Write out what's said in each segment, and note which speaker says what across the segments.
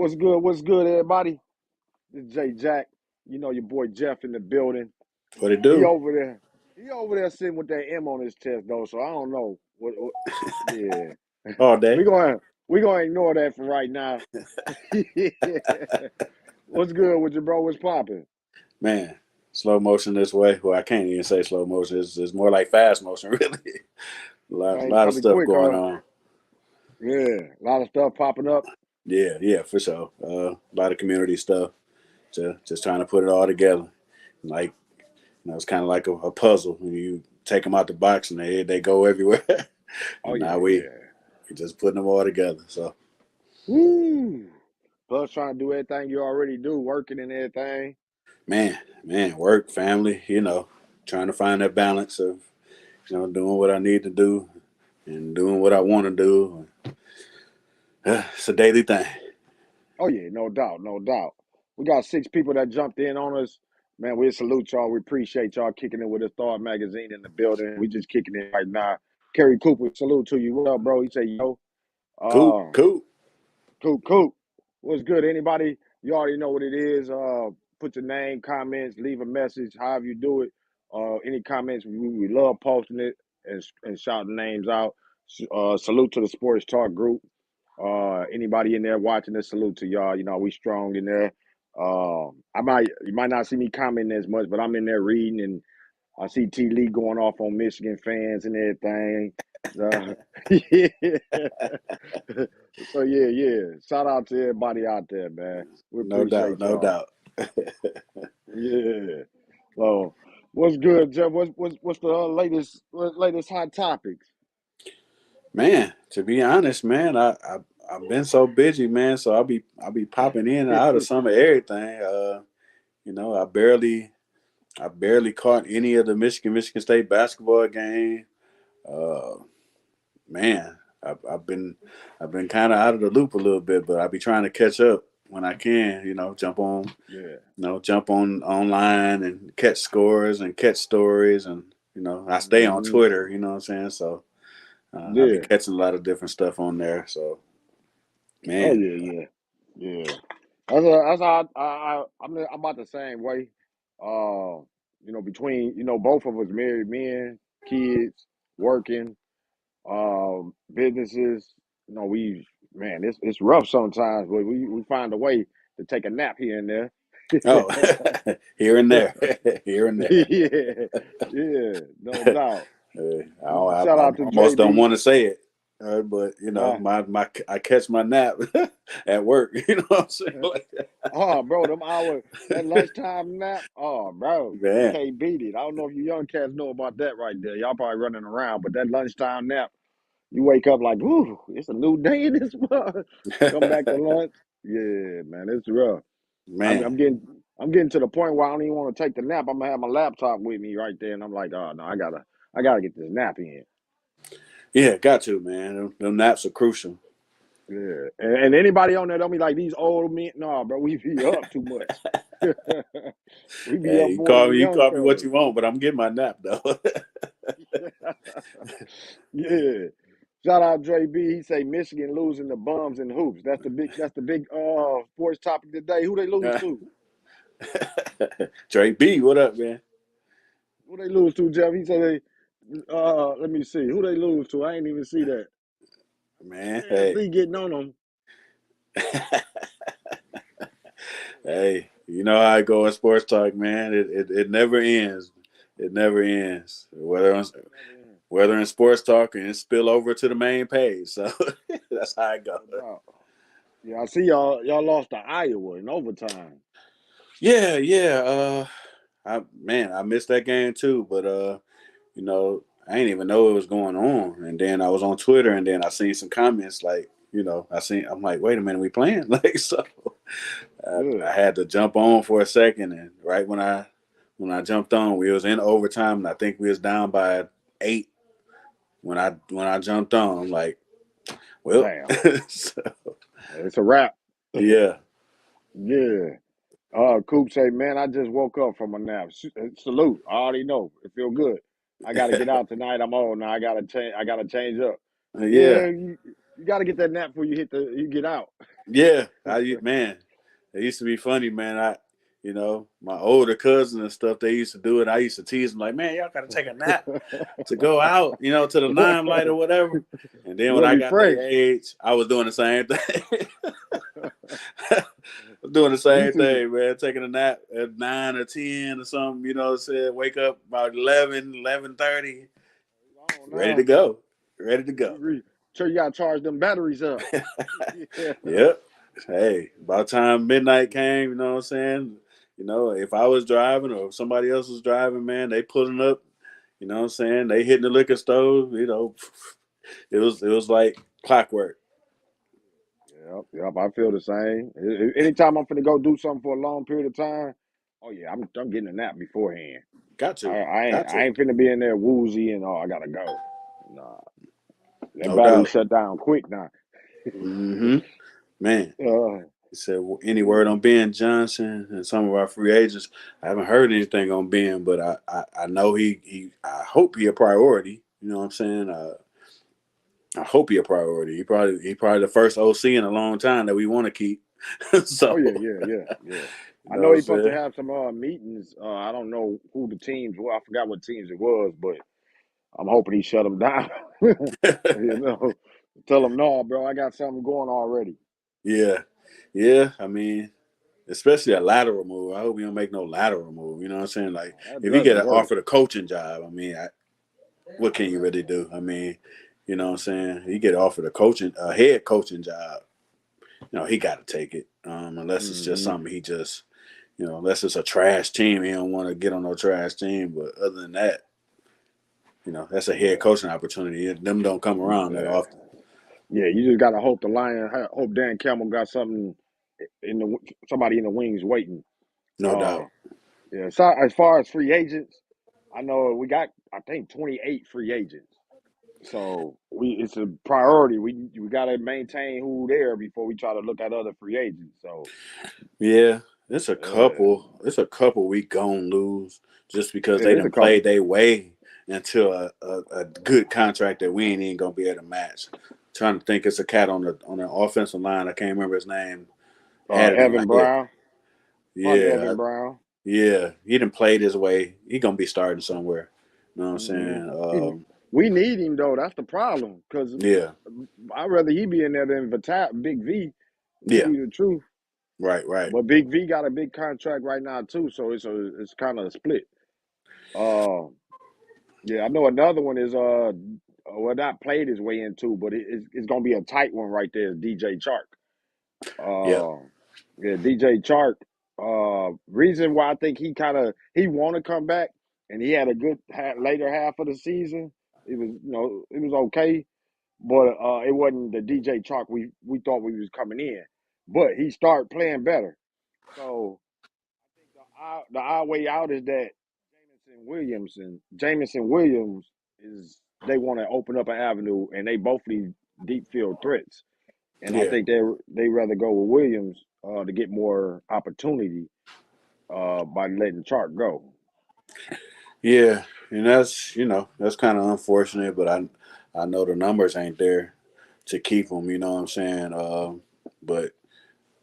Speaker 1: What's good? What's good, everybody? This is Jay Jack. You know your boy Jeff in the building.
Speaker 2: What it
Speaker 1: He
Speaker 2: do?
Speaker 1: over there. He over there sitting with that M on his chest though. So I don't know. Yeah,
Speaker 2: All day.
Speaker 1: we gonna we gonna ignore that for right now. What's good with you, bro? What's popping?
Speaker 2: Man, slow motion this way. Well, I can't even say slow motion. It's more like fast motion, really.
Speaker 1: Man,
Speaker 2: Lot of
Speaker 1: coming
Speaker 2: stuff
Speaker 1: quick,
Speaker 2: going
Speaker 1: huh?
Speaker 2: on.
Speaker 1: Yeah, a lot of stuff popping up.
Speaker 2: Yeah, for sure. A lot of community stuff. Just trying to put it all together. Like, it's kind of like a puzzle when you take them out the box and they go everywhere.
Speaker 1: Oh
Speaker 2: And
Speaker 1: yeah,
Speaker 2: now
Speaker 1: yeah.
Speaker 2: we just putting them all together. So,
Speaker 1: Woo! Plus trying to do everything you already do, working and everything.
Speaker 2: man, work, family, trying to find that balance of, doing what I need to do and doing what I want to do. It's a daily thing.
Speaker 1: Oh yeah, no doubt, no doubt. We got 6 people that jumped in on us. Man, we salute y'all. We appreciate y'all kicking it with us. Thawed magazine in the building. We just kicking it right now. Kerry Cooper, salute to you. What up, bro? He say, yo,
Speaker 2: Cool,
Speaker 1: uh,
Speaker 2: cool.
Speaker 1: Coop. What's good? Anybody? You already know what it is. Put your name, comments, leave a message, however you do it. Any comments, we love posting it and shouting names out. Salute to the sports talk group. Anybody in there watching this, salute to y'all. You know, we strong in there. You might not see me commenting as much, but I'm in there reading, and I see T Lee going off on Michigan fans and everything. Yeah. So yeah. Shout out to everybody out there, man. We
Speaker 2: No doubt,
Speaker 1: appreciate
Speaker 2: no
Speaker 1: y'all.
Speaker 2: doubt.
Speaker 1: Yeah. So what's good, Jeff? What's the latest hot topics?
Speaker 2: Man, to be honest, man, I've been so busy, man. So I'll be popping in and out of some of everything. I barely caught any of the Michigan State basketball game. Uh, man, I've been kind of out of the loop a little bit, but I'll be trying to catch up when I can.
Speaker 1: Yeah.
Speaker 2: Jump on online and catch scores and catch stories, and I stay on
Speaker 1: Hmm.
Speaker 2: Twitter. You know what I'm saying? So I'll be
Speaker 1: Yeah.
Speaker 2: catching a lot of different stuff on there. So
Speaker 1: Oh
Speaker 2: man,
Speaker 1: yeah. That's how I'm about the same way. Between both of us married men, kids, working, businesses. We man, it's rough sometimes, but we find a way to take a nap here and there.
Speaker 2: oh, here and there, here and there.
Speaker 1: Yeah, yeah, no doubt.
Speaker 2: I
Speaker 1: Shout out to
Speaker 2: almost don't
Speaker 1: JB.
Speaker 2: want to say it, but
Speaker 1: Nah.
Speaker 2: my I catch my nap at work. You know what I'm saying? Like,
Speaker 1: Oh, bro, that lunchtime nap. Oh, bro, you
Speaker 2: man,
Speaker 1: can't beat it. I don't know if you young cats know about that right there. Y'all probably running around, but that lunchtime nap, you wake up like, whoo, it's a new day in this month. Come back to lunch. Yeah, man, it's rough. I'm,
Speaker 2: man,
Speaker 1: I'm getting, I'm getting to the point where I don't even want to take the nap. I'm gonna have my laptop with me right there, and I'm like, oh no, I gotta get this nap in.
Speaker 2: yeah, got to, man. Them naps are crucial.
Speaker 1: Yeah, and anybody on there don't be like these old men. No, bro, we be up too much. We be
Speaker 2: Hey,
Speaker 1: up more than the
Speaker 2: you
Speaker 1: young
Speaker 2: call me what
Speaker 1: fellas.
Speaker 2: you want, but I'm getting my nap though.
Speaker 1: Yeah. Shout out Dre B. He say Michigan losing the bums and hoops. That's the big sports topic today. Who they lose to?
Speaker 2: Trey B, what up, man?
Speaker 1: Who they lose to, Jeff? He said let me see. Who they lose to? I ain't even see that.
Speaker 2: Man, hey,
Speaker 1: See getting on them.
Speaker 2: hey, you know how I go in sports talk, man. It never ends. It never ends. Whether in sports talk and spill over to the main page. So that's how I go.
Speaker 1: No doubt. Yeah, I see y'all lost to Iowa in overtime.
Speaker 2: Yeah. I missed that game too, but I didn't even know it was going on. And then I was on Twitter, and then I seen some comments like, I'm like, wait a minute, we playing? Like, so I
Speaker 1: Yeah.
Speaker 2: had to jump on for a second, and right when I jumped on, we was in overtime, and I think we was down by 8 when I jumped on. I'm like, well,
Speaker 1: Damn.
Speaker 2: so,
Speaker 1: It's a wrap.
Speaker 2: yeah,
Speaker 1: Yeah. Coop say, man, I just woke up from a nap. Salute. I already know. It feel good. I got to get out tonight. I'm old now. I gotta change. I gotta change up. Yeah,
Speaker 2: yeah,
Speaker 1: you got to get that nap before you get out.
Speaker 2: Yeah, man, it used to be funny, man. My older cousins and stuff, they used to do it. I used to tease them like, man, y'all got to take a nap to go out, to the limelight or whatever. And then when I
Speaker 1: Really
Speaker 2: got their
Speaker 1: fresh.
Speaker 2: age, I was doing the same thing. Doing the
Speaker 1: Used
Speaker 2: same
Speaker 1: to
Speaker 2: thing, man. Taking a nap at 9 or 10 or something, said wake up about 11, 11:30,
Speaker 1: on
Speaker 2: ready to
Speaker 1: now.
Speaker 2: go. Ready to go.
Speaker 1: Sure, you gotta charge them batteries up. Yeah.
Speaker 2: Yep. Hey, by the time midnight came, you know what I'm saying? If I was driving or if somebody else was driving, man, they pulling up, you know what I'm saying? They hitting the liquor store, it was like clockwork.
Speaker 1: Yep. I feel the same. Anytime I'm finna go do something for a long period of time, oh yeah, I'm getting a nap beforehand.
Speaker 2: Got
Speaker 1: I,
Speaker 2: to.
Speaker 1: I ain't
Speaker 2: Got
Speaker 1: I
Speaker 2: to.
Speaker 1: ain't finna be in there woozy and I gotta go. Nah, that
Speaker 2: No
Speaker 1: battery
Speaker 2: doubt.
Speaker 1: shut down quick now.
Speaker 2: Mm-hmm. Man.
Speaker 1: Uh,
Speaker 2: He said, any word on Ben Johnson and some of our free agents? I haven't heard anything on Ben, but I know I hope he a priority. You know what I'm saying? I hope he a priority. He probably the first OC in a long time that we want to keep.
Speaker 1: oh
Speaker 2: So
Speaker 1: yeah.
Speaker 2: you
Speaker 1: I
Speaker 2: know
Speaker 1: know
Speaker 2: what I'm
Speaker 1: he's supposed to
Speaker 2: saying?
Speaker 1: have some meetings. I don't know who the teams were. I forgot what teams it was, but I'm hoping he shut them down. you know, tell him no, bro. I got something going already.
Speaker 2: Yeah, yeah. I mean, especially a lateral move. I hope he don't make no lateral move. You know what I'm saying? Like
Speaker 1: That
Speaker 2: if you get
Speaker 1: doesn't
Speaker 2: an
Speaker 1: work.
Speaker 2: offer the coaching job, I mean, what can you really do? I mean, you know what I'm saying? You get offered a head coaching job. He got to take it. Unless it's just
Speaker 1: hmm
Speaker 2: something he just, unless it's a trash team, he don't want to get on no trash team. But other than that, that's a head
Speaker 1: Yeah.
Speaker 2: coaching opportunity. Them don't come around that
Speaker 1: Yeah.
Speaker 2: often.
Speaker 1: Yeah, you just gotta hope the hope Dan Campbell got something in the somebody in the wings waiting.
Speaker 2: No
Speaker 1: Uh,
Speaker 2: doubt.
Speaker 1: yeah. So as far as free agents, I know we got I think 28 free agents. So it's a priority. We gotta maintain who there before we try to look at other free agents. So
Speaker 2: Yeah, it's a
Speaker 1: uh,
Speaker 2: couple. It's a couple we gon' lose just because they
Speaker 1: it's a
Speaker 2: done
Speaker 1: couple.
Speaker 2: played their way into a good contract that we ain't even gonna be able to match. Trying to think, it's a cat on the offensive line. I can't remember his name. Had it in my
Speaker 1: Evan
Speaker 2: head.
Speaker 1: Brown, probably
Speaker 2: Yeah,
Speaker 1: Evan Brown.
Speaker 2: yeah. He done played his way. He gonna be starting somewhere. You know what I'm
Speaker 1: hmm
Speaker 2: saying?
Speaker 1: We need him though. That's the problem. Because
Speaker 2: Yeah,
Speaker 1: I'd rather he be in there than Big V. To tell
Speaker 2: yeah.
Speaker 1: you the truth.
Speaker 2: Right, right.
Speaker 1: But Big V got a big contract right now too, so it's kind of a split. Uh, yeah, I know another one is well not played his way into, but it's gonna be a tight one right there. Is DJ Chark.
Speaker 2: Yep.
Speaker 1: Yeah, DJ Chark. Reason why I think he want to come back, and he had a good later half of the season. It was it was okay, but it wasn't the DJ Chark we thought we was coming in. But he started playing better, so the odd way out is that Jameson Williams is they want to open up an avenue, and they both need deep field threats. And I
Speaker 2: Yeah.
Speaker 1: think they rather go with Williams to get more opportunity by letting Chark go.
Speaker 2: Yeah. And that's kind of unfortunate, but I know the numbers ain't there to keep him. You know what I'm saying? But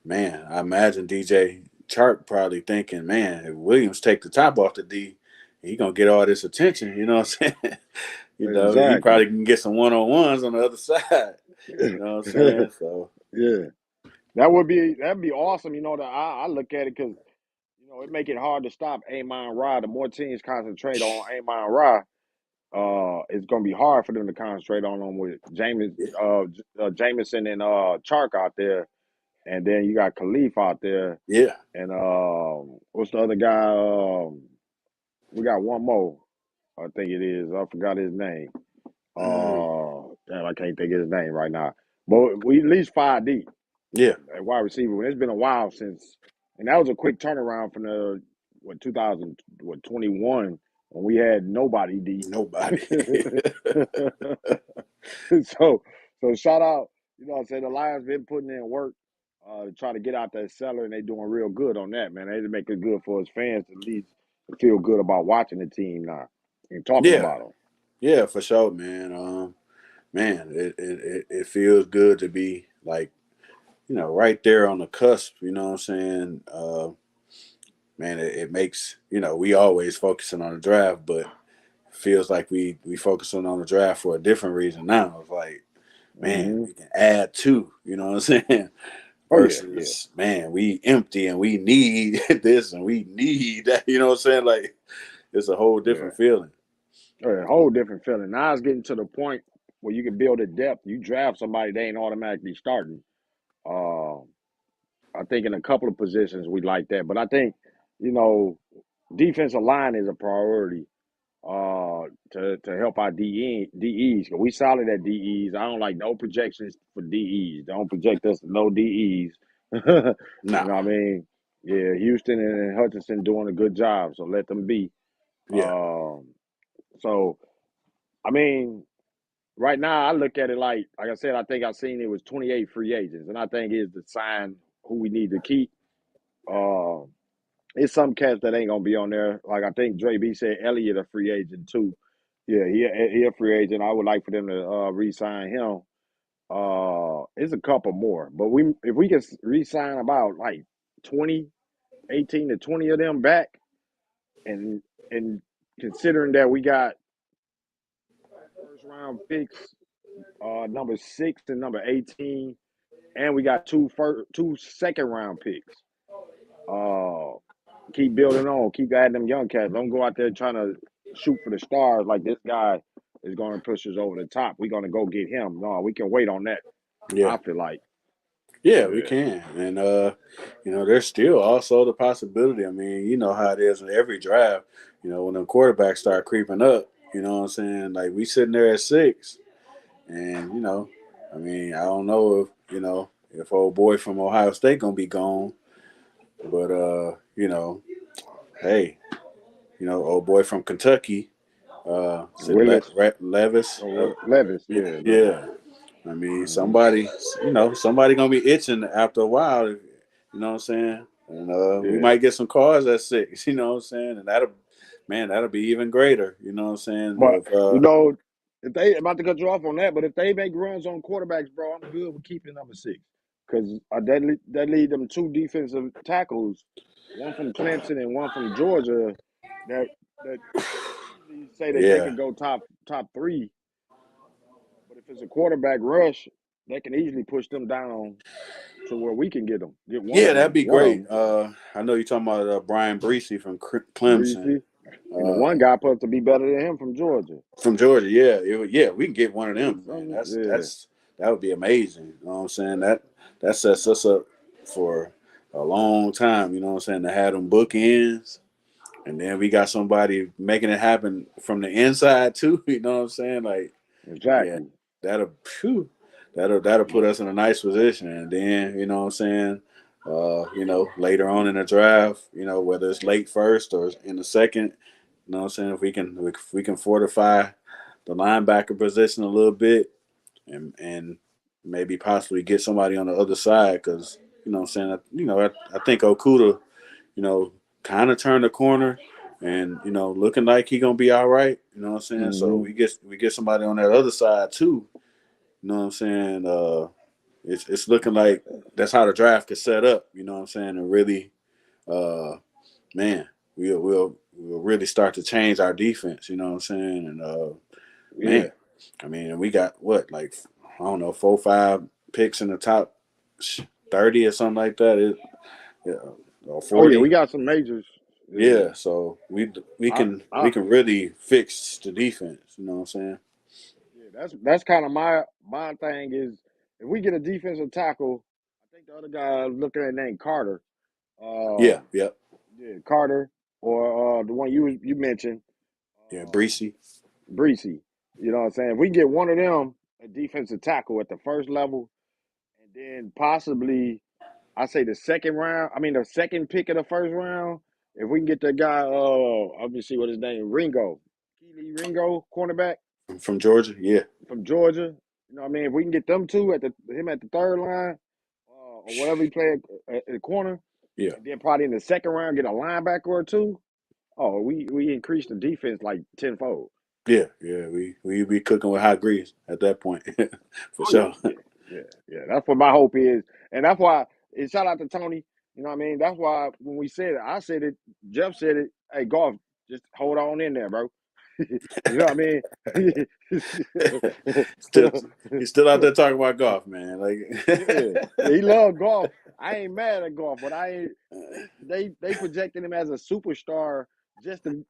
Speaker 2: man, I imagine DJ Chark probably thinking, man, if Williams take the top off the D, he gonna get all this attention. You know what I'm saying? He
Speaker 1: Exactly.
Speaker 2: probably can get some one-on-ones on the other side. You know what I'm saying? So
Speaker 1: Yeah, that'd be awesome. I look at it because it make it hard to stop Amon Ra. The more teams concentrate on Amon Ra, it's gonna be hard for them to concentrate on them with Jameson and Chark out there, and then you got Khalif out there,
Speaker 2: yeah,
Speaker 1: and what's the other guy? We got one more. I think it is. I forgot his name.
Speaker 2: mm,
Speaker 1: Damn, I can't think of his name right now. But we at least 5 deep
Speaker 2: yeah,
Speaker 1: at wide receiver. It's been a while since, and that was a quick turnaround from the 21 when we had nobody deep.
Speaker 2: nobody.
Speaker 1: so so shout out, what I'm saying, the Lions been putting in work to try to get out that cellar, and they doing real good on that, man. They make it good for his fans to at least feel good about watching the team now and talking
Speaker 2: Yeah,
Speaker 1: about them.
Speaker 2: yeah, for sure, man. Man, it feels good to be like right there on the cusp. You know what I'm saying? Man, it makes we always focusing on the draft, but feels like we focusing on the draft for a different reason now. It's like, man,
Speaker 1: Hmm.
Speaker 2: we can add to. You know what I'm saying?
Speaker 1: Oh yeah, yeah,
Speaker 2: Versus, man, we empty and we need this and we need that. You know what I'm saying? Like, it's a whole
Speaker 1: yeah.
Speaker 2: different feeling.
Speaker 1: A whole different feeling. Now it's getting to the point where you can build a depth. You draft somebody, they ain't automatically starting. Uh, I think in a couple of positions we like that, but I think you know defensive line is a priority to help our DEs. 'Cause we solid at DEs. I don't like no projections for DEs. Don't project us to no DEs. You
Speaker 2: Nah,
Speaker 1: know what I mean? Yeah, Houston and Hutchinson doing a good job, so let them be.
Speaker 2: yeah,
Speaker 1: Um, so I mean, right now I look at it like I said, I think I seen it was 28 free agents, and I think it's the sign who we need to keep. Uh, it's some cats that ain't gonna be on there. Like I think Dre B said, Elliott a free agent too. Yeah, he a free agent. I would like for them to re-sign him. It's a couple more, but we if we can re-sign about like 20, 18 to 20 of them back, and and considering that we got first round picks, number 6 and number 18, and we got two second round picks. Uh, keep building on, keep adding them young cats. Don't go out there trying to shoot for the stars like this guy is going to push us over the top. We're going to go get him. No, we can wait on that.
Speaker 2: yeah.
Speaker 1: I feel like,
Speaker 2: Yeah, we
Speaker 1: yeah,
Speaker 2: can. And there's still also the possibility. I mean, you know how it is in every draft. When the quarterbacks start creeping up, you know what I'm saying? Like we sitting there at 6, and I mean, I don't know if old boy from Ohio State gonna be gone, but hey, old boy from Kentucky, is it
Speaker 1: Willis
Speaker 2: Levis?
Speaker 1: or Levis, yeah, Levis.
Speaker 2: Yeah. I mean,
Speaker 1: Hmm.
Speaker 2: somebody gonna be itching after a while. You know what I'm saying? And we
Speaker 1: Yeah,
Speaker 2: might get some cars at 6. You know what I'm saying? And that'll be even greater. You know what I'm saying?
Speaker 1: but
Speaker 2: If
Speaker 1: you know, if they about to cut you off on that, but if they make runs on quarterbacks, bro, I'm good with keeping number 6 because that lead them two defensive tackles, one from Clemson and one from Georgia, that that easily say that they
Speaker 2: yeah,
Speaker 1: could go top three. But if it's a quarterback rush, they can easily push them down to where we can get one of
Speaker 2: yeah, that'd
Speaker 1: them.
Speaker 2: be
Speaker 1: One of
Speaker 2: great.
Speaker 1: them,
Speaker 2: I know you're talking about Brian Breesy from Clemson.
Speaker 1: Breezy, and the one
Speaker 2: Uh,
Speaker 1: guy supposed to be better than him from Georgia.
Speaker 2: from Georgia, yeah, yeah, we can get one of them, man.
Speaker 1: Yeah,
Speaker 2: That would be amazing. You know what I'm saying? That sets us up for a long time. You know what I'm saying? To have them bookends, and then we got somebody making it happen from the inside too. You know what I'm saying? Like, yeah,
Speaker 1: exactly.
Speaker 2: that'll phew, that'll put us in a nice position. And then you know what I'm saying? Later on in the draft, whether it's late first or in the second, you know what I'm saying? If we can fortify the linebacker position a little bit, and maybe possibly get somebody on the other side, because what I'm saying, I think Okuda, you know, kind of turned the corner, and looking like he gonna be all right. You know what I'm saying? So
Speaker 1: Hmm.
Speaker 2: we get somebody on that other side too. You know what I'm saying? It's looking like that's how the draft is set up. You know what I'm saying? And really, uh, man, we'll really start to change our defense. You know what I'm saying? And
Speaker 1: Yeah.
Speaker 2: man, I mean, we got what, like, I don't know, 4 5 picks in the top 30 or something like that. Yeah, or
Speaker 1: Oh yeah,
Speaker 2: 40.
Speaker 1: we got some majors. Yeah.
Speaker 2: Yeah, so we
Speaker 1: I,
Speaker 2: can
Speaker 1: I
Speaker 2: we can really fix the defense. You know what I'm saying?
Speaker 1: yeah, that's kind of my thing is if we get a defensive tackle, I think the other guy I'm looking at named Carter.
Speaker 2: Yeah,
Speaker 1: Um,
Speaker 2: yep,
Speaker 1: yeah, Carter or the one you mentioned,
Speaker 2: yeah,
Speaker 1: uh,
Speaker 2: Breesy.
Speaker 1: Breesy. You know what I'm saying? If we get one of them, a defensive tackle at the first level, and then possibly I say the second round. I mean the second pick of the first round. If we can get that guy, let me see what his name, Ringo, Keely Ringo, cornerback
Speaker 2: From Georgia. Yeah,
Speaker 1: from Georgia. You know what I mean? If we can get them two at him at the third line, or whatever he played at the corner,
Speaker 2: yeah,
Speaker 1: and then probably in the second round get a linebacker or two. Oh, we increased the defense like tenfold.
Speaker 2: yeah. We be cooking with hot grease at that point, for
Speaker 1: Oh yeah,
Speaker 2: sure.
Speaker 1: yeah, yeah, yeah. That's what my hope is. And that's why, and shout out to Tony. You know what I mean? That's why when we said it, I said it, Jeff said it. Hey, golf, just hold on in there, bro. You know what I mean?
Speaker 2: Still, he's still out there talking about golf, man.
Speaker 1: Yeah, he loved golf. I ain't mad at golf, but I ain't. They projected him as a superstar just to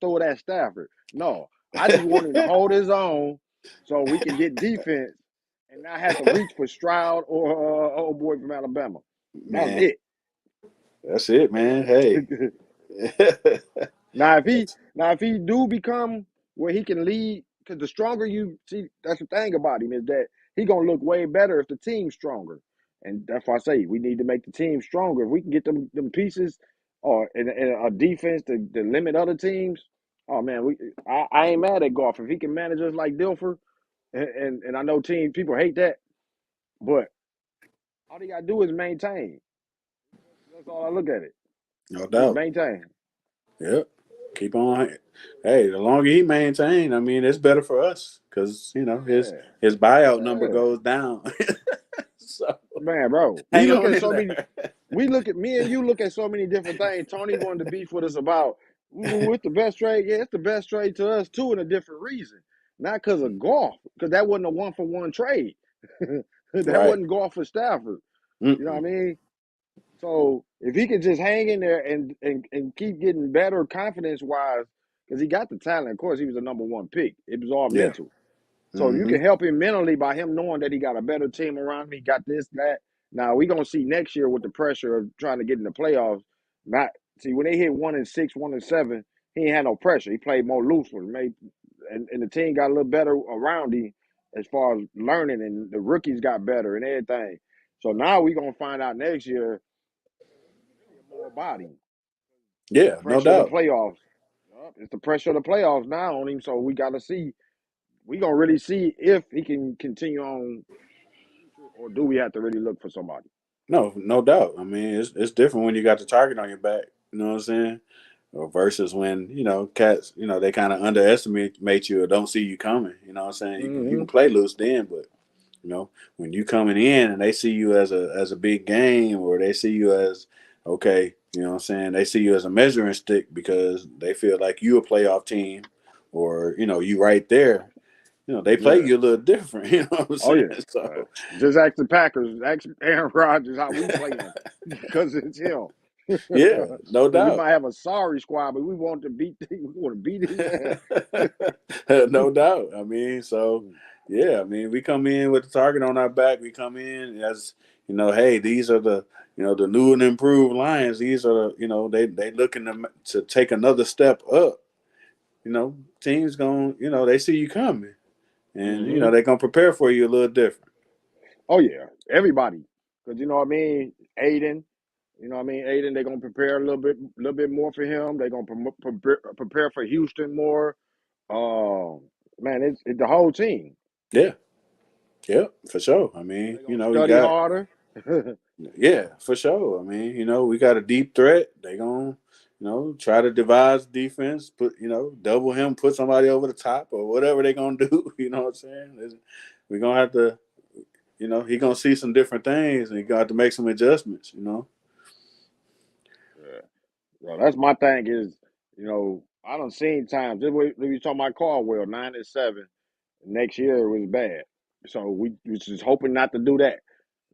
Speaker 1: throw it at Stafford. No, I just want him to hold his own so we can get defense and not have to reach for Stroud or old boy from Alabama. That's
Speaker 2: Man,
Speaker 1: it.
Speaker 2: that's it, man. Hey.
Speaker 1: Now if he do become where he can lead, because the stronger you see, that's the thing about him is that he gonna look way better if the team's stronger, and that's why I say we need to make the team stronger. If we can get them pieces or in a defense to limit other teams, oh man, I ain't mad at golf if he can manage us like Dilfer, and I know team people hate that, but all they gotta do is maintain. That's all I look at it.
Speaker 2: No
Speaker 1: Just
Speaker 2: doubt.
Speaker 1: maintain.
Speaker 2: Yep. Keep on. Hey, the longer he maintain, I mean, it's better for us because his
Speaker 1: Yeah,
Speaker 2: his buyout number
Speaker 1: yeah.
Speaker 2: goes down. So
Speaker 1: Man, bro,
Speaker 2: hang on in there.
Speaker 1: we look at me and you look at so many different things. Tony wanted to beef with us about what's the best trade. Yeah, it's the best trade to us too, in a different reason, not because of golf, because that wasn't a 1-for-1 trade. That
Speaker 2: Right.
Speaker 1: wasn't golf for Stafford. You know what I
Speaker 2: Mm-mm.
Speaker 1: mean? So if he can just hang in there and keep getting better confidence wise, because he got the talent. Of course, he was the number one pick. It was all
Speaker 2: Yeah.
Speaker 1: mental. So if you
Speaker 2: Mm-hmm.
Speaker 1: can help him mentally by him knowing that he got a better team around him, he got this, that. Now we're gonna see next year with the pressure of trying to get in the playoffs. Not see when they hit 1-6, 1-7, he ain't had no pressure. He played more loose with made and the team got a little better around him as far as learning and the rookies got better and everything. So now we're gonna find out next year really more about him. The
Speaker 2: Yeah, no
Speaker 1: pressure of the
Speaker 2: doubt.
Speaker 1: playoffs. Yup, it's the pressure of the playoffs now on him. So we gotta see. We gonna really see if he can continue on or do we have to really look for somebody?
Speaker 2: No, no doubt. I mean, it's different when you got the target on your back. You know what I'm saying? Or versus when cats, they kind of underestimate you or don't see you coming. You know what I'm saying? You can
Speaker 1: Mm-hmm.
Speaker 2: play loose then, but when you coming in and they see you as a big game, or they see you as okay, you know what I'm saying? They see you as a measuring stick because they feel like you a playoff team, or you right there. They play
Speaker 1: Yeah.
Speaker 2: you a little different. You know what I'm
Speaker 1: Oh
Speaker 2: saying?
Speaker 1: yeah.
Speaker 2: So
Speaker 1: Just ask the Packers, ask Aaron Rodgers how we play him because it's him.
Speaker 2: yeah, no
Speaker 1: Because we
Speaker 2: doubt.
Speaker 1: might have a sorry squad, but we want to beat. We want to beat his ass.
Speaker 2: No doubt. I mean, so yeah, I mean, we come in with the target on our back. We come in as hey, these are the new and improved Lions. These are they looking to take another step up. Teams going they see you coming, and
Speaker 1: Mm-hmm.
Speaker 2: they're gonna prepare for you a little different.
Speaker 1: Oh yeah, everybody. Because you know what I mean, Aiden. You know what I mean, Aiden. They're gonna prepare little bit more for him. They're gonna prepare for Houston more. Man, it's the whole team.
Speaker 2: Yeah, yeah, for sure. I mean,
Speaker 1: They're gonna
Speaker 2: you
Speaker 1: study
Speaker 2: got.
Speaker 1: harder.
Speaker 2: Yeah, for sure. I mean, we got a deep threat. They gonna, try to devise defense, double him, put somebody over the top or whatever they gonna do. You know what I'm saying? We're gonna have to, he gonna see some different things and he got to make some adjustments.
Speaker 1: Yeah. So that's my thing is, I don't seen times. This way we talking about Caldwell, 9-7. Next year was bad. So we just hoping not to do that.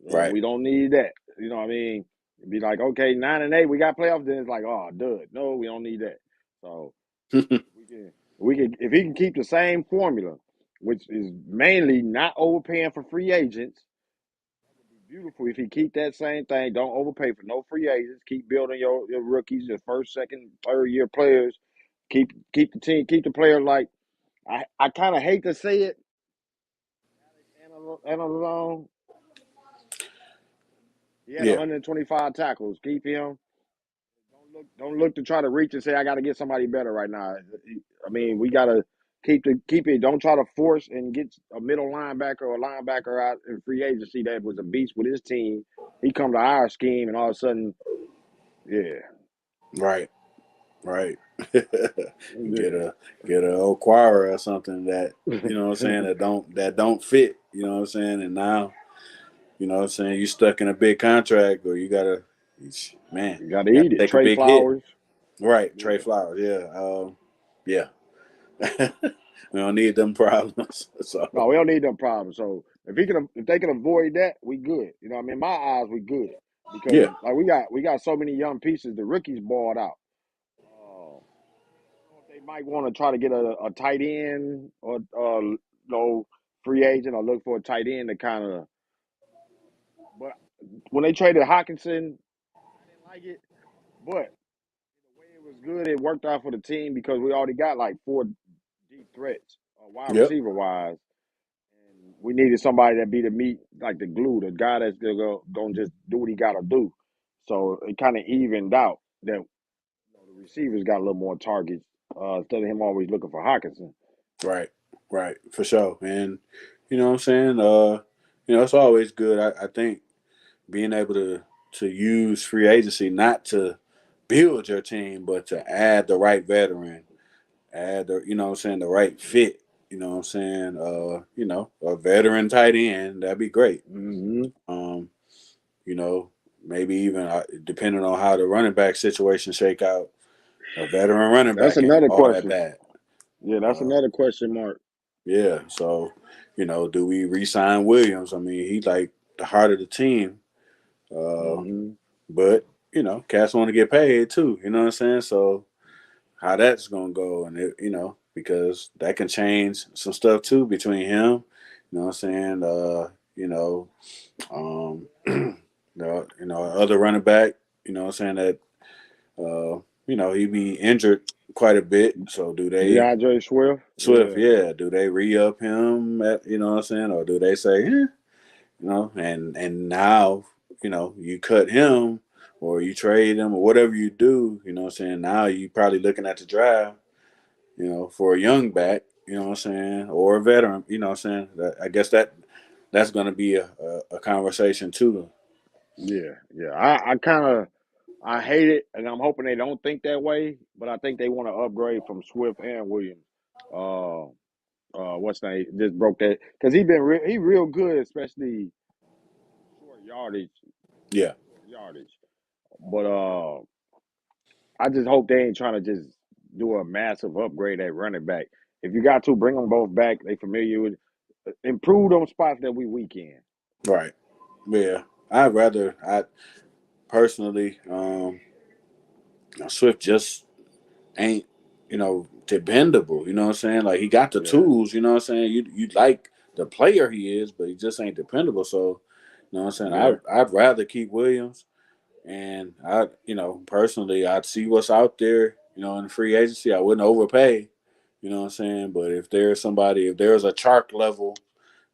Speaker 2: Right.
Speaker 1: We don't need that. You know what I mean? It'd be like, okay, 9-8, we got playoffs, then it's like, oh, dud. No, we don't need that. So we can if he can keep the same formula, which is mainly not overpaying for free agents. Beautiful if he keep that same thing. Don't overpay for no free agents. Keep building your rookies, your first, second, third year players. Keep the team, keep the players like I kind of hate to say it. Analone, he had
Speaker 2: Yeah.
Speaker 1: 125 tackles. Keep him. Don't look to try to reach and say I got to get somebody better right now. I mean, we got to keep it. Don't try to force and get a middle linebacker or a linebacker out in free agency that was a beast with his team. He come to our scheme and all of a sudden, yeah,
Speaker 2: Right. Right. get
Speaker 1: yeah.
Speaker 2: a get a Okwara or something that what I'm saying that don't fit. You know what I'm saying, and now. you know what I'm saying, you stuck in a big contract or man,
Speaker 1: You got to
Speaker 2: you got
Speaker 1: eat
Speaker 2: to
Speaker 1: it.
Speaker 2: take a
Speaker 1: Trey
Speaker 2: big hit.
Speaker 1: Flowers.
Speaker 2: Right, Trey
Speaker 1: Yeah.
Speaker 2: Flowers, yeah. We don't need them problems.
Speaker 1: No,
Speaker 2: So
Speaker 1: we don't need them problems. So if they can avoid that, we good. You know, what I mean, in my eyes, we good because
Speaker 2: yeah,
Speaker 1: like we got so many young pieces. The rookies balled out. I don't know if they might want to try to get a tight end or no free agent or look for a tight end to kind of. But when they traded Hawkinson, I didn't like it. But the way it was good, it worked out for the team because we already got like four deep threats, wide
Speaker 2: yep,
Speaker 1: receiver wise. And we needed somebody that be the meat, like the glue, the guy that's gonna just do what he gotta do. So it kind of evened out that the receivers got a little more targets instead of him always looking for Hawkinson.
Speaker 2: right, right, for sure. And you know what I'm saying? It's always good. I think being able to use free agency not to build your team, but to add the right veteran, add the you know what I'm saying, the right fit. You know what I'm saying? A veteran tight end, that'd be great.
Speaker 1: Hmm.
Speaker 2: Um, you know, maybe even depending on how the running back situation shake out, a veteran running
Speaker 1: That's
Speaker 2: back ain't
Speaker 1: another
Speaker 2: all that
Speaker 1: question.
Speaker 2: bad.
Speaker 1: Yeah, that's
Speaker 2: Uh,
Speaker 1: another question mark.
Speaker 2: yeah, so do we re-sign Williams? I mean, he's like the heart of the team, uh,
Speaker 1: Hmm.
Speaker 2: but cats want to get paid too. You know what I'm saying? So how that's gonna go, and because that can change some stuff too between him. You know what I'm saying? You know, other running back. You know what I'm saying that he be injured quite a bit. So do they
Speaker 1: DeAndre Swift.
Speaker 2: Swift?
Speaker 1: Yeah,
Speaker 2: Yeah, do they re up him? You know what I'm saying, or do they say, and now you cut him or you trade him or whatever you do. You know what I'm saying? Now you probably looking at the draft. For a young back. You know what I'm saying, or a veteran. You know what I'm saying. I guess that's going to be a conversation too.
Speaker 1: yeah, yeah. I kind of I hate it, and I'm hoping they don't think that way. But I think they want to upgrade from Swift and Williams. Uh, what's name? Just broke that because he real good, especially short yardage.
Speaker 2: Yeah.
Speaker 1: Short yardage. But I just hope they ain't trying to just do a massive upgrade at running back. If you got to bring them both back, they familiar with improve them spots that we weak in.
Speaker 2: Right. Yeah. I personally, Swift just ain't, dependable. You know what I'm saying? Like he got the
Speaker 1: Yeah,
Speaker 2: tools, you know what I'm saying? You like the player he is, but he just ain't dependable. So, you know what I'm saying?
Speaker 1: yeah,
Speaker 2: I'd rather keep Williams and personally I'd see what's out there, in the free agency. I wouldn't overpay, you know what I'm saying? But if there's a Chark level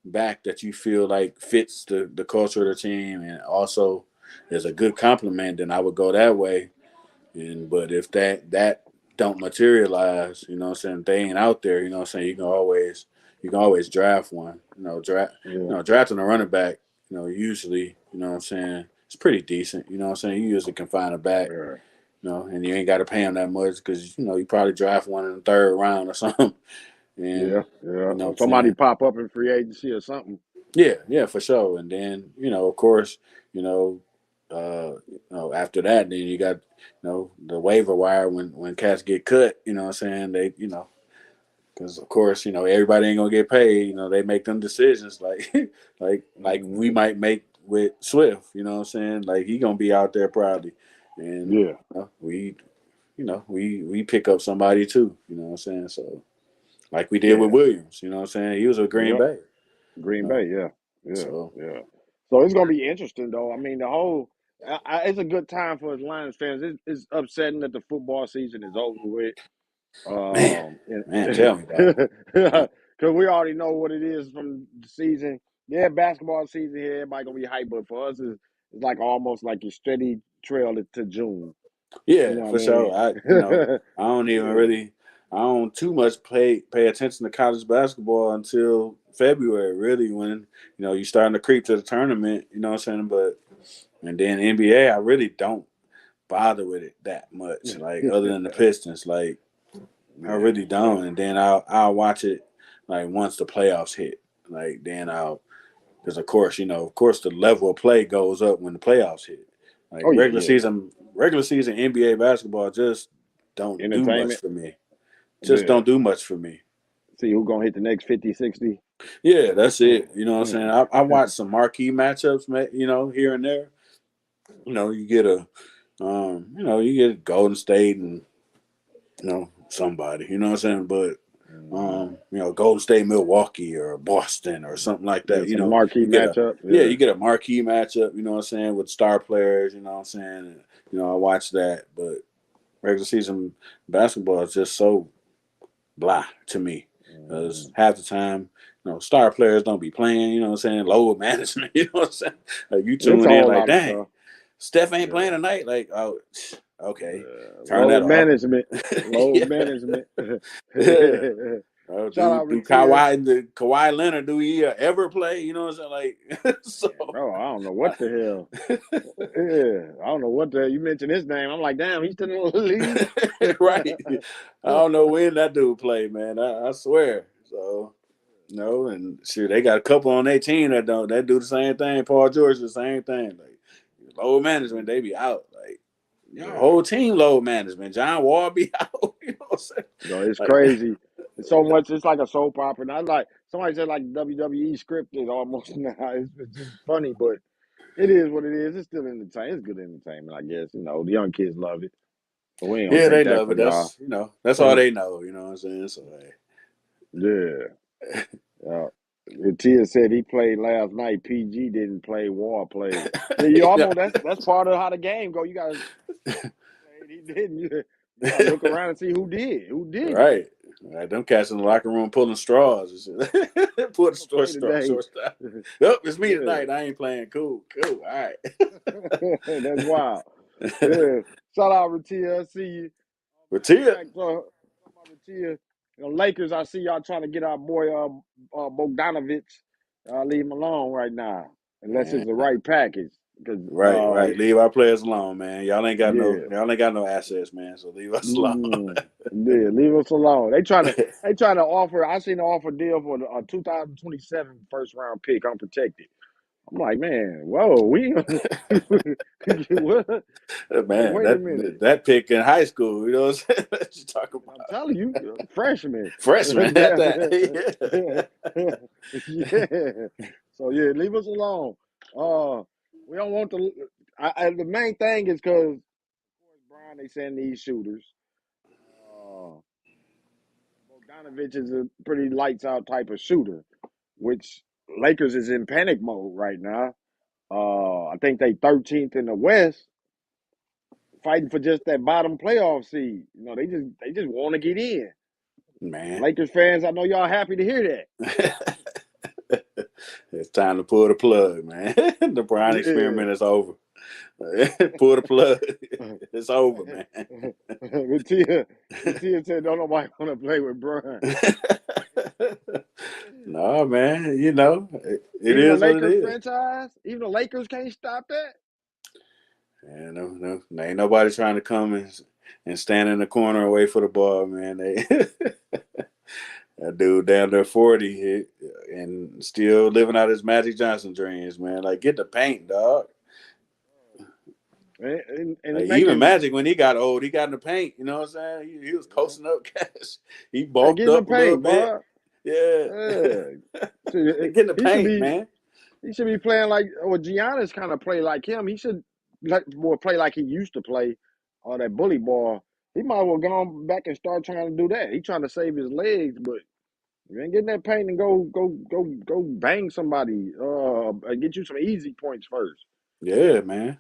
Speaker 2: back that you feel like fits the culture of the team and also is a good compliment, then I would go that way. But if that don't materialize, you know what I'm saying, they ain't out there, you know what I'm saying, you can always draft one.
Speaker 1: yeah,
Speaker 2: Drafting a running back, usually, you know what I'm saying, it's pretty decent. You know what I'm saying? You usually can find a back,
Speaker 1: yeah,
Speaker 2: and you ain't got to pay them that much because you probably draft one in the third round or something. And
Speaker 1: yeah, yeah.
Speaker 2: you know what
Speaker 1: Or
Speaker 2: I'm
Speaker 1: somebody
Speaker 2: saying?
Speaker 1: pop up in free agency or something.
Speaker 2: Yeah, yeah, for sure. And then, of course, after that, then you got, the waiver wire when cats get cut. You know what I'm saying? Because of course, everybody ain't gonna get paid. They make them decisions like, like we
Speaker 1: Hmm.
Speaker 2: might make with Swift. You know what I'm saying? Like he gonna be out there probably, and
Speaker 1: Yeah,
Speaker 2: we pick up somebody too. You know what I'm saying? So like we did with
Speaker 1: yeah,
Speaker 2: Williams. You know what I'm saying? He was a Green
Speaker 1: yep.
Speaker 2: Bay.
Speaker 1: Green
Speaker 2: You know,
Speaker 1: Bay. Yeah, yeah,
Speaker 2: so
Speaker 1: yeah. So it's gonna be interesting though. I mean, the whole it's a good time for us Lions fans. It's upsetting that the football season is over with.
Speaker 2: man, man,
Speaker 1: Because
Speaker 2: tell me about it.
Speaker 1: we already know what it is from the season. Yeah, basketball season here, everybody gonna be hyped, but for us, it's like almost like a steady trail to June. You
Speaker 2: Yeah,
Speaker 1: know what I
Speaker 2: for sure.
Speaker 1: mean?
Speaker 2: I don't even
Speaker 1: Yeah,
Speaker 2: really, I don't too much pay attention to college basketball until February, really, when you starting to creep to the tournament. You know what I'm saying? But and then NBA, I really don't bother with it that much. Like other than the Pistons, like I
Speaker 1: yeah,
Speaker 2: really
Speaker 1: yeah,
Speaker 2: don't. And then I'll watch it like once the playoffs hit. Like then because of course, the level of play goes up when the playoffs hit. Like
Speaker 1: Oh yeah,
Speaker 2: regular season NBA basketball just don't do much
Speaker 1: entertainment.
Speaker 2: for me. Just
Speaker 1: Yeah.
Speaker 2: don't do much for me.
Speaker 1: See who gonna hit the next 50, 60.
Speaker 2: Yeah, that's it. You know what I'm saying? I watch some marquee matchups, here and there. You get you get Golden State and somebody. You know what I'm saying? But Golden State, Milwaukee, or Boston, or something like
Speaker 1: Yeah,
Speaker 2: that.
Speaker 1: some marquee
Speaker 2: You get a
Speaker 1: matchup.
Speaker 2: yeah,
Speaker 1: Yeah.
Speaker 2: you get a marquee matchup. You know what I'm saying, with star players. You know what I'm saying? And, I watch that, but regular season basketball is just so blah to me. Because half the time, star players don't be playing. You know what I'm saying? Lower management. You know what I'm saying? Like you
Speaker 1: It's a
Speaker 2: tune in,
Speaker 1: whole
Speaker 2: like,
Speaker 1: lot of
Speaker 2: dang,
Speaker 1: stuff.
Speaker 2: Steph ain't
Speaker 1: Yeah.
Speaker 2: playing tonight. Like, oh, okay, turn
Speaker 1: Load
Speaker 2: that off.
Speaker 1: management. Load
Speaker 2: Yeah.
Speaker 1: management.
Speaker 2: Yeah.
Speaker 1: Shout
Speaker 2: Do
Speaker 1: out
Speaker 2: do
Speaker 1: Ratia.
Speaker 2: Kawhi Leonard, do he ever play? You know what I'm saying? Like, so
Speaker 1: Yeah, bro, I don't know what the hell. Yeah, I don't know what the hell. You mentioned his name. I'm like, damn, he's still in the league.
Speaker 2: right. I don't know when that dude played, man. I swear. So and sure they got a couple on their team that do the same thing. Paul George the same thing. Like load management, they be out. Like whole team load management. John Wall be out. You know what I'm saying?
Speaker 1: No, it's
Speaker 2: Like,
Speaker 1: crazy. It's so much. It's like a soap opera. And I like somebody said like WWE scripted almost now. It's just funny, but it is what it is. It's still entertaining. It's good entertainment, I guess. The young kids love it, but we ain't gonna
Speaker 2: yeah,
Speaker 1: take
Speaker 2: they
Speaker 1: that
Speaker 2: love it.
Speaker 1: from y'all.
Speaker 2: That's all they know. You know what I'm saying? So
Speaker 1: Yeah. Yeah. Tia said he played last night. PG didn't play. Wall played. Yeah, you
Speaker 2: hey.
Speaker 1: almost. That's part of how the game go. You gotta play. He didn't. You gotta look around and see who did. Who didn't.
Speaker 2: Right. Them cats in the locker room pulling straws and shit. Pull the
Speaker 1: I'm gonna play
Speaker 2: straw,
Speaker 1: today.
Speaker 2: short stuff. Oh, it's me
Speaker 1: Yeah.
Speaker 2: tonight. I ain't playing. Cool. All right.
Speaker 1: That's wild. Yeah. Shout out Ratia. I see you.
Speaker 2: But
Speaker 1: Matter of
Speaker 2: Tia,
Speaker 1: fact, talking about Ratia, Lakers, I see y'all trying to get our boy Bogdanovich. Leave him alone right now. Unless
Speaker 2: man.
Speaker 1: it's the right package. Because
Speaker 2: Right. Leave our players alone, man.
Speaker 1: yeah.
Speaker 2: Y'all ain't got no assets, man. So leave us alone.
Speaker 1: Yeah, leave us alone. They trying to offer. I seen an offer deal for a 2027 first round pick unprotected. I'm like, man, whoa, we what? Like,
Speaker 2: Man,
Speaker 1: wait a minute.
Speaker 2: that pick in high school, you know what I'm saying? What you talking
Speaker 1: I'm
Speaker 2: about?
Speaker 1: telling you, freshman.
Speaker 2: Freshman at
Speaker 1: Yeah.
Speaker 2: that.
Speaker 1: Yeah. So yeah, leave us alone. We don't want to. The main thing is because Brian, they send these shooters. Uh, Bogdanovich is a pretty lights out type of shooter, which Lakers is in panic mode right now. I think they 13th in the West, fighting for just that bottom playoff seed. They just want to get in.
Speaker 2: Man.
Speaker 1: Lakers fans, I know y'all happy to hear
Speaker 2: It's time to pull the plug, man. The Brian
Speaker 1: that.
Speaker 2: experiment is over. Pull the plug.
Speaker 1: Yeah.
Speaker 2: It's over, man.
Speaker 1: Tia said, "Don't nobody want to play with Brian."
Speaker 2: No, man. It
Speaker 1: Even the
Speaker 2: is what it
Speaker 1: Lakers
Speaker 2: is.
Speaker 1: franchise, even the Lakers can't stop that.
Speaker 2: And no, ain't nobody trying to come and stand in the corner and wait for the ball, man. That dude down there 40 and still living out his Magic Johnson dreams, man. Like, get the paint, dog.
Speaker 1: And he
Speaker 2: Like, even
Speaker 1: making
Speaker 2: Magic, when he got old, he got in the paint. You know what I'm saying? He was posting up cash. He
Speaker 1: hey,
Speaker 2: bulked
Speaker 1: get in the
Speaker 2: up a little
Speaker 1: paint,
Speaker 2: bit.
Speaker 1: boy.
Speaker 2: Yeah.
Speaker 1: Yeah, See,
Speaker 2: Get in the
Speaker 1: he should
Speaker 2: paint,
Speaker 1: be
Speaker 2: man.
Speaker 1: he should be playing like Giannis kind of play like him. He should more play like he used to play, or that bully ball. He might as well go on back and start trying to do that. He trying to save his legs, but you ain't getting that paint and go bang somebody. And get you some easy points first.
Speaker 2: Yeah, man.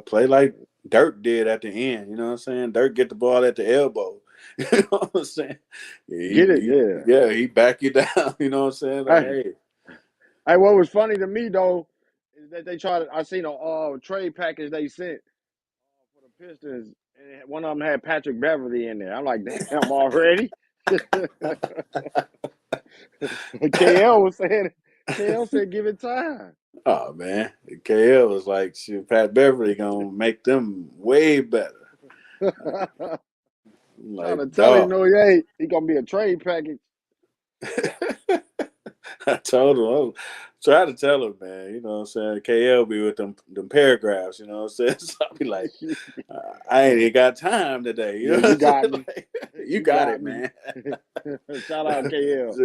Speaker 2: Play like Dirk did at the end. You know what I'm saying? Dirk get the ball at the elbow. You know what I'm saying?
Speaker 1: Get it, yeah.
Speaker 2: He back you down. You know what I'm saying? Like,
Speaker 1: Hey,
Speaker 2: hey.
Speaker 1: hey, what was funny to me though is that they tried. I seen a trade package they sent for the Pistons, and one of them had Patrick Beverly in there. I'm like, damn, already. KL was saying, KL said, give it time.
Speaker 2: Oh man, KL was like, shit, Pat Beverly gonna make them way better.
Speaker 1: Trying
Speaker 2: Like,
Speaker 1: to tell him,
Speaker 2: dog.
Speaker 1: no, he ain't. He gonna be a trade package.
Speaker 2: I told him, I was trying to tell him, man. You know what I'm saying? KL be with them paragraphs. You know what I'm saying? So I be like, I ain't even got time today. You
Speaker 1: Yeah,
Speaker 2: know what
Speaker 1: you
Speaker 2: I'm saying?
Speaker 1: got me.
Speaker 2: Like, you
Speaker 1: You
Speaker 2: got
Speaker 1: got
Speaker 2: it,
Speaker 1: me.
Speaker 2: man.
Speaker 1: Shout out KL.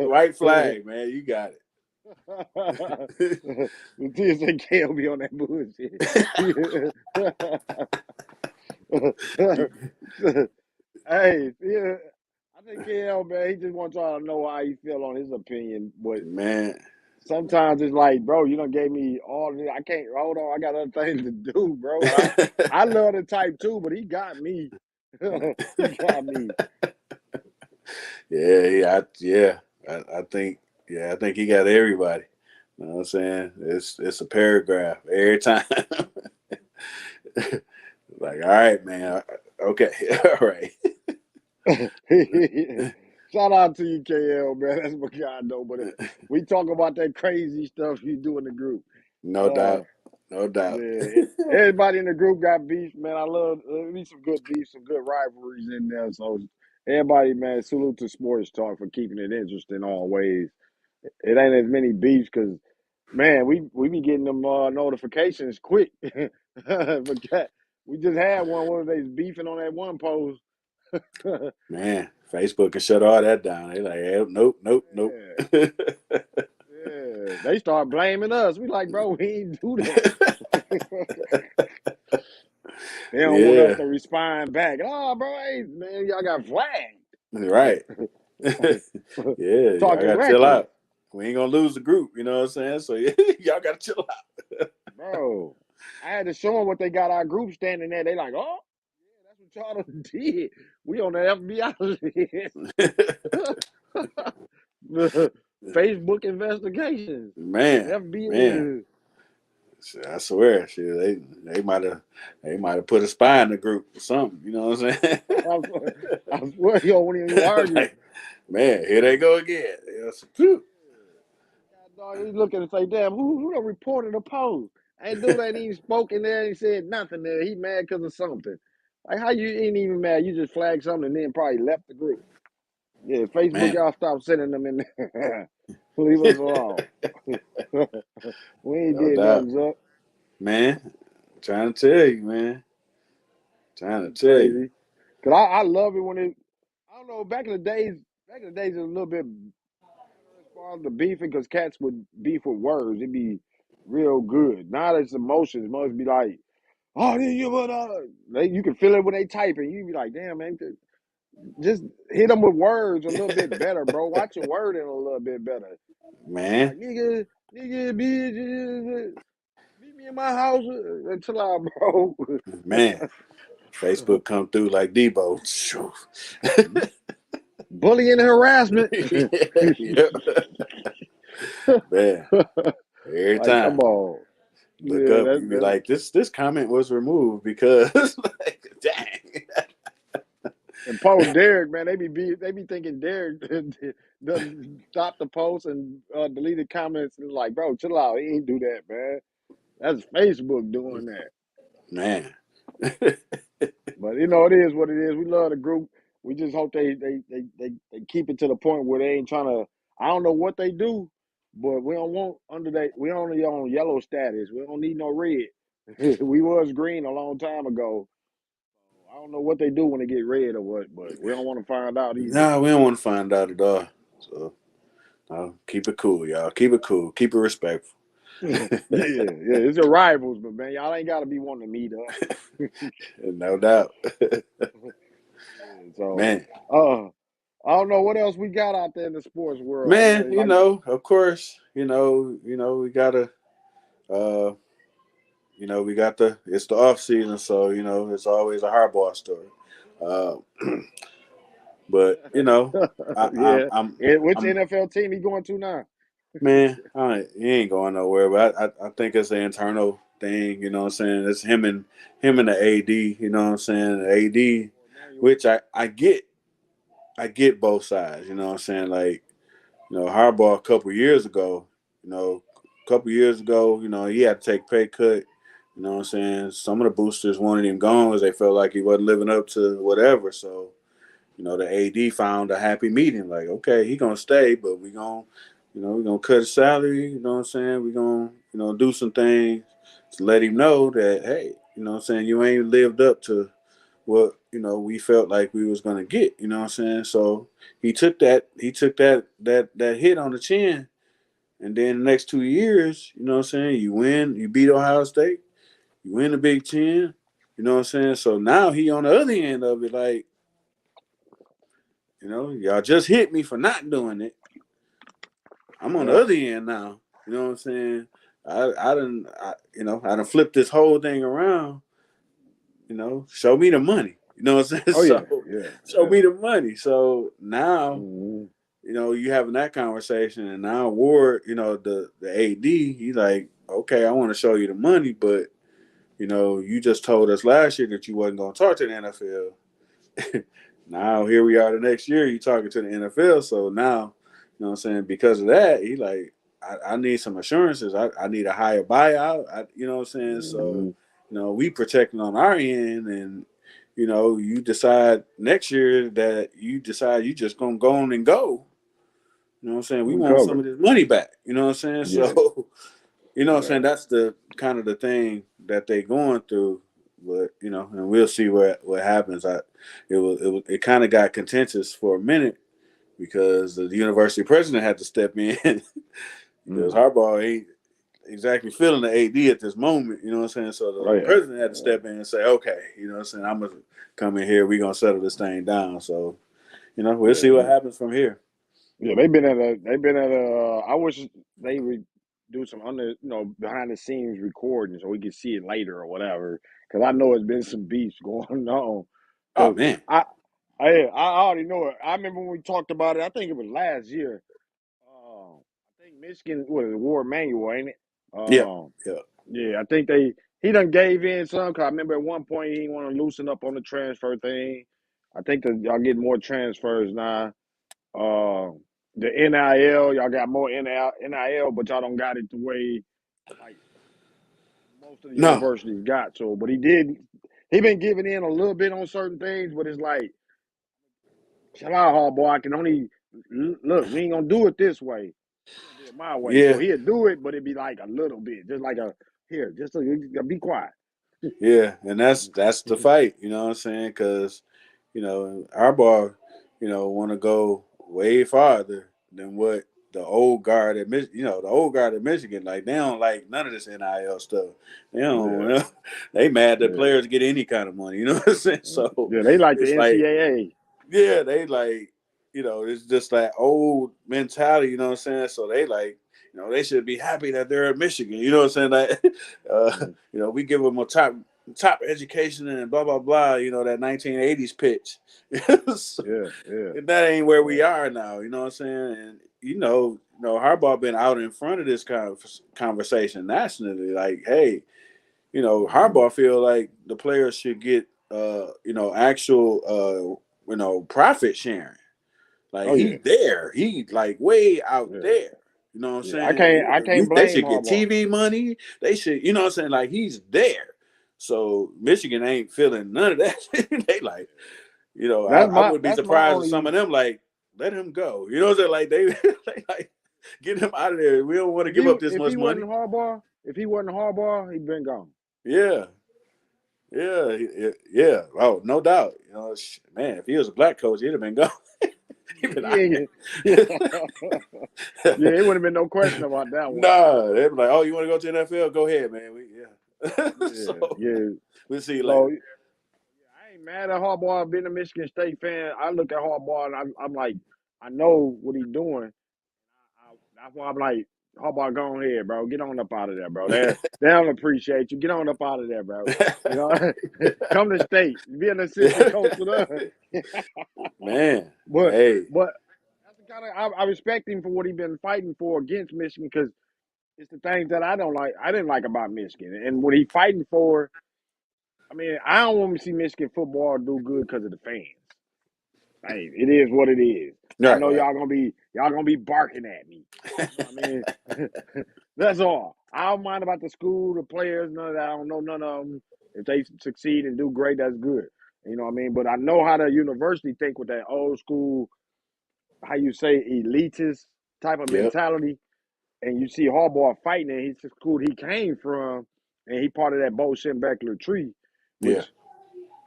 Speaker 2: White flag, man. You got it.
Speaker 1: The say KL be on that bullshit. Hey, yeah, I think KL, man, he just wants y'all to know how he feel on his opinion. But
Speaker 2: Man.
Speaker 1: sometimes it's like, bro, you done gave me all this. I can't hold on. I got other things to do, bro. And I love the type too, but he got me. He got me.
Speaker 2: Yeah. I think, I think he got everybody. You know what I'm saying? It's a paragraph every time. Like, all right, man. Okay, all right.
Speaker 1: Shout out to you, KL, man. That's my guy, though. But we talk about that crazy stuff you do in the group.
Speaker 2: No
Speaker 1: Uh,
Speaker 2: doubt. No doubt.
Speaker 1: yeah, everybody in the group got beef, man. I love me some good beef, some good rivalries in there. So everybody, man, salute to Sports Talk for keeping it interesting always. It ain't as many beefs because, man, we be getting them notifications quick. But we just had one of these beefing on that one post.
Speaker 2: Man, Facebook can shut all that down. They like, hey, nope.
Speaker 1: Yeah, yeah. They start blaming us. We like, bro, we ain't do that. They don't want us
Speaker 2: Yeah,
Speaker 1: to respond back. Oh, bro, hey, man, y'all got
Speaker 2: right.
Speaker 1: flagged.
Speaker 2: Yeah, y'all
Speaker 1: Talking
Speaker 2: gotta chill
Speaker 1: reckless,
Speaker 2: out. We ain't gonna lose the group, you know what I'm saying? So yeah, y'all gotta chill
Speaker 1: bro. I had to show them what they got our group standing there. They like, oh, yeah, that's what y'all done did. We on the FBI list. Facebook investigations.
Speaker 2: Man, man.
Speaker 1: FBI.
Speaker 2: I swear, shit, they might have put a spy in the group or something. You know what I'm saying?
Speaker 1: I swear, yo, when you argue.
Speaker 2: Like, man, here they go again. Yes. Phew.
Speaker 1: Dog, he looking and say, damn, who done reported a post? Ain't dude ain't even spoken there. He said nothing there. He mad because of something. Like, how you ain't even mad? You just flagged something and then probably left the group. Yeah, Facebook,
Speaker 2: Man,
Speaker 1: y'all stop sending them in there. Leave us alone. We ain't
Speaker 2: no
Speaker 1: did
Speaker 2: doubt.
Speaker 1: nothing, Zuck.
Speaker 2: Man, trying to tell you, man. Trying to tell you.
Speaker 1: Crazy. Cause I love it when it, I don't know, back in the days it was a little bit as far as the beefing, because cats would beef with words. It'd be real good. Now it's emotions. Must be like, oh, you can feel it when they typing. You be like, damn, man, just hit them with words a little bit better, bro. Watch your wording a little bit better.
Speaker 2: Man,
Speaker 1: Like, nigga, meet me in my house until I, bro.
Speaker 2: man. Facebook come through like Debo.
Speaker 1: Bullying and harassment.
Speaker 2: Yeah. Man, every
Speaker 1: Like, come
Speaker 2: time.
Speaker 1: on.
Speaker 2: Look
Speaker 1: Yeah,
Speaker 2: up, you be like, this comment was removed because like, dang.
Speaker 1: and post Derek, man, they be thinking Derek done stopped the post and deleted comments and like, bro, chill out. He ain't do that, man. That's Facebook doing that.
Speaker 2: Man.
Speaker 1: But you know, it is what it is. We love the group. We just hope they keep it to the point where they ain't trying to. I don't know what they do, but we don't want under that. We only on yellow status. We don't need no red. We was green a long time ago. I don't know what they do when they get red or what, but we don't want to find out either.
Speaker 2: Nah, we don't want to find out at all. So keep it cool, y'all. Keep it cool. Keep it respectful.
Speaker 1: Yeah, yeah, it's your rivals, but man, y'all ain't got to be wanting to meet up.
Speaker 2: No doubt.
Speaker 1: Yeah, so,
Speaker 2: Man.
Speaker 1: uh, I don't know what else we got out there in the sports world. I know,
Speaker 2: Man,
Speaker 1: like,
Speaker 2: of course, we gotta uh we got it's the off season, so it's always a hardball story. Uh, but
Speaker 1: yeah. Which
Speaker 2: I'm
Speaker 1: NFL team he going to now?
Speaker 2: man, he ain't going nowhere. But I think it's an internal thing. You know what I'm saying? It's him and the AD. You know what I'm saying? The AD, which I get both sides. You know what I'm saying? Like Harbaugh a couple years ago, he had to take pay cut. You know what I'm saying? Some of the boosters wanted him gone because they felt like he wasn't living up to whatever. So, the AD found a happy medium. Like, okay, he gonna stay, but we're gonna cut his salary. You know what I'm saying? We're gonna, do some things to let him know that, hey, you ain't lived up to what we felt like we was gonna get. You know what I'm saying? So he took that hit on the chin, and then the next 2 years, you know what I'm saying? You win, you beat Ohio State, you win the Big Ten. You know what I'm saying? So now he on the other end of it, like, y'all just hit me for not doing it. I'm on the
Speaker 1: Yeah.
Speaker 2: other end now. You know what I'm saying? I done flipped this whole thing around. Show me the money. You know what I'm saying?
Speaker 1: Oh yeah.
Speaker 2: So
Speaker 1: Yeah.
Speaker 2: show
Speaker 1: Yeah.
Speaker 2: me the money. So now,
Speaker 1: Mm-hmm.
Speaker 2: you having that conversation, and now Ward, the AD, he's like, okay, I want to show you the money, but you just told us last year that you wasn't going to talk to the NFL. Now here we are the next year, you talking to the NFL. So now, what I'm saying, because of that, he like, I need some assurances. I need a higher buyout. You know what I'm saying? So,
Speaker 1: Mm-hmm.
Speaker 2: we protecting on our end, and you decide next year that you just gonna go on and go. You know what I'm saying? We
Speaker 1: We
Speaker 2: want some
Speaker 1: covered.
Speaker 2: of this money back. You know what I'm saying?
Speaker 1: Yeah.
Speaker 2: So, what I'm
Speaker 1: Yeah.
Speaker 2: saying? That's the kind of the thing that they going through. But and we'll see what happens. It kind of got contentious for a minute because the university president had to step in because
Speaker 1: Mm.
Speaker 2: Harbaugh ain't exactly feeling the AD at this moment. You know what I'm saying? So
Speaker 1: Oh
Speaker 2: the
Speaker 1: yeah.
Speaker 2: president had to
Speaker 1: Yeah.
Speaker 2: step in and say, okay, what I'm saying, I'm gonna come in here. We're gonna settle this thing down. So we'll
Speaker 1: Yeah.
Speaker 2: see what happens from here.
Speaker 1: Yeah. They've been at a. I wish they would do some behind the scenes recording so we could see it later or whatever. Because I know it's been some beefs going on.
Speaker 2: Oh
Speaker 1: Because
Speaker 2: man,
Speaker 1: I, I already know it. I remember when we talked about it. I think it was last year. I think Michigan was War Manual, ain't it?
Speaker 2: yeah,
Speaker 1: Um,
Speaker 2: yeah,
Speaker 1: yeah, I think he done gave in some. Cause I remember at one point he didn't want to loosen up on the transfer thing. I think that y'all getting more transfers now. Uh, the NIL, y'all got more NIL, but y'all don't got it the way like most of the
Speaker 2: no,
Speaker 1: universities got to. But he been giving in a little bit on certain things, but it's like, chill out, hard boy. I can only look. We ain't gonna do it this way. We're gonna do it my way. So
Speaker 2: yeah,
Speaker 1: he'll do it, but it'd be like a little bit, just like a here, just so you be quiet.
Speaker 2: yeah, and that's the fight. You know what I'm saying? Because Harbaugh, want to go way farther than what the old guard at the old guard at Michigan, like they don't like none of this NIL stuff. They
Speaker 1: Yeah,
Speaker 2: don't. They mad that
Speaker 1: yeah,
Speaker 2: players get any kind of money. You know what I'm saying? So
Speaker 1: yeah. They like the
Speaker 2: it's like,
Speaker 1: NCAA.
Speaker 2: yeah, they like, it's just that old mentality, you know what I'm saying? So they like, they should be happy that they're at Michigan, you know what I'm saying? Like,
Speaker 1: Mm,
Speaker 2: we give them a top education and blah blah blah, that 1980s pitch. So,
Speaker 1: yeah, yeah,
Speaker 2: and that ain't where we
Speaker 1: yeah.
Speaker 2: are now, you know what I'm saying? And Harbaugh been out in front of this kind of conversation nationally, like, hey,
Speaker 1: Mm.
Speaker 2: Harbaugh feel like the players should get actual profit sharing. Like
Speaker 1: Oh yeah,
Speaker 2: he there, he like way out
Speaker 1: yeah,
Speaker 2: there. You know what I'm
Speaker 1: yeah. I
Speaker 2: saying?
Speaker 1: can't, I can't
Speaker 2: They
Speaker 1: blame
Speaker 2: should get
Speaker 1: Harbaugh.
Speaker 2: TV money. They should, you know what I'm saying? Like he's there. So Michigan ain't feeling none of that. They like, I would be
Speaker 1: That's my
Speaker 2: surprised if some
Speaker 1: only.
Speaker 2: of them like let him go. You know what I'm saying? Like they like get him out of there. We don't want to give up this
Speaker 1: If
Speaker 2: much
Speaker 1: he
Speaker 2: money.
Speaker 1: wasn't Harbaugh, he'd been gone.
Speaker 2: Yeah. Yeah, yeah. Oh, no doubt. Man, if he was a black coach, he'd have been gone. He'd been out
Speaker 1: Yeah, yeah, yeah. It wouldn't have been no question about that one.
Speaker 2: Nah, they'd be like, "Oh, you want to go to the NFL? Go ahead, man." Yeah. So
Speaker 1: Yeah, yeah.
Speaker 2: we'll see you
Speaker 1: So
Speaker 2: later.
Speaker 1: yeah, I ain't mad at Harbaugh. Being a Michigan State fan, I look at Harbaugh and I'm like, I know what he's doing. That's why I'm like, Harbaugh, go on ahead, bro. Get on up out of there, bro. They don't appreciate you. Get on up out of there, bro. You know, come to state, be an assistant coach with us.
Speaker 2: Man,
Speaker 1: but
Speaker 2: hey,
Speaker 1: but that's the kind of I respect him for what he's been fighting for against Michigan because it's the things that I don't like. I didn't like about Michigan and what he fighting for. I mean, I don't want to see Michigan football do good because of the fans. Hey, it is what it is. I
Speaker 2: right,
Speaker 1: know
Speaker 2: right.
Speaker 1: y'all gonna be barking at me. You know what I mean? That's all. I don't mind about the school, the players, none of that. I don't know none of them. If they succeed and do great, that's good. You know what I mean? But I know how the university think with that old school, how you say elitist. type of
Speaker 2: Yep.
Speaker 1: mentality. And you see Harbaugh fighting, and he's the school he came from, and he part of that Bo Schembechler tree,
Speaker 2: Yeah.
Speaker 1: which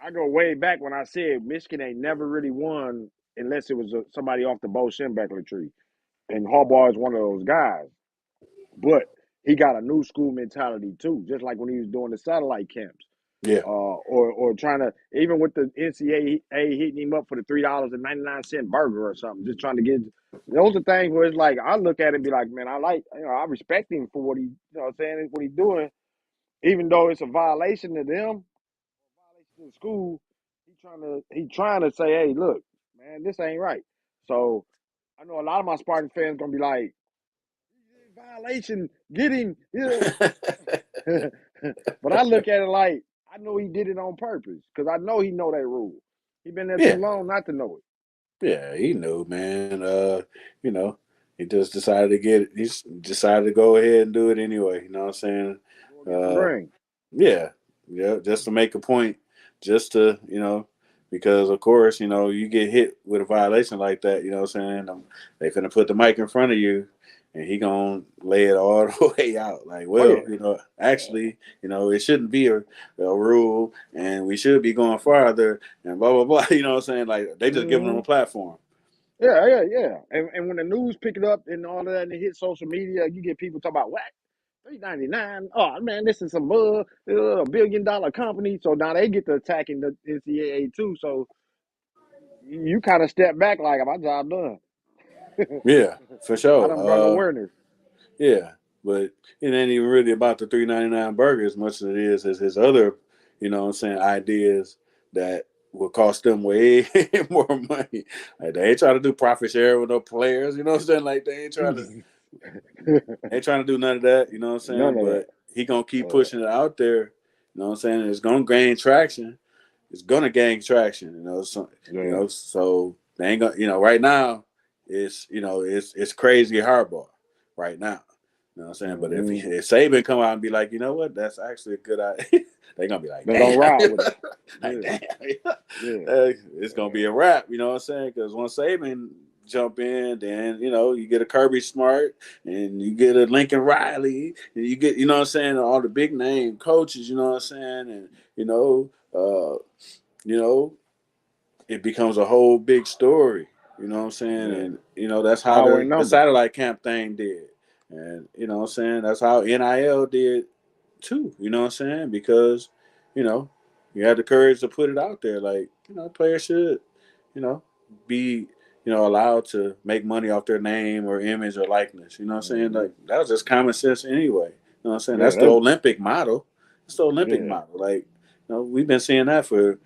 Speaker 1: I go way back when I said Michigan ain't never really won unless it was somebody off the Bo Schembechler tree. And Harbaugh is one of those guys. But he got a new school mentality too, just like when he was doing the satellite camps.
Speaker 2: Yeah.
Speaker 1: Or trying to, even with the NCAA hitting him up for the $3.99 burger or something, just trying to get those are things where it's like I look at it and be like, man, I like, I respect him for what he, what I'm saying, what he's doing, even though it's a violation to them, violation to the school. He trying to say, hey, look, man, this ain't right. So I know a lot of my Spartan fans gonna be like, violation, get him, but I look at it like I know he did it on purpose because I know he know that rule. He been there too
Speaker 2: Yeah.
Speaker 1: long not to know
Speaker 2: Yeah, he knew, man. You know, he just decided to get it. He decided to go ahead and do it anyway. You know what I'm saying?
Speaker 1: it. Go against the
Speaker 2: Uh,
Speaker 1: grain.
Speaker 2: yeah, yeah, just to make a point, just to because of course you get hit with a violation like that. You know what I'm saying? They finna put the mic in front of you, and he gonna lay it all the way out. Like,
Speaker 1: Oh
Speaker 2: well,
Speaker 1: yeah, yeah.
Speaker 2: actually, it shouldn't be a rule, and we should be going farther, and blah blah blah. You know what I'm saying? Like they just giving them
Speaker 1: Mm-hmm.
Speaker 2: a platform.
Speaker 1: Yeah. And when the news pick it up and all of that and it hits social media, you get people talking about what? $3.99. Oh man, this is some $1 billion company. So now they get to attacking the NCAA too. So you kind of step back like my job done.
Speaker 2: Yeah, for
Speaker 1: I
Speaker 2: sure.
Speaker 1: done brought awareness.
Speaker 2: Yeah, but it ain't even really about the 3.99 burger as much as it is as his other, ideas that will cost them way more money. Like they ain't trying to do profit share with no players. You know what I'm saying? Like they ain't trying to do none of that. You know what I'm
Speaker 1: None
Speaker 2: saying?
Speaker 1: of that.
Speaker 2: But he gonna keep
Speaker 1: Uh,
Speaker 2: pushing it out there. You know what I'm saying? It's gonna gain traction. It's gonna gain traction.
Speaker 1: yeah.
Speaker 2: So they ain't gonna. Right now, it's crazy hardball right now. You know what I'm saying? But if
Speaker 1: Mm-hmm.
Speaker 2: if Saban come out and be like, you know what, that's actually a good idea, they gonna be like,
Speaker 1: They're gonna
Speaker 2: damn,
Speaker 1: ride with it.
Speaker 2: like
Speaker 1: Yeah.
Speaker 2: damn,
Speaker 1: Yeah.
Speaker 2: it's gonna be a wrap. You know what I'm saying? Because once Saban jump in, then you get a Kirby Smart and you get a Lincoln Riley and you get what I'm saying, all the big name coaches. You know what I'm saying? And you know it becomes a whole big story. You know what I'm saying?
Speaker 1: Yeah.
Speaker 2: And that's how
Speaker 1: Power in
Speaker 2: the
Speaker 1: numbers.
Speaker 2: satellite camp thing did. And you know what I'm saying? That's how NIL did too. You know what I'm saying? Because, you know, you had the courage to put it out there. Like, players should, you know, be, allowed to make money off their name or image or likeness. You know what I'm saying?
Speaker 1: Mm-hmm.
Speaker 2: Like that was just common sense anyway. You know what I'm saying?
Speaker 1: Yeah,
Speaker 2: That's the
Speaker 1: that's
Speaker 2: Olympic model. It's the Olympic
Speaker 1: yeah.
Speaker 2: model. Like, we've been seeing that for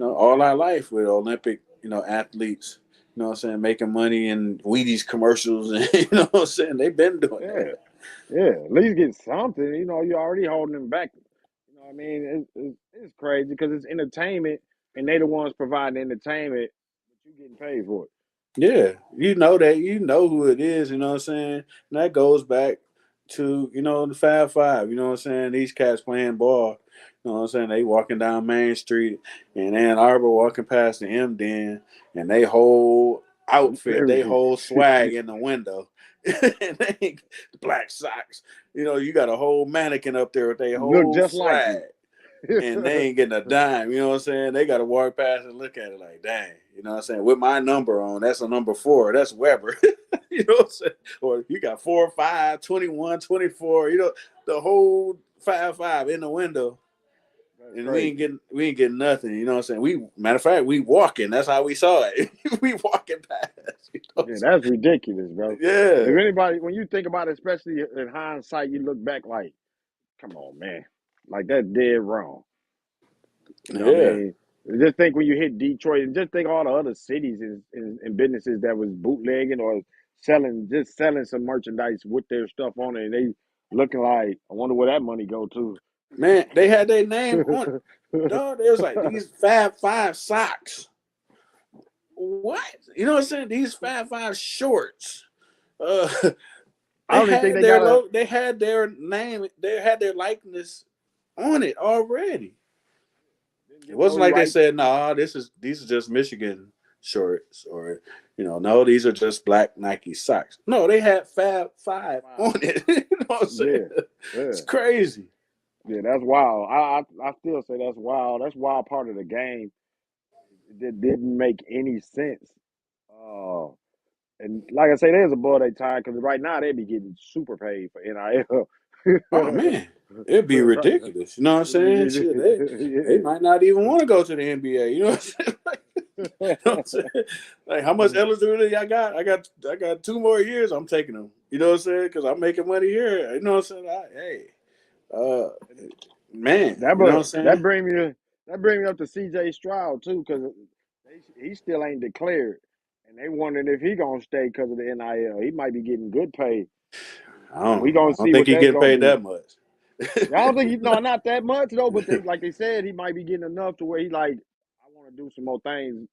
Speaker 2: all our life with Olympic, athletes, what I'm saying, making money in Wheaties commercials and you know what I'm saying? They've been doing
Speaker 1: Yeah.
Speaker 2: that.
Speaker 1: Yeah. At least get something. You're already holding them back. You know what I mean? It's crazy because it's entertainment and they the ones providing entertainment, but you getting paid for it.
Speaker 2: Yeah. You know who it is, you know what I'm saying? And that goes back to, the Fab Five, you know what I'm saying? These cats playing ball. You know what I'm saying? They walking down Main Street and Ann Arbor walking past the M Den and they whole outfit, they whole swag in the window. And they black socks. You got a whole mannequin up there with their
Speaker 1: Look
Speaker 2: whole
Speaker 1: just like
Speaker 2: swag.
Speaker 1: you.
Speaker 2: And they ain't getting a dime. You know what I'm saying? They got to walk past and look at it like, dang. You know what I'm saying? With my number on, that's a number 4. That's Weber. You know what I'm saying? Or you got 4, 5, 21, 24. The whole 5 in the window,
Speaker 1: That's
Speaker 2: and
Speaker 1: crazy.
Speaker 2: we ain't getting nothing. You know what I'm saying? Matter of fact, we walking. That's how we saw it. We walking past. You know what
Speaker 1: Yeah,
Speaker 2: I'm
Speaker 1: that's ridiculous, bro.
Speaker 2: saying? Yeah,
Speaker 1: If anybody, when you think about it, especially in hindsight, you look back like, come on, man, like that's dead wrong. You know what I
Speaker 2: yeah.
Speaker 1: mean? Just think when you hit Detroit, and just think all the other cities and businesses that was bootlegging or selling some merchandise with their stuff on it, and they looking like, I wonder where that money go to.
Speaker 2: Man, they had their name on it. Dog, it was like these Fab Five socks. What? You know what I'm saying? These Fab Five shorts. Uh,
Speaker 1: I don't even think they got a.
Speaker 2: they had their name, they had their likeness on it already.
Speaker 1: Didn't
Speaker 2: It
Speaker 1: get no
Speaker 2: wasn't like they
Speaker 1: right.
Speaker 2: said, "Nah, these are just Michigan shorts," or No, these are just black Nike socks. No, they had Fab Five on
Speaker 1: Wow.
Speaker 2: it. You know what I'm saying?
Speaker 1: Yeah.
Speaker 2: It's
Speaker 1: Yeah.
Speaker 2: crazy.
Speaker 1: Yeah. That's wild. I still say that's wild. That's wild part of the game that didn't make any sense. Uh, and like I say, there's a boy they tired because right now they be getting super paid for NIL.
Speaker 2: Oh man, it'd be
Speaker 1: Right.
Speaker 2: ridiculous. You know what I'm saying? Shit, they might not even want to go to the NBA. You know what I'm saying? You know what I'm saying? Like how much eligibility I got? I got 2 more years. I'm taking them. You know what I'm saying? Because I'm making money here. You know what I'm saying? Uh, man.
Speaker 1: That
Speaker 2: You know what
Speaker 1: but
Speaker 2: I'm saying?
Speaker 1: that bring me up to C.J. Stroud too because he still ain't declared, and they wondering if he gonna stay because of the NIL. He might be getting good pay. We gonna
Speaker 2: I don't
Speaker 1: see
Speaker 2: think
Speaker 1: what
Speaker 2: he
Speaker 1: that's
Speaker 2: getting
Speaker 1: gonna
Speaker 2: paid
Speaker 1: be.
Speaker 2: that much.
Speaker 1: I don't think no, not that much though. But like they said, he might be getting enough to where he like, I want to do some more things.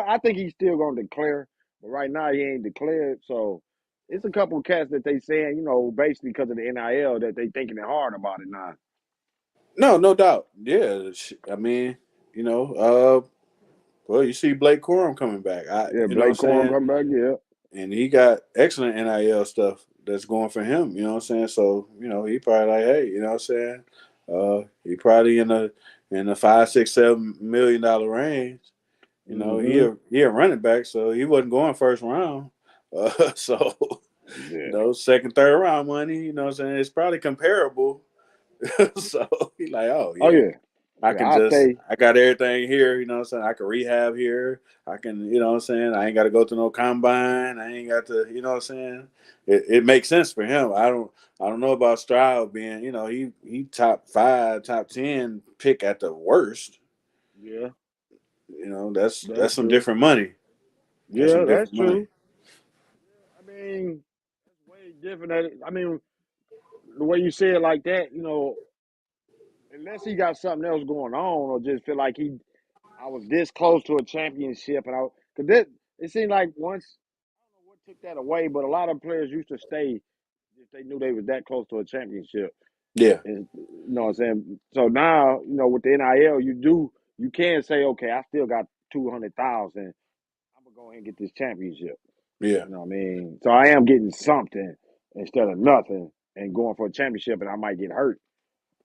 Speaker 1: I think he's still gonna declare, but right now he ain't declared. So it's a couple of cats that they saying, basically because of the NIL that they thinking it hard about it now.
Speaker 2: No, no doubt. Yeah, I mean, you know, well, you see Blake Corum coming back.
Speaker 1: Yeah,
Speaker 2: You know what I'm
Speaker 1: Blake Corum
Speaker 2: saying?
Speaker 1: come back. Yeah.
Speaker 2: And he got excellent NIL stuff that's going for him. You know what I'm saying? So he probably like, hey, you know what I'm saying? He probably in the 5, 6, 7 million dollar range. He
Speaker 1: Mm-hmm.
Speaker 2: a running back, so he wasn't going first round. So
Speaker 1: Yeah.
Speaker 2: second, third round money. You know what I'm saying? It's probably comparable. So he like, oh
Speaker 1: Oh
Speaker 2: yeah,
Speaker 1: yeah.
Speaker 2: I
Speaker 1: Yeah.
Speaker 2: can
Speaker 1: I
Speaker 2: just
Speaker 1: stay.
Speaker 2: I got everything here, you know what I'm saying? I can rehab here. I can, you know what I'm saying? I ain't gotta go to no combine. I ain't got to, you know what I'm saying? It makes sense for him. I don't know about Stroud being, he top 5, top 10 pick at the worst.
Speaker 1: Yeah,
Speaker 2: That's
Speaker 1: that's
Speaker 2: some
Speaker 1: true.
Speaker 2: different money. That's some
Speaker 1: Yeah, that's
Speaker 2: different money.
Speaker 1: true. I mean, that's way different. I mean, the way you say it like that, unless he got something else going on, or just feel like I was this close to a championship, and because it seemed like once I don't know what took that away, but a lot of players used to stay if they knew they was that close to a championship.
Speaker 2: Yeah.
Speaker 1: And you know what I'm saying? So now, with the NIL, you can say, okay, I still got 200,000. I'm gonna go ahead and get this championship.
Speaker 2: Yeah.
Speaker 1: You know what I mean? So I am getting something instead of nothing and going for a championship, and I might get hurt.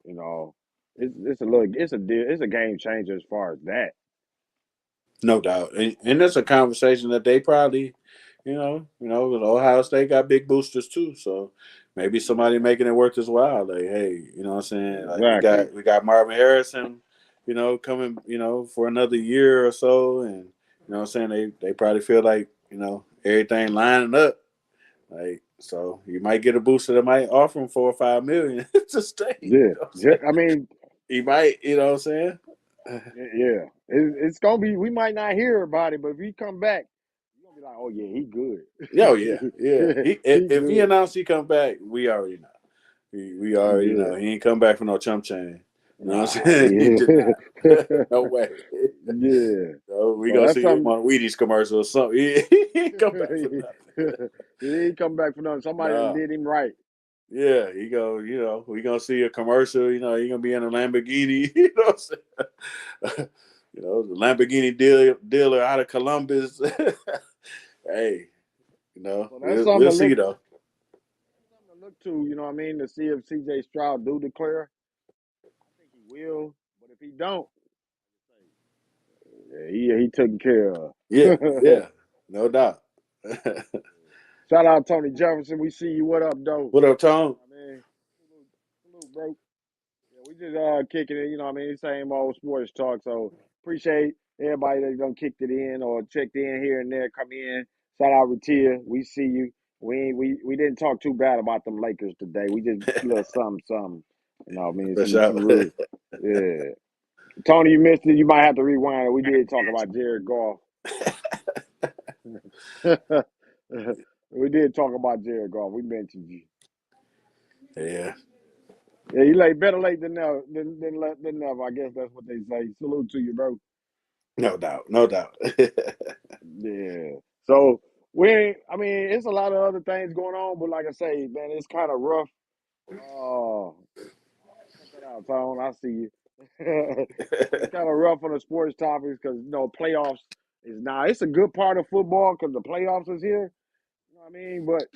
Speaker 1: You know, it's a game changer as far as that.
Speaker 2: No doubt, and that's a conversation that they probably, with Ohio State got big boosters too, so maybe somebody
Speaker 1: Yeah,
Speaker 2: making it worth his while. Like, hey, you know what I'm saying? Like
Speaker 1: exactly.
Speaker 2: we got Marvin Harrison, coming, for another year or so, and you know what I'm saying? They probably feel like everything lining up, like so you might get a booster that might offer him 4 or 5 million to stay. You
Speaker 1: Yeah,
Speaker 2: know what I'm
Speaker 1: yeah.
Speaker 2: saying?
Speaker 1: I mean,
Speaker 2: He might, you know what I'm saying?
Speaker 1: yeah. It's gonna be. We might not hear about it, but if he come back, you're gonna be like, oh yeah, he
Speaker 2: Oh yeah, yeah.
Speaker 1: good.
Speaker 2: He
Speaker 1: He
Speaker 2: if he
Speaker 1: good.
Speaker 2: announced he come back, we already know. We already know
Speaker 1: Yeah.
Speaker 2: he ain't come back for no chump chain. You know what I'm
Speaker 1: Nah.
Speaker 2: saying? He did
Speaker 1: Yeah.
Speaker 2: not. No way.
Speaker 1: Yeah.
Speaker 2: So we
Speaker 1: So
Speaker 2: gonna
Speaker 1: that's
Speaker 2: see him
Speaker 1: something.
Speaker 2: on a Wheaties commercial or something. He ain't come back for nothing.
Speaker 1: He ain't come back for nothing. Somebody done
Speaker 2: Nah.
Speaker 1: did him right.
Speaker 2: Yeah, he go. We gonna see a commercial. He gonna be in a Lamborghini. You know what I'm saying? The Lamborghini dealer out of Columbus. Hey,
Speaker 1: So that's something
Speaker 2: we'll
Speaker 1: to
Speaker 2: see
Speaker 1: look.
Speaker 2: though.
Speaker 1: That's something to look to. You know what I mean? To see if C.J. Stroud do declare. I think he will. But if he don't, yeah, he taken care of.
Speaker 2: Yeah, yeah, no doubt.
Speaker 1: Shout out Tony Jefferson. We see you. What up, though?
Speaker 2: What up, Tom?
Speaker 1: I mean, salute, bro. Yeah, we just kicking it. You know what I mean? Same old sports talk. So appreciate everybody that done kicked it in or checked in here and there. Come in. Shout out Ratia. We see you. We didn't talk too bad about them Lakers today. We just a little something, something. You know what I mean?
Speaker 2: For
Speaker 1: Some
Speaker 2: sure.
Speaker 1: real. Yeah. Tony, you missed it. You might have to rewind. We did talk about Jared Goff. We did talk about Jared Goff. We mentioned you.
Speaker 2: Yeah,
Speaker 1: Yeah, you like better late than never. Than never. I guess that's what they say. Salute to you, bro.
Speaker 2: no doubt, no doubt.
Speaker 1: Yeah. So I mean, it's a lot of other things going on, but like I say, man, it's kind of rough. Cut that out, Tone. I see you. It's kind of rough on the sports topics because playoffs. It's a good part of football because the playoffs is here. You know what I mean? But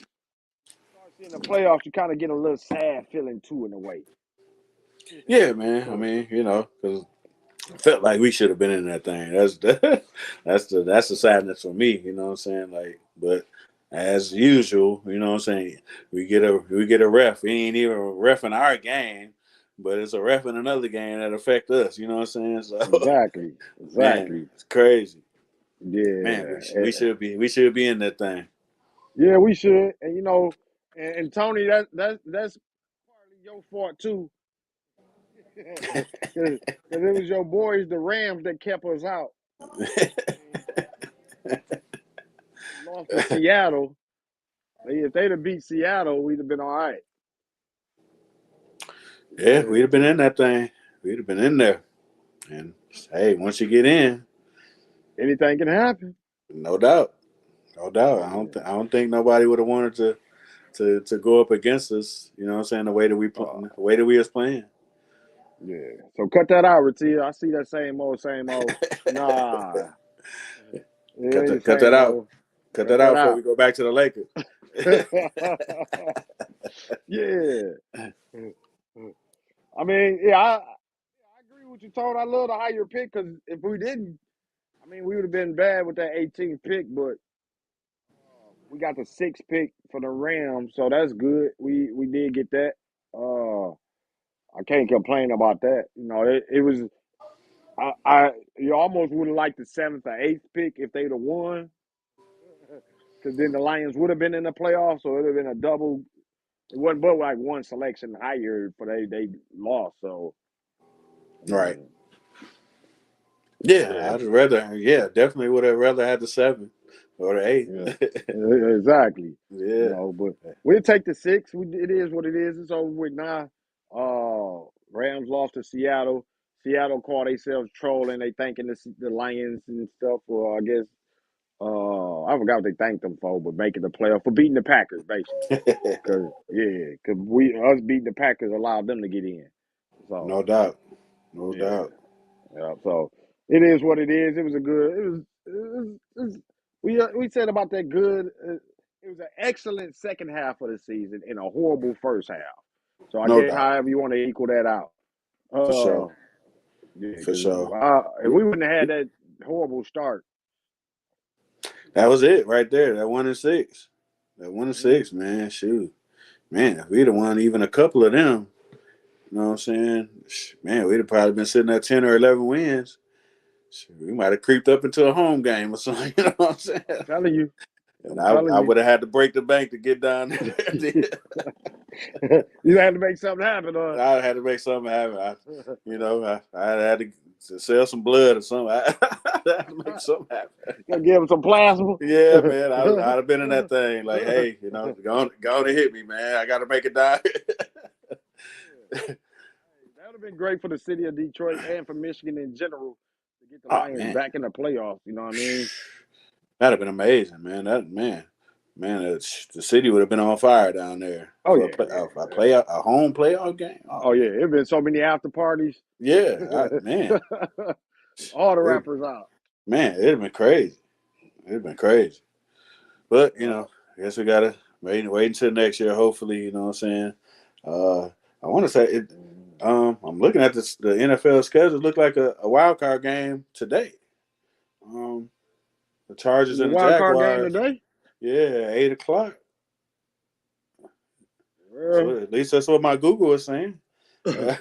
Speaker 1: start seeing the playoffs, you kind of get a little sad feeling too in a way.
Speaker 2: Yeah, man. I mean, because felt like we should have been in that thing. That's the sadness for me. You know what I'm saying? Like, but as usual, you know what I'm saying. We get a ref. He ain't even a ref in our game, but it's a ref in another game that affect us. You know what I'm saying? So,
Speaker 1: Exactly.
Speaker 2: man,
Speaker 1: Exactly.
Speaker 2: it's crazy. Man, we
Speaker 1: Yeah.
Speaker 2: sh- we should be we should be in that thing.
Speaker 1: Yeah, we should. And and Tony, that's partly your fault too. Because it was your boys, the Rams, that kept us out. I mean, we lost to Seattle. If they'd have beat Seattle, we'd have been all right.
Speaker 2: Yeah, we'd
Speaker 1: Yeah.
Speaker 2: have been in that thing. We'd have been in there. And hey, once you get in,
Speaker 1: Anything can happen.
Speaker 2: no doubt, no doubt.
Speaker 1: Yeah.
Speaker 2: I don't think nobody would have wanted to go up against us. You know what I'm saying?
Speaker 1: Uh,
Speaker 2: The way that we was playing.
Speaker 1: yeah. So cut that out, Ratia. I see that same old, same old. Nah. It ain't the
Speaker 2: Cut that
Speaker 1: same
Speaker 2: out.
Speaker 1: old.
Speaker 2: Cut
Speaker 1: Cut
Speaker 2: that
Speaker 1: that
Speaker 2: out before
Speaker 1: out.
Speaker 2: we go back to the Lakers.
Speaker 1: Yeah. I mean, yeah, I agree with you, Tone. I love the higher pick because if we didn't, I mean, we would have been bad with that 18th pick, but we got the sixth pick for the Rams, so that's good. We did get that. Uh, I can't complain about that. It was I you almost would have liked the seventh or eighth pick if they'd have won, because then the Lions would have been in the playoffs, so it would have been a double. It wasn't but like one selection higher for they lost. So I
Speaker 2: Right.
Speaker 1: mean,
Speaker 2: Yeah,
Speaker 1: yeah,
Speaker 2: yeah, definitely would have rather had the 7 or the 8.
Speaker 1: yeah, exactly.
Speaker 2: Yeah.
Speaker 1: But we'll take the six. It is what it is. It's over with now. Rams lost to Seattle. Seattle called themselves trolling. They thanking the Lions and stuff for, I guess, I forgot what they thanked them for, but making the playoff for beating the Packers, basically. Cause us beating the Packers allowed them to get in. So
Speaker 2: No doubt. No
Speaker 1: yeah,
Speaker 2: doubt.
Speaker 1: yeah. So it is what it is. It was a good. We said about that good. It was an excellent second half of the season and a horrible first half. So I
Speaker 2: No
Speaker 1: guess
Speaker 2: doubt.
Speaker 1: however you want to equal that out.
Speaker 2: For sure.
Speaker 1: Yeah,
Speaker 2: For
Speaker 1: because
Speaker 2: sure.
Speaker 1: if we wouldn't have had that horrible start,
Speaker 2: That was it right there. That 1-6. That one and
Speaker 1: mm,
Speaker 2: six, man. Shoot. Man, if we'd have won even a couple of them, you know what I'm saying? Man, we'd have probably been sitting at 10 or 11 wins. We might have creeped up into a home game or something. You know what I'm saying?
Speaker 1: I'm telling you,
Speaker 2: And
Speaker 1: I'm
Speaker 2: I
Speaker 1: telling you,
Speaker 2: would have had to break the bank to get down there.
Speaker 1: you had to make something happen,
Speaker 2: I had to make something happen. I had to sell some blood or something. I had to make something happen.
Speaker 1: Gonna give him some plasma.
Speaker 2: Yeah, man. I'd have been in that thing. Like, hey, go on and hit me, man. I got to make it die.
Speaker 1: That would have been great for the city of Detroit and for Michigan in general to get the
Speaker 2: Oh
Speaker 1: Lions
Speaker 2: man,
Speaker 1: back in the playoffs. You know what I mean?
Speaker 2: that'd have been amazing, man. The city would have been on fire down there
Speaker 1: Oh
Speaker 2: for
Speaker 1: yeah, yeah.
Speaker 2: a home playoff game. Oh
Speaker 1: Oh yeah,
Speaker 2: man,
Speaker 1: it been so many after parties.
Speaker 2: yeah, man,
Speaker 1: All the
Speaker 2: it,
Speaker 1: rappers out.
Speaker 2: man, it'd have been crazy. It'd have been crazy. But
Speaker 1: Yeah.
Speaker 2: I guess we gotta wait until next year. Hopefully, you know what I'm saying. Uh, I want to say it. I'm looking at the NFL schedule. It looked like a wild card game today. Um, the Chargers
Speaker 1: The
Speaker 2: and the
Speaker 1: wild card game
Speaker 2: Jaguars.
Speaker 1: today.
Speaker 2: Yeah, 8 o'clock.
Speaker 1: Yeah.
Speaker 2: So at least that's what my Google is saying.
Speaker 1: Yeah.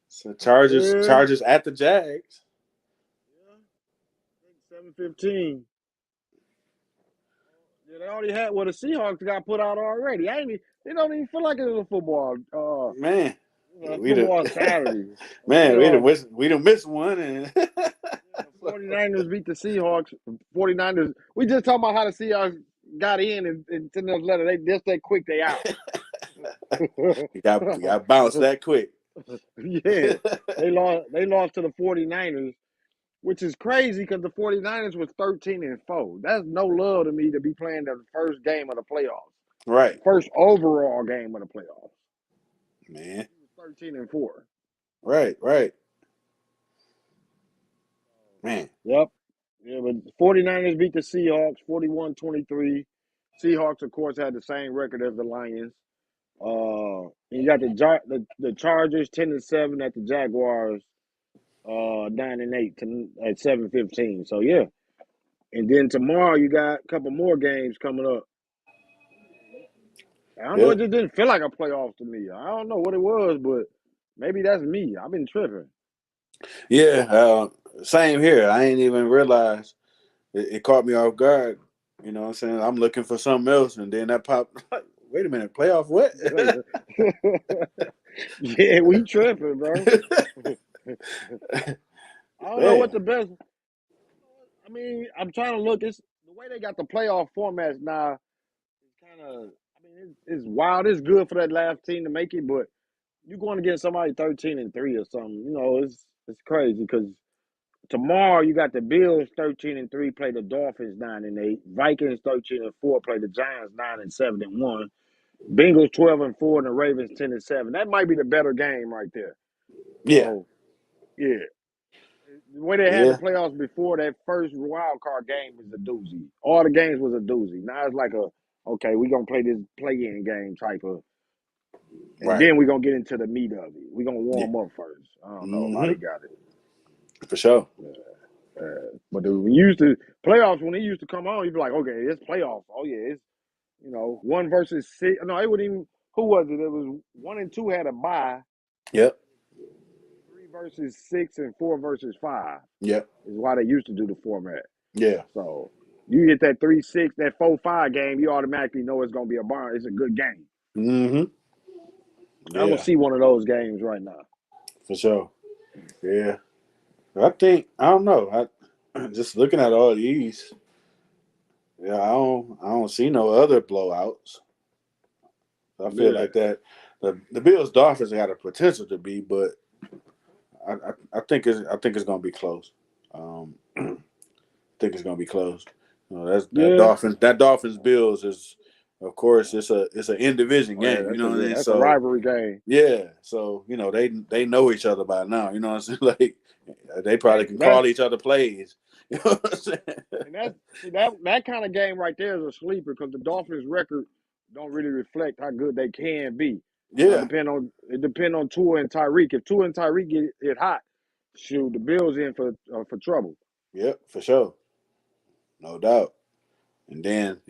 Speaker 2: So Chargers,
Speaker 1: Yeah.
Speaker 2: Chargers at the Jags.
Speaker 1: 7:15. Yeah, they already had. Well, the Seahawks got put out already. I ain't. They don't even feel like it was a football.
Speaker 2: Man, we done,
Speaker 1: Football Saturday.
Speaker 2: man,
Speaker 1: Playoff.
Speaker 2: we done missed one, and
Speaker 1: Yeah, the 49ers beat the Seahawks. 49ers. We just talking about how the Seahawks got in and sent us letter. They just that quick they out.
Speaker 2: we got bounced that quick.
Speaker 1: Yeah. They lost to the 49ers, which is crazy because the 49ers was 13-4. That's no love to me to be playing the first game of the playoffs. The
Speaker 2: Right,
Speaker 1: first overall game of the playoffs.
Speaker 2: man.
Speaker 1: 13-4.
Speaker 2: Right, man.
Speaker 1: Yep. Yeah, but 49ers beat the Seahawks 41-23. Seahawks, of course, had the same record as the Lions. And you got the Chargers 10-7 at the Jaguars 9-8 at 7-15. So yeah, and then tomorrow you got a couple more games coming up. I don't know. It
Speaker 2: Yep.
Speaker 1: just didn't feel like a playoff to me. I don't know what it was, but maybe that's me. I've been tripping.
Speaker 2: Yeah. Same here. I ain't even realized it caught me off guard. You know what I'm saying? I'm looking for something else, and then that popped. Wait a minute, playoff what?
Speaker 1: Yeah, we tripping, bro. I don't know what
Speaker 2: Man,
Speaker 1: the best. I mean, I'm trying to look. It's the way they got the playoff formats now. It's kind of. I mean, it's wild. It's good for that last team to make it, but you going against somebody 13-3 or something. It's crazy because tomorrow you got the Bills 13-3 play the Dolphins 9-8, Vikings 13-4 play the Giants 9-7-1, Bengals 12-4, and the Ravens 10-7. That might be the better game right there.
Speaker 2: yeah,
Speaker 1: So yeah, the way they had the
Speaker 2: yeah,
Speaker 1: playoffs before, that first wild card game was a doozy. All the games was a doozy. Now it's like okay, we gonna play this play-in game type of, and
Speaker 2: right,
Speaker 1: then we gonna get into the meat of it. We gonna
Speaker 2: yeah,
Speaker 1: warm up first. I don't know how
Speaker 2: hmm
Speaker 1: they got it.
Speaker 2: for sure.
Speaker 1: But when you used to playoffs, when it used to come on, you'd be like, okay, it's playoffs. Oh yeah, it's one versus six. No, it wouldn't even. Who was it? It was 1 and 2 had a bye.
Speaker 2: Yep,
Speaker 1: 3 versus 6 and 4 versus 5
Speaker 2: yep,
Speaker 1: is why they used to do the format.
Speaker 2: yeah,
Speaker 1: So you get that 3-6, that 4-5 game, you automatically know it's gonna be a barn. It's a good game.
Speaker 2: hmm
Speaker 1: I don't
Speaker 2: yeah,
Speaker 1: see one of those games right now.
Speaker 2: for sure. Yeah, I think I don't know. I just looking at all these. Yeah, I don't see no other blowouts. I feel
Speaker 1: Yeah,
Speaker 2: like that the Bills Dolphins got a potential to be, but I think it's gonna be close. I think it's gonna be close. That's
Speaker 1: yeah.
Speaker 2: That Dolphins Bills is, of course, it's an in division
Speaker 1: Oh yeah,
Speaker 2: game. You know what I mean?
Speaker 1: that's a
Speaker 2: So
Speaker 1: rivalry game.
Speaker 2: yeah, so they know each other by now. You know what I'm saying? Like they probably can
Speaker 1: That's
Speaker 2: call each other plays. You know what I'm saying?
Speaker 1: And that's see that kind of game right there is a sleeper because the Dolphins' record don't really reflect how good they can be.
Speaker 2: Yeah,
Speaker 1: It depend on Tua and Tyreek. If Tua and Tyreek get hot, shoot, the Bills in for trouble.
Speaker 2: yep, for sure, no doubt. And then,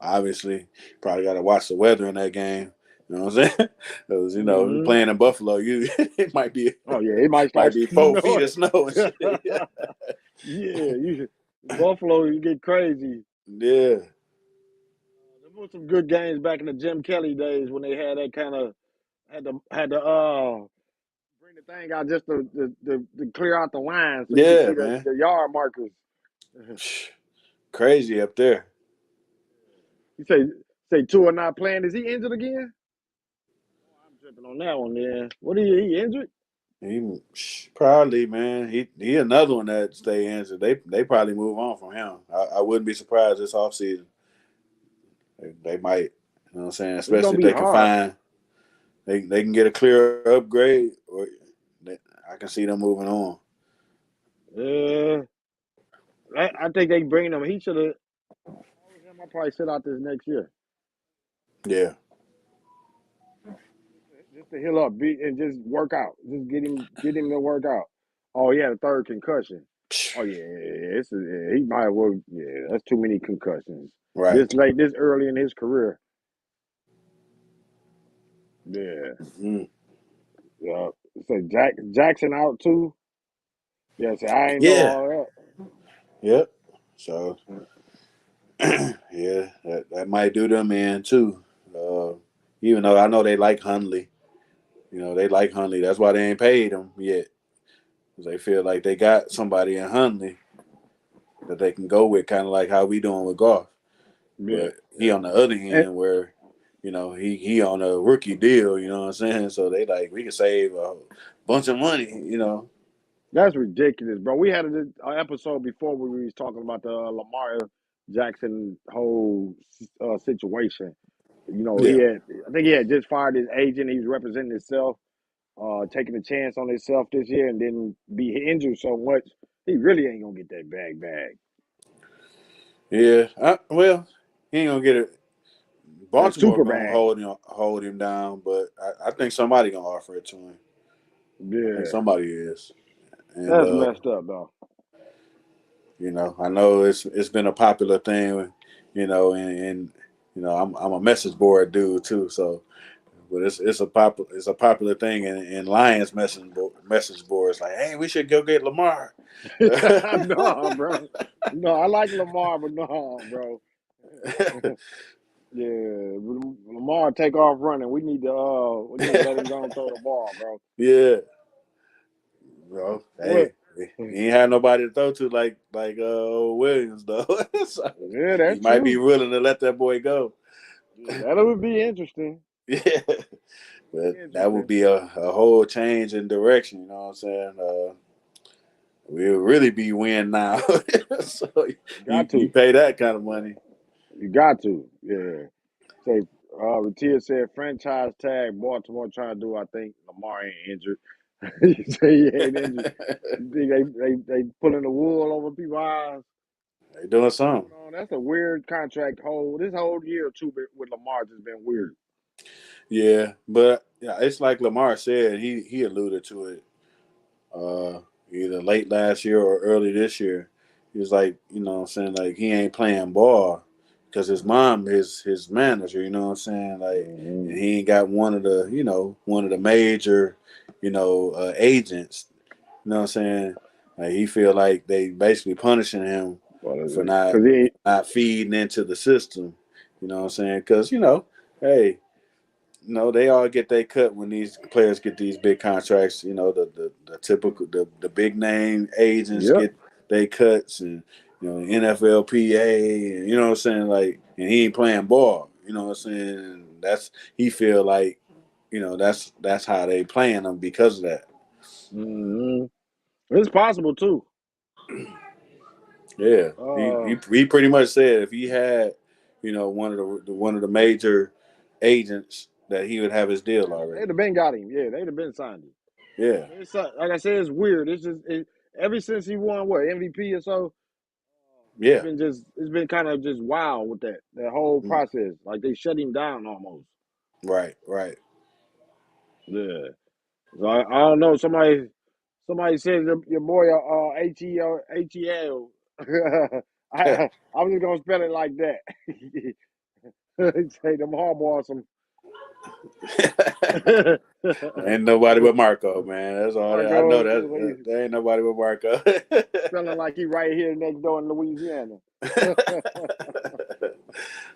Speaker 2: obviously, probably got to watch the weather in that game. You know what I'm saying? Because
Speaker 1: Hmm.
Speaker 2: playing in Buffalo, it
Speaker 1: Oh yeah, it might
Speaker 2: might
Speaker 1: start
Speaker 2: be 4 feet of
Speaker 1: snowing.
Speaker 2: snow and shit. Yeah,
Speaker 1: Yeah, Buffalo, you get crazy.
Speaker 2: yeah,
Speaker 1: There were some good games back in the Jim Kelly days when they had that kind of had to bring the thing out just to clear out the line so you can
Speaker 2: yeah,
Speaker 1: see
Speaker 2: man.
Speaker 1: the yard markers.
Speaker 2: Crazy up there.
Speaker 1: You say Tua not playing? Is he injured again? Oh, I'm tripping on that one. Then what he injured?
Speaker 2: Probably, man. He another one that stay injured. They probably move on from him. I wouldn't be surprised this offseason. They might. You know what I'm saying?
Speaker 1: It's gonna
Speaker 2: Especially if
Speaker 1: be
Speaker 2: they can
Speaker 1: hard.
Speaker 2: find they can get a clear upgrade, or I can see them moving on.
Speaker 1: Uh, I think they bring him. He should have. I'll probably sit out this next year
Speaker 2: Yeah.
Speaker 1: just to heal up, and just work out. Just get him to work out. Oh, he had a third concussion. Oh yeah, he might well. Yeah, that's too many concussions.
Speaker 2: Right.
Speaker 1: This late, this early in his career. Yeah,
Speaker 2: Mm.
Speaker 1: yeah. So Jackson out too. Yeah, see, I ain't know
Speaker 2: Yeah.
Speaker 1: all that.
Speaker 2: Yep. So yeah, that might do them in too. Uh, Even though I know they like Hundley. They like Hundley. That's why they ain't paid him yet. 'Cause they feel like they got somebody in Hundley that they can go with, kind of like how we doing with Goff.
Speaker 1: Yeah,
Speaker 2: But he on the other
Speaker 1: and
Speaker 2: end where, he on a rookie deal, you know what I'm saying? So they like we can save a bunch of money.
Speaker 1: that's ridiculous, bro. We had an episode before where we was talking about the Lamar Jackson whole situation.
Speaker 2: Yeah.
Speaker 1: I think he had just fired his agent. He was representing himself, taking a chance on himself this year, and then be injured so much, he really ain't gonna get that bag.
Speaker 2: Yeah. Well, he ain't gonna get it.
Speaker 1: That
Speaker 2: Baltimore
Speaker 1: super
Speaker 2: gonna
Speaker 1: bag.
Speaker 2: hold him down, but I think somebody gonna offer it to him. I think
Speaker 1: Yeah,
Speaker 2: somebody is, and
Speaker 1: that's messed up though.
Speaker 2: I know it's been a popular thing, and I'm a message board dude too, so but it's a popular thing in Lions message boards like, hey, we should go get Lamar.
Speaker 1: No, bro. No, I like Lamar, but no, bro. Yeah, Lamar take off running. We need to let him go and throw the ball, bro.
Speaker 2: Yeah, bro.
Speaker 1: What?
Speaker 2: Hey, he ain't had nobody to throw to like Williams though. So
Speaker 1: Yeah,
Speaker 2: he
Speaker 1: that's
Speaker 2: might be
Speaker 1: true.
Speaker 2: willing to let that boy go.
Speaker 1: Yeah, that would be interesting.
Speaker 2: Yeah, but
Speaker 1: Be
Speaker 2: that would
Speaker 1: interesting.
Speaker 2: be a whole change in direction. You know what I'm saying? We'll really be win now. So
Speaker 1: You
Speaker 2: you
Speaker 1: got
Speaker 2: you
Speaker 1: to.
Speaker 2: pay that kind of money.
Speaker 1: You got to. Yeah. Say, Ratia said franchise tag Baltimore trying to do. I think Lamar ain't injured. You say he ain't injured. You think they pulling the wool over people's eyes?
Speaker 2: They doing
Speaker 1: What's
Speaker 2: something.
Speaker 1: going on? That's a weird contract hold. This whole year or two with Lamar just been weird.
Speaker 2: Yeah, but yeah, it's like Lamar said. He alluded to it uh, either late last year or early this year. He was like, what I'm saying, like he ain't playing ball because his mom is his manager. You know what I'm saying, like, and
Speaker 1: Mm-hmm.
Speaker 2: he ain't got one of the major, agents. You know what I'm saying? Like he feel like they basically punishing him for not
Speaker 1: Because he,
Speaker 2: not feeding into the system. You know what I'm saying? Because hey, they all get their cut when these players get these big contracts. The typical the big name agents
Speaker 1: yep.
Speaker 2: get their cuts, and NFLPA, and you know what I'm saying, like, and he ain't playing ball. You know what I'm saying? And that's he feel like that's how they playing them because of that.
Speaker 1: Hmm. It's possible too.
Speaker 2: Yeah, he,
Speaker 1: Uh,
Speaker 2: he he pretty much said if he had one of the major agents that he would have his deal
Speaker 1: they'd
Speaker 2: already.
Speaker 1: have been got him. Yeah, they'd have been signed him.
Speaker 2: Yeah,
Speaker 1: It's like I said, it's weird. It's just ever since he won what MVP or so,
Speaker 2: yeah.
Speaker 1: it's been kind of just wild with that whole process. Like they shut him down almost.
Speaker 2: Right, right.
Speaker 1: Yeah. So I don't know. Somebody said your boy Hel. I'm just gonna spell it like that. Say them hardball some.
Speaker 2: Ain't nobody but Marco, man. That's all that I know.
Speaker 1: Marco,
Speaker 2: That there ain't nobody but Marco.
Speaker 1: spelling like he right here next door in Louisiana.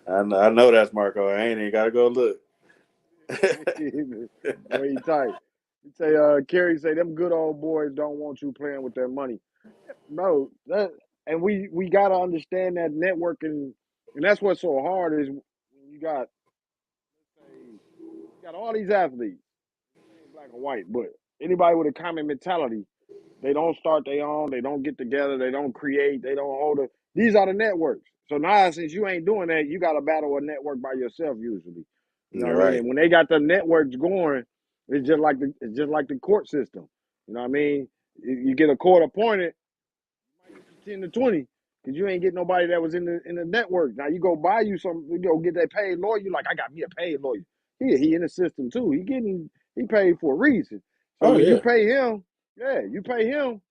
Speaker 2: I know that's Marco. I ain't even gotta go look.
Speaker 1: Boy, he tight. He say, Kerry say them good old boys don't want you playing with their money. No, and we gotta understand that networking, and that's what's so hard is when you got say you got all these athletes, they ain't black and white, but anybody with a common mentality, they don't start their own, they don't get together, they don't create, they don't hold it. These are the networks. So now since you ain't doing that, you gotta battle a network by yourself usually. You know what
Speaker 2: You're
Speaker 1: I mean?
Speaker 2: right.
Speaker 1: And when they got the networks going, it's just like the court system. You know what I mean? You get a court appointed, might get you 10 to 20 because you ain't get nobody that was in the network. Now you go buy you some, you go get that paid lawyer. You like, I got me a paid lawyer. He in the system too. He paid for a reason. So
Speaker 2: Oh
Speaker 1: when you
Speaker 2: yeah.
Speaker 1: pay him, yeah, you pay him.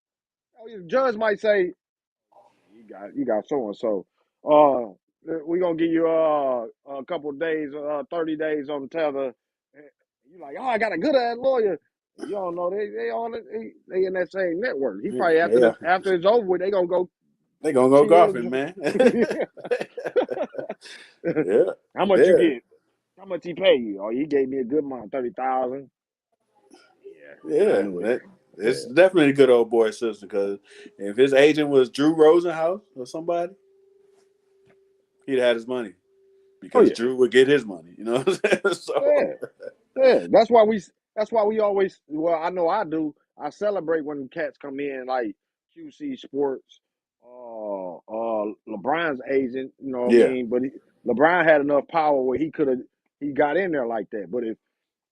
Speaker 1: The judge might say, you got so and so. We gonna give you a couple of days, 30 days on the tether. You like, oh, I got a good ass lawyer. You don't know they in that same network. He probably
Speaker 2: Yeah.
Speaker 1: after it's over with, they gonna go
Speaker 2: They gonna go
Speaker 1: chill.
Speaker 2: golfing, man. Yeah.
Speaker 1: How much you
Speaker 2: Yeah.
Speaker 1: get? How much he pay you? Oh, he gave me a good amount, 30,000. Yeah, I
Speaker 2: Yeah.
Speaker 1: knew it.
Speaker 2: It's
Speaker 1: Yeah.
Speaker 2: definitely a good old boy system because if his agent was Drew Rosenhaus or somebody, he'd had his money
Speaker 1: Oh
Speaker 2: because
Speaker 1: yeah.
Speaker 2: Drew would get his money. You know what I'm saying? So
Speaker 1: Yeah. Yeah. That's why we always. Well, I know I do. I celebrate when cats come in like QC Sports, LeBron's agent. You know what I
Speaker 2: yeah.
Speaker 1: mean? But LeBron had enough power where he got in there like that. But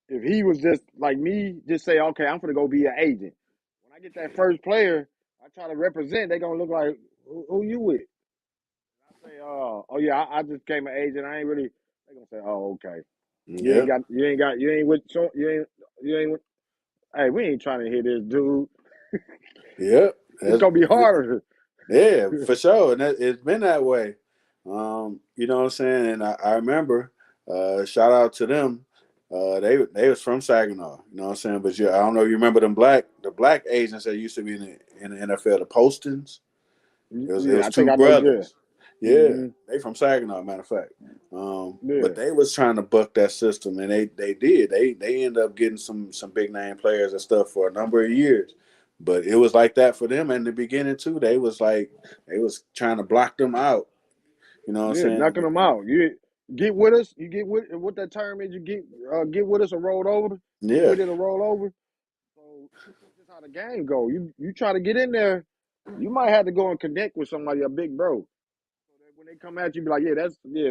Speaker 1: if he was just like me, just say, okay, I'm gonna go be an agent. When I get that first player, I try to represent. They gonna look like who you with? Say, oh yeah, I just came an agent. I ain't really. They gonna say, oh okay,
Speaker 2: Yep,
Speaker 1: you ain't with, you ain't with. Hey, we ain't trying to hit this dude.
Speaker 2: yep.
Speaker 1: It's
Speaker 2: That's,
Speaker 1: gonna be harder.
Speaker 2: yeah, for sure. And it's been that way. You know what I'm saying? And I remember, shout out to them. They was from Saginaw, you know what I'm saying? But yeah, I don't know if you remember the black agents that used to be in the NFL, the Postons. It
Speaker 1: Yeah,
Speaker 2: was
Speaker 1: I think
Speaker 2: two
Speaker 1: I know. Yeah.
Speaker 2: brothers. Yeah,
Speaker 1: Hmm.
Speaker 2: they from Saginaw, matter of fact. But
Speaker 1: Yeah.
Speaker 2: they was trying to buck that system, and they did. They ended up getting some big name players and stuff for a number of years. But it was like that for them in the beginning too. They was trying to block them out. You know what I'm
Speaker 1: Yeah,
Speaker 2: saying?
Speaker 1: knocking them out. You get with us. You get with what that term is. You get with us or roll over. Get
Speaker 2: Yeah,
Speaker 1: with it or roll over. So that's just how the game go. You try to get in there, you might have to go and connect with somebody, a big bro. So that when they come at you, be like, yeah,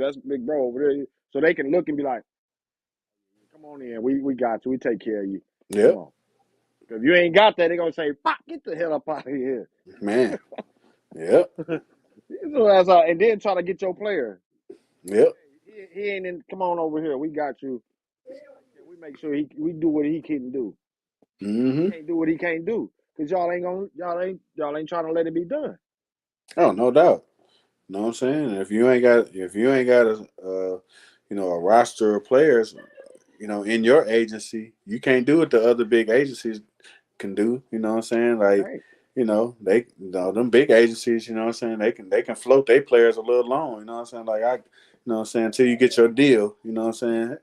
Speaker 1: that's big bro over there. So they can look and be like, come on in, we got you. We take care of you. Come
Speaker 2: yep,
Speaker 1: on. Because if you ain't got that, they gonna say, "Fuck, get the hell up out of here."
Speaker 2: man, yep,
Speaker 1: So that's how, and then try to get your player.
Speaker 2: yep.
Speaker 1: He ain't in. Come on over here. We got you. We make sure we do what he can do. He
Speaker 2: Mm-hmm.
Speaker 1: can't do what he can't do because y'all ain't trying to let it be done.
Speaker 2: Oh, no doubt. You know what I'm saying? If you ain't got a a roster of players, in your agency, you can't do what the other big agencies can do. You know what I'm saying? Like,
Speaker 1: Right.
Speaker 2: them big agencies, you know what I'm saying? They can float their players a little long. You know what I'm saying? Like you know what I'm saying? Until you get your deal, you know what I'm saying?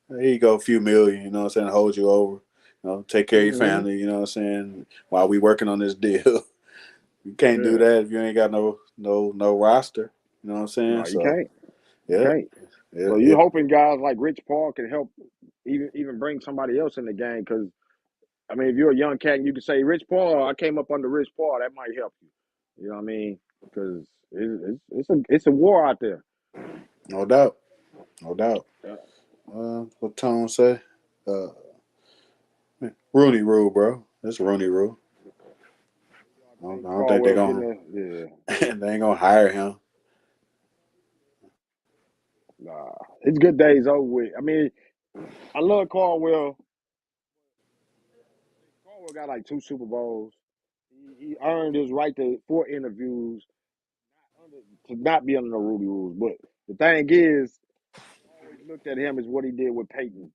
Speaker 2: Here you go, a few million. You know what I'm saying? Hold you over. Take care of your
Speaker 1: Mm-hmm.
Speaker 2: family. You know what I'm saying? While we working on this deal, you can't do
Speaker 1: Yeah.
Speaker 2: that if you ain't got no roster. You know what I'm saying?
Speaker 1: No, you
Speaker 2: So
Speaker 1: can't. You
Speaker 2: yeah,
Speaker 1: can't. So
Speaker 2: it,
Speaker 1: you
Speaker 2: it
Speaker 1: hoping guys like Rich Paul can help even bring somebody else in the game because I mean if you're a young cat and you can say Rich Paul, I came up under Rich Paul, that might help you. You know what I mean? Because it's a war out there.
Speaker 2: no doubt, no doubt.
Speaker 1: Yeah.
Speaker 2: What Tone say? Uh, Rooney Rule, bro. That's Rooney Rule.
Speaker 1: I think
Speaker 2: I don't think they're
Speaker 1: Caldwell getting
Speaker 2: gonna
Speaker 1: there. Yeah.
Speaker 2: they ain't gonna hire him.
Speaker 1: Nah, his good days over with. I mean, I love Caldwell. Caldwell got like two Super Bowls. He earned his right to for interviews to not be under the Ruby rules. But the thing is, always looked at him as what he did with Peyton.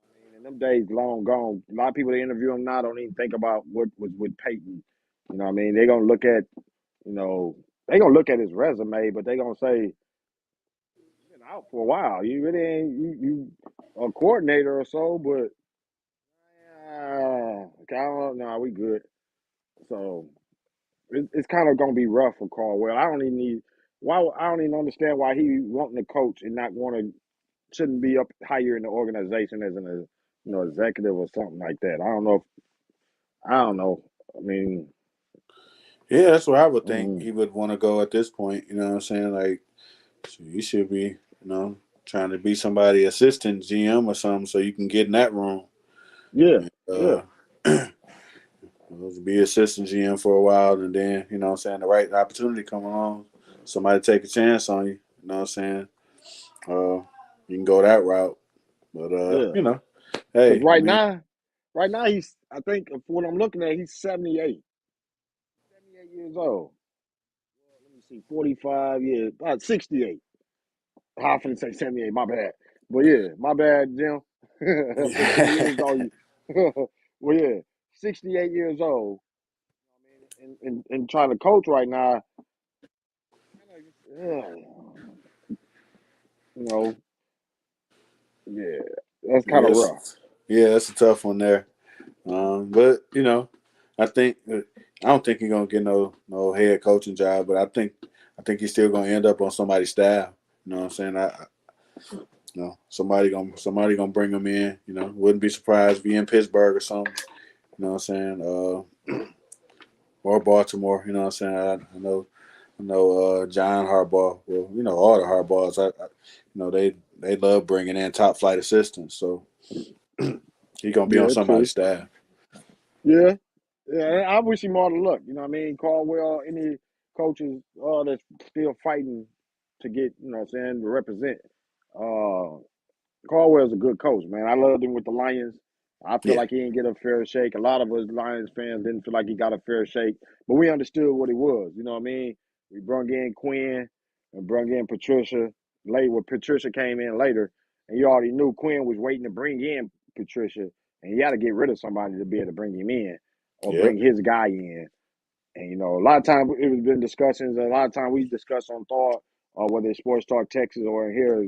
Speaker 1: I mean, and them days long gone. A lot of people that interview him now don't even think about what was with Peyton. You know what I mean? They're gonna look at, they gonna look at his resume, but they gonna say, you've been out for a while. You really ain't you a coordinator or so, but okay, I don't know. We good. So it's kind of gonna be rough for Caldwell. I don't even need why I don't even understand why he wanting to coach and not want to shouldn't be up higher in the organization as an executive or something like that. I don't know. I mean,
Speaker 2: Yeah, that's where I would think
Speaker 1: mm,
Speaker 2: he would want to go at this point. You know what I'm saying? Like, so you should be, trying to be somebody assistant GM or something, so you can get in that room
Speaker 1: yeah,
Speaker 2: and
Speaker 1: yeah,
Speaker 2: be assistant GM for a while, and then what I'm saying, the right opportunity come along, somebody take a chance on you. You know what I'm saying? Uh, you can go that route, but
Speaker 1: yeah. Because
Speaker 2: hey, I mean,
Speaker 1: right now he's I think for what I'm looking at, he's 78. 78 years old. Let me see, 45 years, about 68. I finna say 78, my bad. But yeah, my bad, Jim. Put some years on you. Well, yeah, 68 years old. I mean, and trying to coach right now, yeah, you know, yeah, that's kind of rough.
Speaker 2: yes, yeah, that's a tough one there. But I think I don't think he's gonna get no head coaching job, but I think he's still gonna end up on somebody's staff. You know what I'm saying? Somebody gonna bring him in. Wouldn't be surprised if he in Pittsburgh or something. You know what I'm saying? Or Baltimore. You know what I'm saying? I know John Harbaugh. Well, all the Harbaughs. They love bringing in top flight assistants. So he's gonna be on
Speaker 1: Yeah,
Speaker 2: somebody's
Speaker 1: true.
Speaker 2: staff.
Speaker 1: Yeah, yeah. I wish him all the luck. You know what I mean? Caldwell, any coaches that's still fighting. to get, you know what I'm saying, to represent. Uh, Caldwell's a good coach, man. I loved him with the Lions. I feel
Speaker 2: Yeah,
Speaker 1: like he didn't get a fair shake. A lot of us Lions fans didn't feel like he got a fair shake, but we understood what he was. You know what I mean? We brung in Quinn and brung in Patricia. Late when Patricia came in later, and you already knew Quinn was waiting to bring in Patricia, and he had to get rid of somebody to be able to bring him in or
Speaker 2: yeah,
Speaker 1: bring his guy in. And a lot of times it was been discussions. A lot of time we discuss on Thawed, or whether it's Sports Talk Texas or here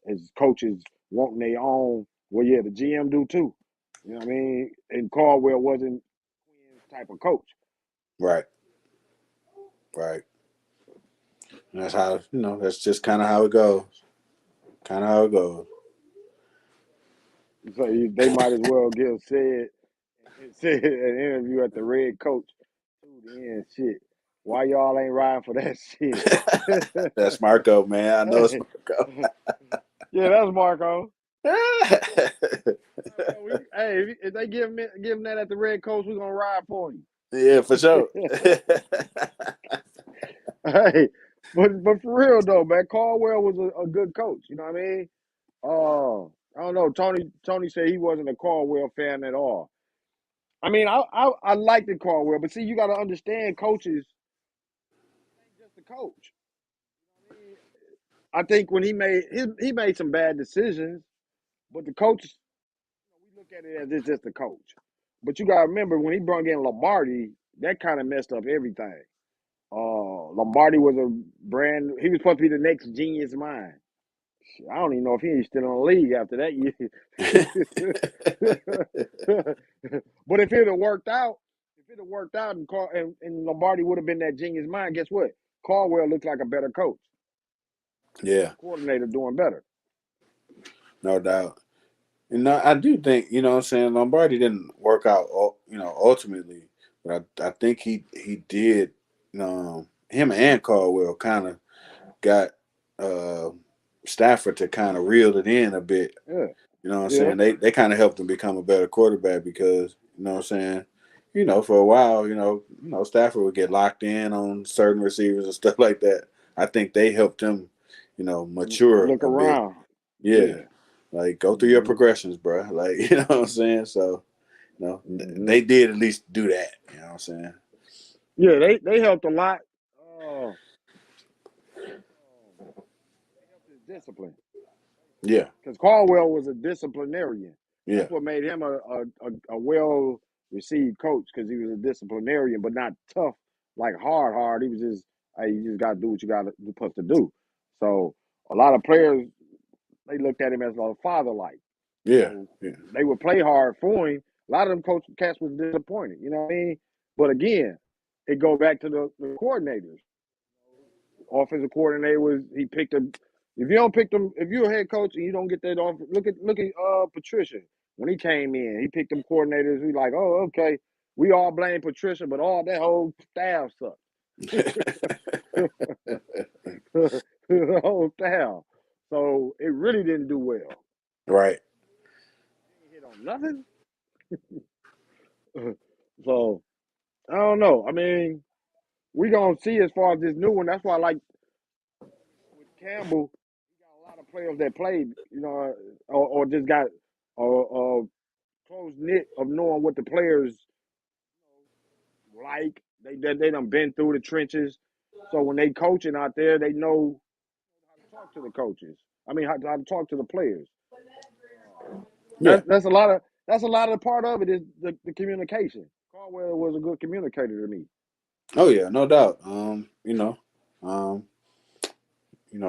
Speaker 1: is coaches wanting their own. Well, yeah, the GM do too. You know what I mean? And Caldwell wasn't Quinn's type of coach.
Speaker 2: right, right. And that's how That's just kind of how it goes. Kind of how it goes.
Speaker 1: So they might as well give said an interview at the Red Coach to the end. Shit, why y'all ain't riding for that shit?
Speaker 2: That's Marco, man. I know it's
Speaker 1: Hey,
Speaker 2: Marco.
Speaker 1: yeah, that's Marco. Hey, if they give him that at the Red Coast, we're gonna ride for him.
Speaker 2: Yeah, for sure.
Speaker 1: Hey, but for real though, man, Caldwell was a good coach. You know what I mean? I don't know. Tony said he wasn't a Caldwell fan at all. I mean, I liked the Caldwell, but see, you got to understand, coaches ain't just a coach. I mean, I think when he made some bad decisions, but the coach, we look at it as it's just a coach. But you got to remember when he brought in Lombardi, that kind of messed up everything. Lombardi was a brand. He was supposed to be the next genius mind. I don't even know if he's still in the league after that year. But if it had worked out, and Lombardi would have been that genius mind, guess what? Caldwell looks like a better coach,
Speaker 2: Yeah,
Speaker 1: coordinator doing better.
Speaker 2: no doubt. I do think, what I'm saying, Lombardi didn't work out, ultimately, but I think he did. Him and Caldwell kind of got uh, Stafford to kind of reel it in a bit.
Speaker 1: Yeah,
Speaker 2: You know what I'm
Speaker 1: yeah.
Speaker 2: saying? They kind of helped him become a better quarterback because, what I'm saying, for a while, Stafford would get locked in on certain receivers and stuff like that. I think they helped him, mature
Speaker 1: Look
Speaker 2: a bit.
Speaker 1: around.
Speaker 2: Yeah.
Speaker 1: Yeah.
Speaker 2: Like go through your
Speaker 1: Hmm.
Speaker 2: progressions, bro. Like, you know what I'm saying? So,
Speaker 1: Hmm.
Speaker 2: they did at least do that. You know what I'm saying?
Speaker 1: Yeah, they helped a lot. They helped his discipline.
Speaker 2: Yeah.
Speaker 1: Because Caldwell was a disciplinarian.
Speaker 2: Yeah.
Speaker 1: That's what made him a well received coach because he was a disciplinarian, but not tough, like hard. He was just, hey, you just got to do what you got to supposed to do. So a lot of players, they looked at him as a father like.
Speaker 2: Yeah.
Speaker 1: So
Speaker 2: Yeah.
Speaker 1: they would play hard for him. A lot of them coach cats was disappointed. You know what I mean? But again, it go back to the coordinators. Offensive coordinator was he picked a. If you don't pick them, if you're a head coach and you don't get that off, look at Patricia when he came in. He picked them coordinators. We like, oh, okay. We all blame Patricia, but all that whole staff sucked. The whole staff. So it really didn't do well.
Speaker 2: Right.
Speaker 1: Didn't hit on nothing. So I don't know. I mean, we gonna see as far as this new one. That's why I like with Campbell. He got a lot of players that played, or just got a close knit of knowing what the players like. They done been through the trenches, so when they coaching out there, they know how to talk to the coaches. I mean, how to talk to the players.
Speaker 2: Yeah.
Speaker 1: That's a lot of the part of it is the communication. Caldwell was a good communicator to me.
Speaker 2: Oh yeah, no doubt. Um,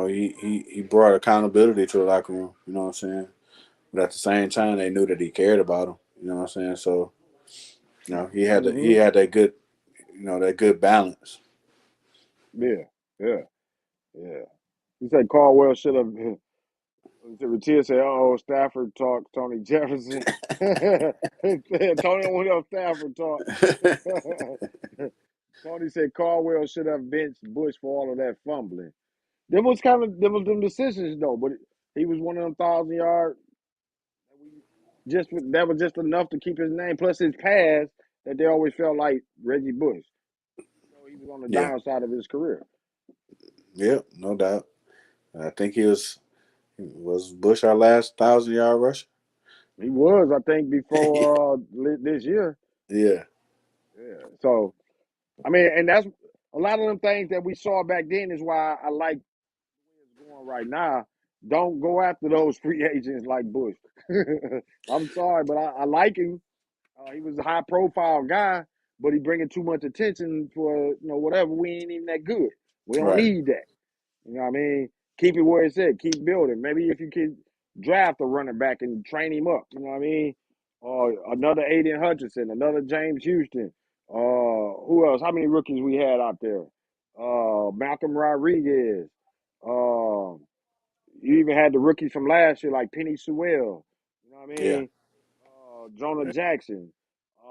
Speaker 2: he brought accountability to the locker room. You know what I'm saying? But at the same time, they knew that he cared about them. You know what I'm saying? So he
Speaker 1: Hmm.
Speaker 2: had that good that good balance.
Speaker 1: Yeah, yeah, yeah. He said Caldwell should have. Retier said, "Oh, Stafford talk, Tony Jefferson." Tony don't want Stafford talk. Tony said Caldwell should have benched Bush for all of that fumbling. There was them decisions though, but he was one of them 1,000 yard. That was just enough to keep his name. Plus his past that they always felt like Reggie Bush. He was on the
Speaker 2: Yeah,
Speaker 1: downside of his career.
Speaker 2: yeah, no doubt. I think he was Bush our last 1,000 yard rusher.
Speaker 1: He was, I think, before this year.
Speaker 2: Yeah,
Speaker 1: Yeah. So I mean, and that's a lot of them things that we saw back then is why I like what's going right now. Don't go after those free agents like Bush. I'm sorry, but I like him. He was a high profile guy, but he bringing too much attention for whatever. We ain't even that good. We don't
Speaker 2: right.
Speaker 1: need that. You know what I mean? Keep it where it's at. Keep building. Maybe if you could draft a running back and train him up. You know what I mean? Or another Aiden Hutchinson, another James Houston. Who else? How many rookies we had out there? Malcolm Rodriguez. Uh, you even had the rookies from last year like Penny Sewell. You know what I
Speaker 2: Yeah,
Speaker 1: mean? Jonah Jackson.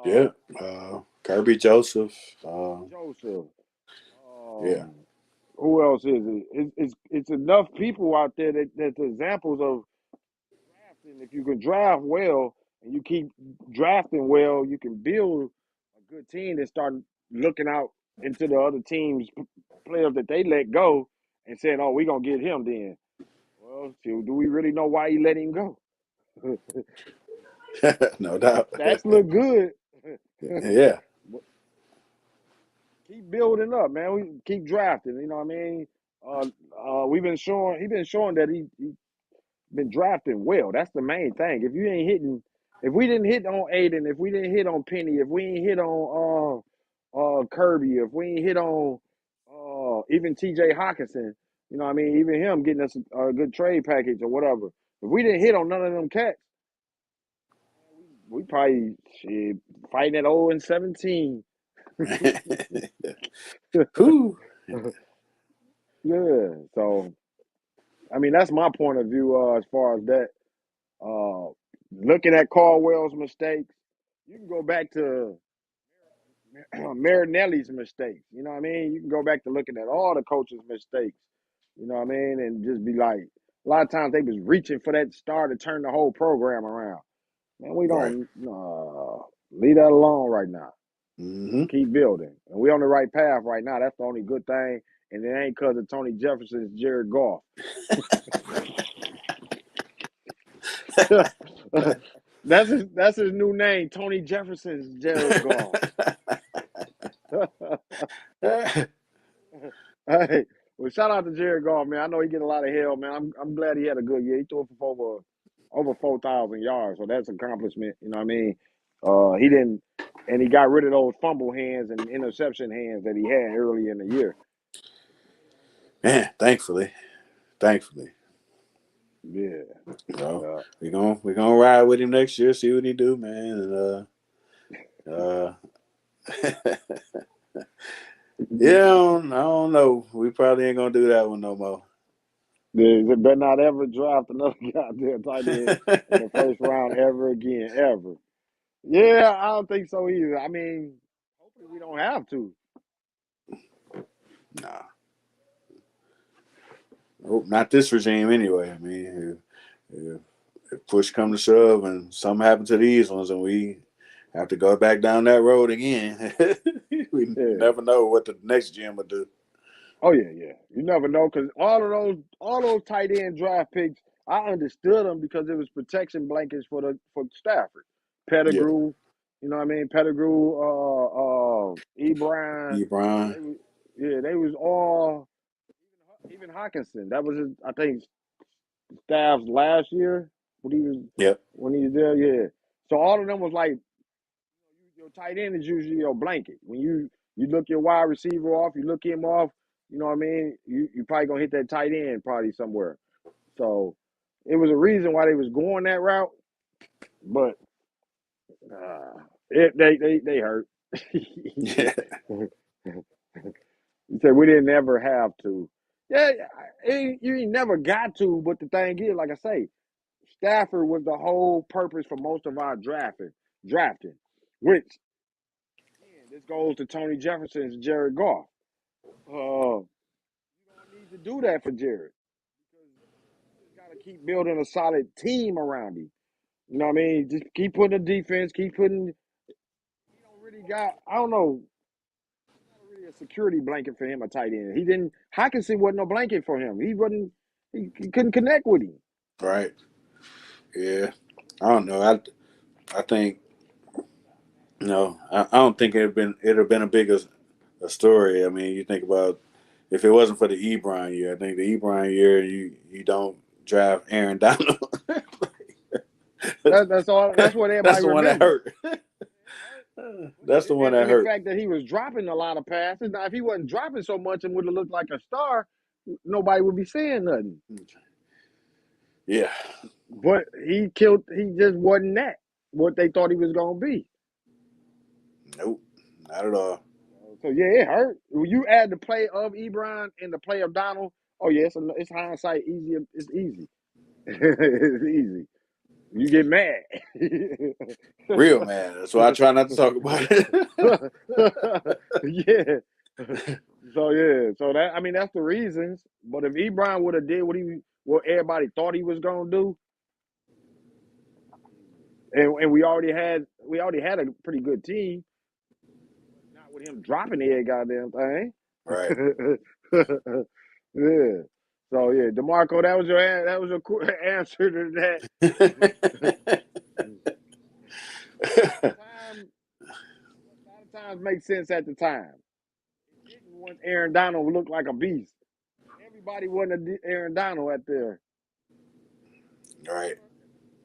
Speaker 2: yeah.
Speaker 1: Uh,
Speaker 2: Kirby Joseph.
Speaker 1: Kirby Joseph.
Speaker 2: Yeah,
Speaker 1: Who else is it? It's enough people out there that's examples of drafting. If you can draft well and you keep drafting well, you can build a good team and start looking out into the other teams' players that they let go and saying, "Oh, we're gonna get him." Then, well, do we really know why he let him go?
Speaker 2: no doubt.
Speaker 1: Stats look good.
Speaker 2: Yeah,
Speaker 1: Keep building up, man. We keep drafting. You know what I mean? We've been showing. He been showing that he been drafting well. That's the main thing. If you ain't hitting, if we didn't hit on Aiden, if we didn't hit on Penny, if we ain't hit on Kirby, if we ain't hit on even T.J. Hawkinson, you know what I mean? Even him getting us a good trade package or whatever. If we didn't hit on none of them cats, we probably shit, fighting at 0-17.
Speaker 2: who?
Speaker 1: Yeah. So I mean that's my point of view as far as that. Uh, Looking at Caldwell's mistakes, you can go back to Marinelli's mistakes. You know what I mean? You can go back to looking at all the coaches' mistakes. You know what I mean? And just be like, a lot of times they was reaching for that star to turn the whole program around. Man, we
Speaker 2: Right.
Speaker 1: don't leave that alone right now.
Speaker 2: Hmm.
Speaker 1: Keep building, and we on the right path right now. That's the only good thing, and it ain't because of Tony Jefferson's Jared Goff. That's his new name, Tony Jefferson's Jared Goff. Hey, well, shout out to Jared Goff, man. I know he get a lot of hell, man. I'm glad he had a good year. He threw for over 4,000 yards, so that's an accomplishment. You know what I mean? He didn't, and he got rid of those fumble hands and interception hands that he had early in the year.
Speaker 2: Man, thankfully,
Speaker 1: Yeah,
Speaker 2: you know,
Speaker 1: yeah.
Speaker 2: we gonna ride with him next year, see what he do, man. And yeah, I don't know. We probably ain't gonna do that one no more.
Speaker 1: They better not ever draft another goddamn tight end in the first round ever again, ever. Yeah, I don't think so either. I mean, hopefully we don't have to.
Speaker 2: Nah, nope, not this regime anyway. I mean, if push come to shove and something happen to these ones, and we have to go back down that road again, we
Speaker 1: Yeah.
Speaker 2: never know what the next GM will do.
Speaker 1: Oh yeah, yeah. You never know because all those tight end draft picks, I understood them because it was protection blankets for Stafford,
Speaker 2: Yeah,
Speaker 1: Pettigrew. You know what I mean? Pettigrew, Ebron.
Speaker 2: Ebron.
Speaker 1: They was yeah, they was all even Hawkinson. That was his, I think Staff's last year when he was
Speaker 2: Yep.
Speaker 1: when he was there. Yeah. So all of them was like your tight end is usually your blanket. When you look your wide receiver off, you look him off. You know what I mean? You probably gonna hit that tight end probably somewhere. So it was a reason why they was going that route, but they hurt.
Speaker 2: Yeah.
Speaker 1: You said we didn't ever have to. Yeah, you ain't never got to. But the thing is, like I say, Stafford was the whole purpose for most of our drafting, which again, this goes to Tony Jefferson's Jared Goff. You don't need to do that for Jared because you just got to keep building a solid team around him. You know what I mean? Just keep putting the defense, keep putting. He don't really got. I don't know. Not really a security blanket for him, a tight end. He didn't. Hawkinson wasn't no blanket for him. He wasn't. He couldn't connect with him.
Speaker 2: Right. Yeah. I don't know. I think I don't think it'd have been a bigger a story. I mean, you think about if it wasn't for the Ebron year, I think the Ebron year you don't draft Aaron Donald.
Speaker 1: That's all. That's what
Speaker 2: That's
Speaker 1: everybody
Speaker 2: the one that
Speaker 1: remembers.
Speaker 2: hurt. That's the one that
Speaker 1: And the
Speaker 2: hurt.
Speaker 1: fact that he was dropping a lot of passes. Now, if he wasn't dropping so much and would have looked like a star, nobody would be saying nothing.
Speaker 2: Yeah.
Speaker 1: But he killed. He just wasn't that what they thought he was gonna be.
Speaker 2: Nope. Not at all.
Speaker 1: So yeah, it hurt. When you add the play of Ebron and the play of Donald, oh yeah, it's hindsight easy. It's easy. It's easy. You get mad.
Speaker 2: Real man. That's why I try not to talk about it.
Speaker 1: Yeah. So yeah. So that I mean that's the reasons. But if Ebron would have did what everybody thought he was gonna do, and we already had a pretty good team, not with him dropping the goddamn thing.
Speaker 2: Right.
Speaker 1: Yeah. So yeah, DeMarco, that was your answer to that. Time, a lot of times makes sense at the time. It didn't once Aaron Donald looked like a beast. Everybody wasn't Aaron Donald at there.
Speaker 2: Right.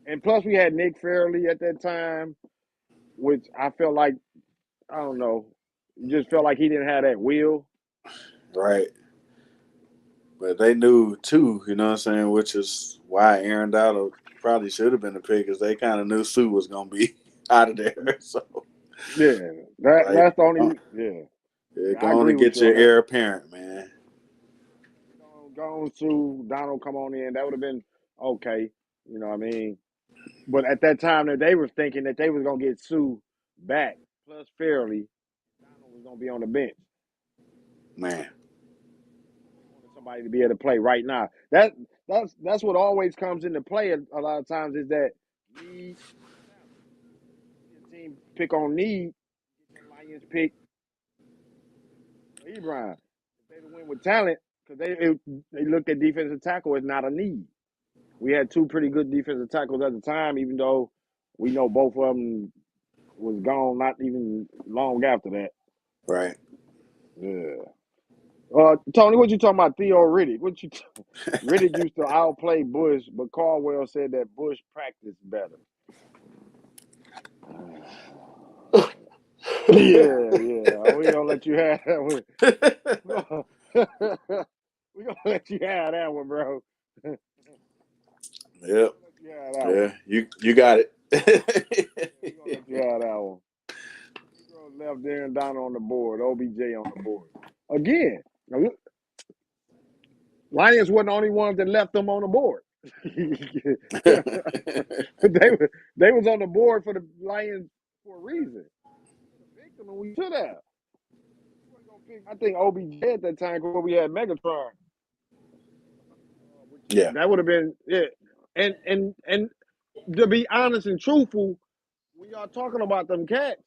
Speaker 1: And plus we had Nick Fairley at that time, which I felt like I don't know, just felt like he didn't have that will.
Speaker 2: Right. But they knew too, you know what I'm saying, which is why Aaron Donald probably should have been the pick, because they kind of knew Sue was gonna be out of there. So
Speaker 1: Yeah,
Speaker 2: like,
Speaker 1: that's the only yeah.
Speaker 2: yeah,
Speaker 1: Yeah, I
Speaker 2: go on
Speaker 1: agree
Speaker 2: and
Speaker 1: with
Speaker 2: get
Speaker 1: you on
Speaker 2: your
Speaker 1: that.
Speaker 2: heir apparent, man.
Speaker 1: Go on Sue, Donald come on in. That would have been okay. You know what I mean? But at that time that they were thinking that they was gonna get Sue back plus Fairley, Donald was gonna be on the bench.
Speaker 2: Man.
Speaker 1: They wanted somebody to be able to play right now. That's what always comes into play a lot of times is that need talent. The team pick on need. The Lions pick Ebron. If they'd have went with talent, because they looked at defensive tackle as not a need. We had two pretty good defensive tackles at the time, even though we know both of them was gone not even long after that.
Speaker 2: Right.
Speaker 1: Yeah. Tony, what you talking about? Theo Riddick? Riddick used to outplay Bush, but Caldwell said that Bush practiced better. Yeah, yeah. We gonna let you have that one. We gonna let you have that one, bro.
Speaker 2: Yep.
Speaker 1: Let you have that
Speaker 2: Yeah.
Speaker 1: one.
Speaker 2: You got it.
Speaker 1: We gonna let you have that one. Left Darren Donald on the board, OBJ on the board. Again, now look, Lions wasn't the only ones that left them on the board. they was on the board for the Lions for a reason. Pick them and we should have. I think OBJ at that time because we had Megatron.
Speaker 2: Yeah.
Speaker 1: That would have been it. And to be honest and truthful, when y'all talking about them cats,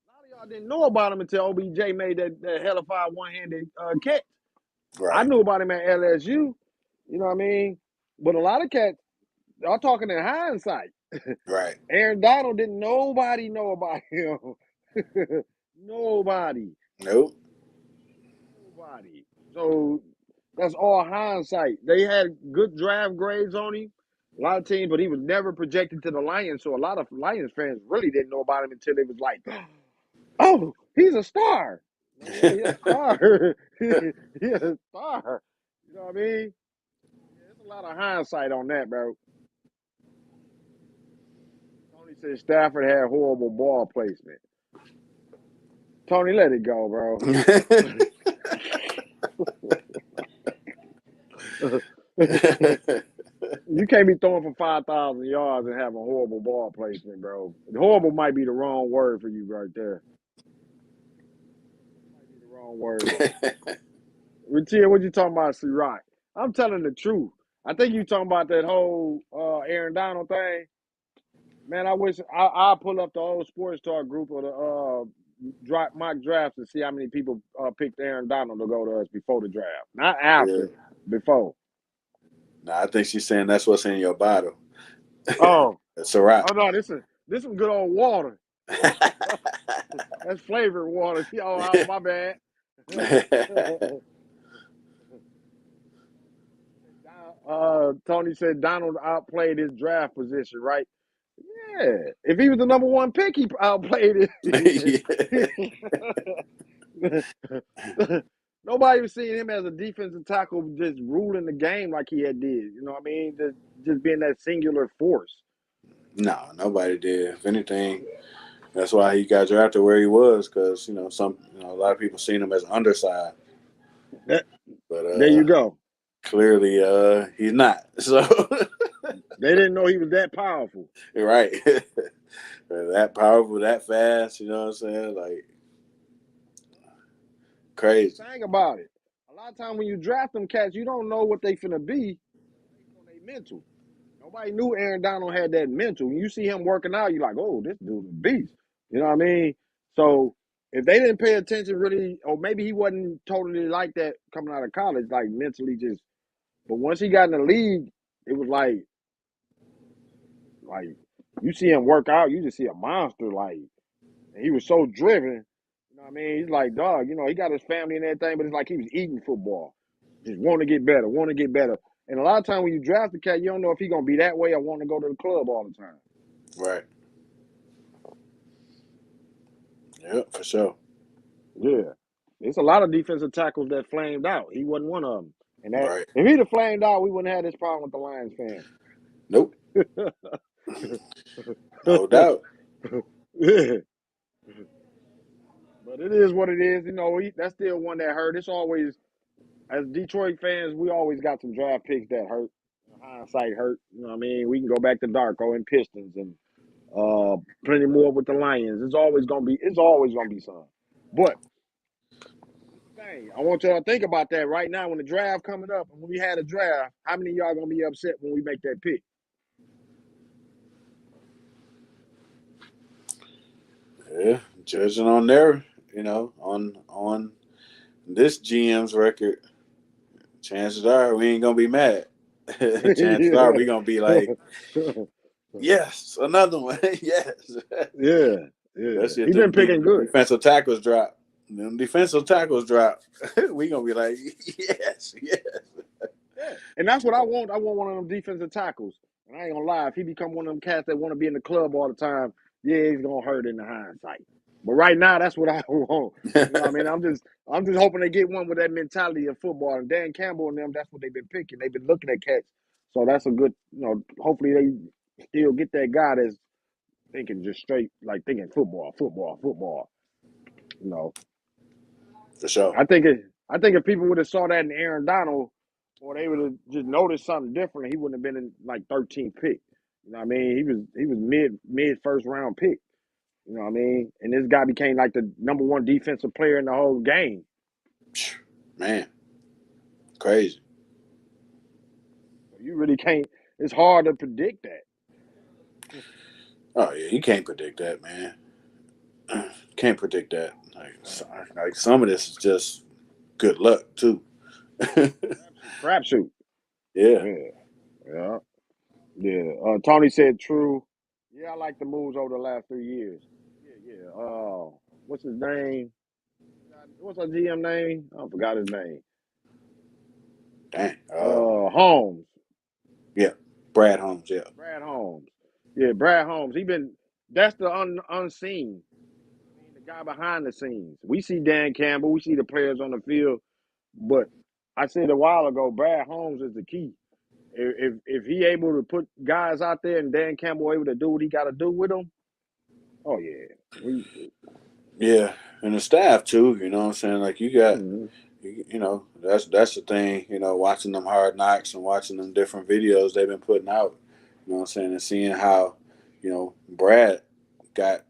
Speaker 1: a lot of y'all didn't know about them until OBJ made that hellified one-handed catch. I
Speaker 2: Right.
Speaker 1: knew about him at LSU. You know what I mean? But a lot of cats, y'all talking in hindsight.
Speaker 2: Right.
Speaker 1: Aaron Donald didn't nobody know about him. Nobody.
Speaker 2: Nope.
Speaker 1: Nobody. So that's all hindsight. They had good draft grades on him. A lot of teams, but he was never projected to the Lions. So a lot of Lions fans really didn't know about him until they was like, oh, he's a star. Like, yeah, he's a star. He's a star. You know what I mean? There's a lot of hindsight on that, bro. Tony said Stafford had horrible ball placement. Tony, let it go, bro. You can't be throwing for 5,000 yards and having horrible ball placement, bro. Horrible might be the wrong word for you right there. Might be the wrong word. Richie, what you talking about, C-Rock? I'm telling the truth. I think you talking about that whole Aaron Donald thing. Man, I wish I'll pull up the old sports talk group of the drop mock drafts and see how many people picked Aaron Donald to go to us before the draft. Not
Speaker 2: Yeah.
Speaker 1: after, before.
Speaker 2: Nah, I think she's saying that's what's in your bottle.
Speaker 1: Oh,
Speaker 2: It's a wrap.
Speaker 1: oh no, this some good old water. That's flavored water. Oh, my bad. Tony said Donald outplayed his draft position, right? Yeah. If he was the number one pick, he outplayed it.
Speaker 2: Yeah.
Speaker 1: Nobody was seeing him as a defensive tackle just ruling the game like he had did. You know what I mean? Just being that singular force.
Speaker 2: No, nobody did. If anything, that's why he got drafted where he was, because a lot of people seen him as undersized,
Speaker 1: That,
Speaker 2: but
Speaker 1: there you go.
Speaker 2: clearly he's not. So
Speaker 1: They didn't know he was that powerful.
Speaker 2: you're right, that powerful, that fast. You know what I'm saying? Like crazy.
Speaker 1: Think about it. A lot of times when you draft them cats, you don't know what they finna be based on their mental. Nobody knew Aaron Donald had that mental. When you see him working out, you're like, oh, this dude's a beast. You know what I mean? So if they didn't pay attention really, or maybe he wasn't totally like that coming out of college, like mentally just. But once he got in the league, it was like you see him work out, you just see a monster. Like and he was so driven. You know what I mean? He's like, dog, he got his family and everything, but it's like he was eating football. Just want to get better, want to get better. And a lot of times when you draft a cat, you don't know if he's gonna be that way or want to go to the club all the time.
Speaker 2: Right. Yep, for sure.
Speaker 1: Yeah. There's a lot of defensive tackles that flamed out. He wasn't one of them. And that
Speaker 2: Right.
Speaker 1: if he'd have flamed out, we wouldn't have this problem with the Lions
Speaker 2: Nope. No
Speaker 1: fans.
Speaker 2: doubt.
Speaker 1: Yeah. But it is what it is. That's still one that hurt. It's always, as Detroit fans, we always got some draft picks that hurt. Hindsight hurt. You know what I mean? We can go back to Darko and Pistons and plenty more with the Lions. It's always gonna be some. But dang, I want y'all to think about that right now when the draft coming up and when we had a draft, how many of y'all gonna be upset when we make that pick?
Speaker 2: Yeah, judging on their, on this GM's record, chances are we ain't gonna be mad. Chances are we gonna be like, yes, another one, yes.
Speaker 1: Yeah, yeah.
Speaker 2: Especially if
Speaker 1: He been
Speaker 2: them
Speaker 1: picking good.
Speaker 2: defensive tackles drop. Them defensive tackles drop. We gonna be like, yes, yes.
Speaker 1: Yeah. And that's what I want. I want one of them defensive tackles. And I ain't gonna lie, if he become one of them cats that want to be in the club all the time, yeah, he's gonna hurt in the hindsight. But right now, that's what I want. You know what I mean? I'm just hoping they get one with that mentality of football. And Dan Campbell and them, that's what they've been picking. They've been looking at cats. So that's a good, hopefully they still get that guy that's thinking just straight, like thinking football, football, football. You know.
Speaker 2: For sure.
Speaker 1: I think if people would have saw that in Aaron Donald, or they would have just noticed something different, he wouldn't have been in like 13th pick. You know what I mean? He was mid first round pick. You know what I mean? And this guy became like the number one defensive player in the whole game.
Speaker 2: Man, crazy.
Speaker 1: So you really can't. It's hard to predict that.
Speaker 2: Oh yeah, you can't predict that, man. Can't predict that. Like some of this is just good luck too.
Speaker 1: Crapshoot.
Speaker 2: Yeah.
Speaker 1: Yeah, yeah, yeah. Tony said true. Yeah, I like the moves over the last 3 years. Yeah, yeah. What's his name? What's our GM name? I forgot his name.
Speaker 2: Dang.
Speaker 1: Holmes.
Speaker 2: Yeah. Brad Holmes. Yeah.
Speaker 1: Brad Holmes. Yeah, Brad Holmes. That's the unseen. I mean, the guy behind the scenes. We see Dan Campbell. We see the players on the field. But I said a while ago, Brad Holmes is the key. If he able to put guys out there and Dan Campbell able to do what he got to do with them, oh yeah,
Speaker 2: Yeah. And the staff too. You know what I'm saying? Like you got.
Speaker 1: mm-hmm.
Speaker 2: That's the thing. Watching them Hard Knocks and watching them different videos they've been putting out. You know what I'm saying? And seeing how, Brad got,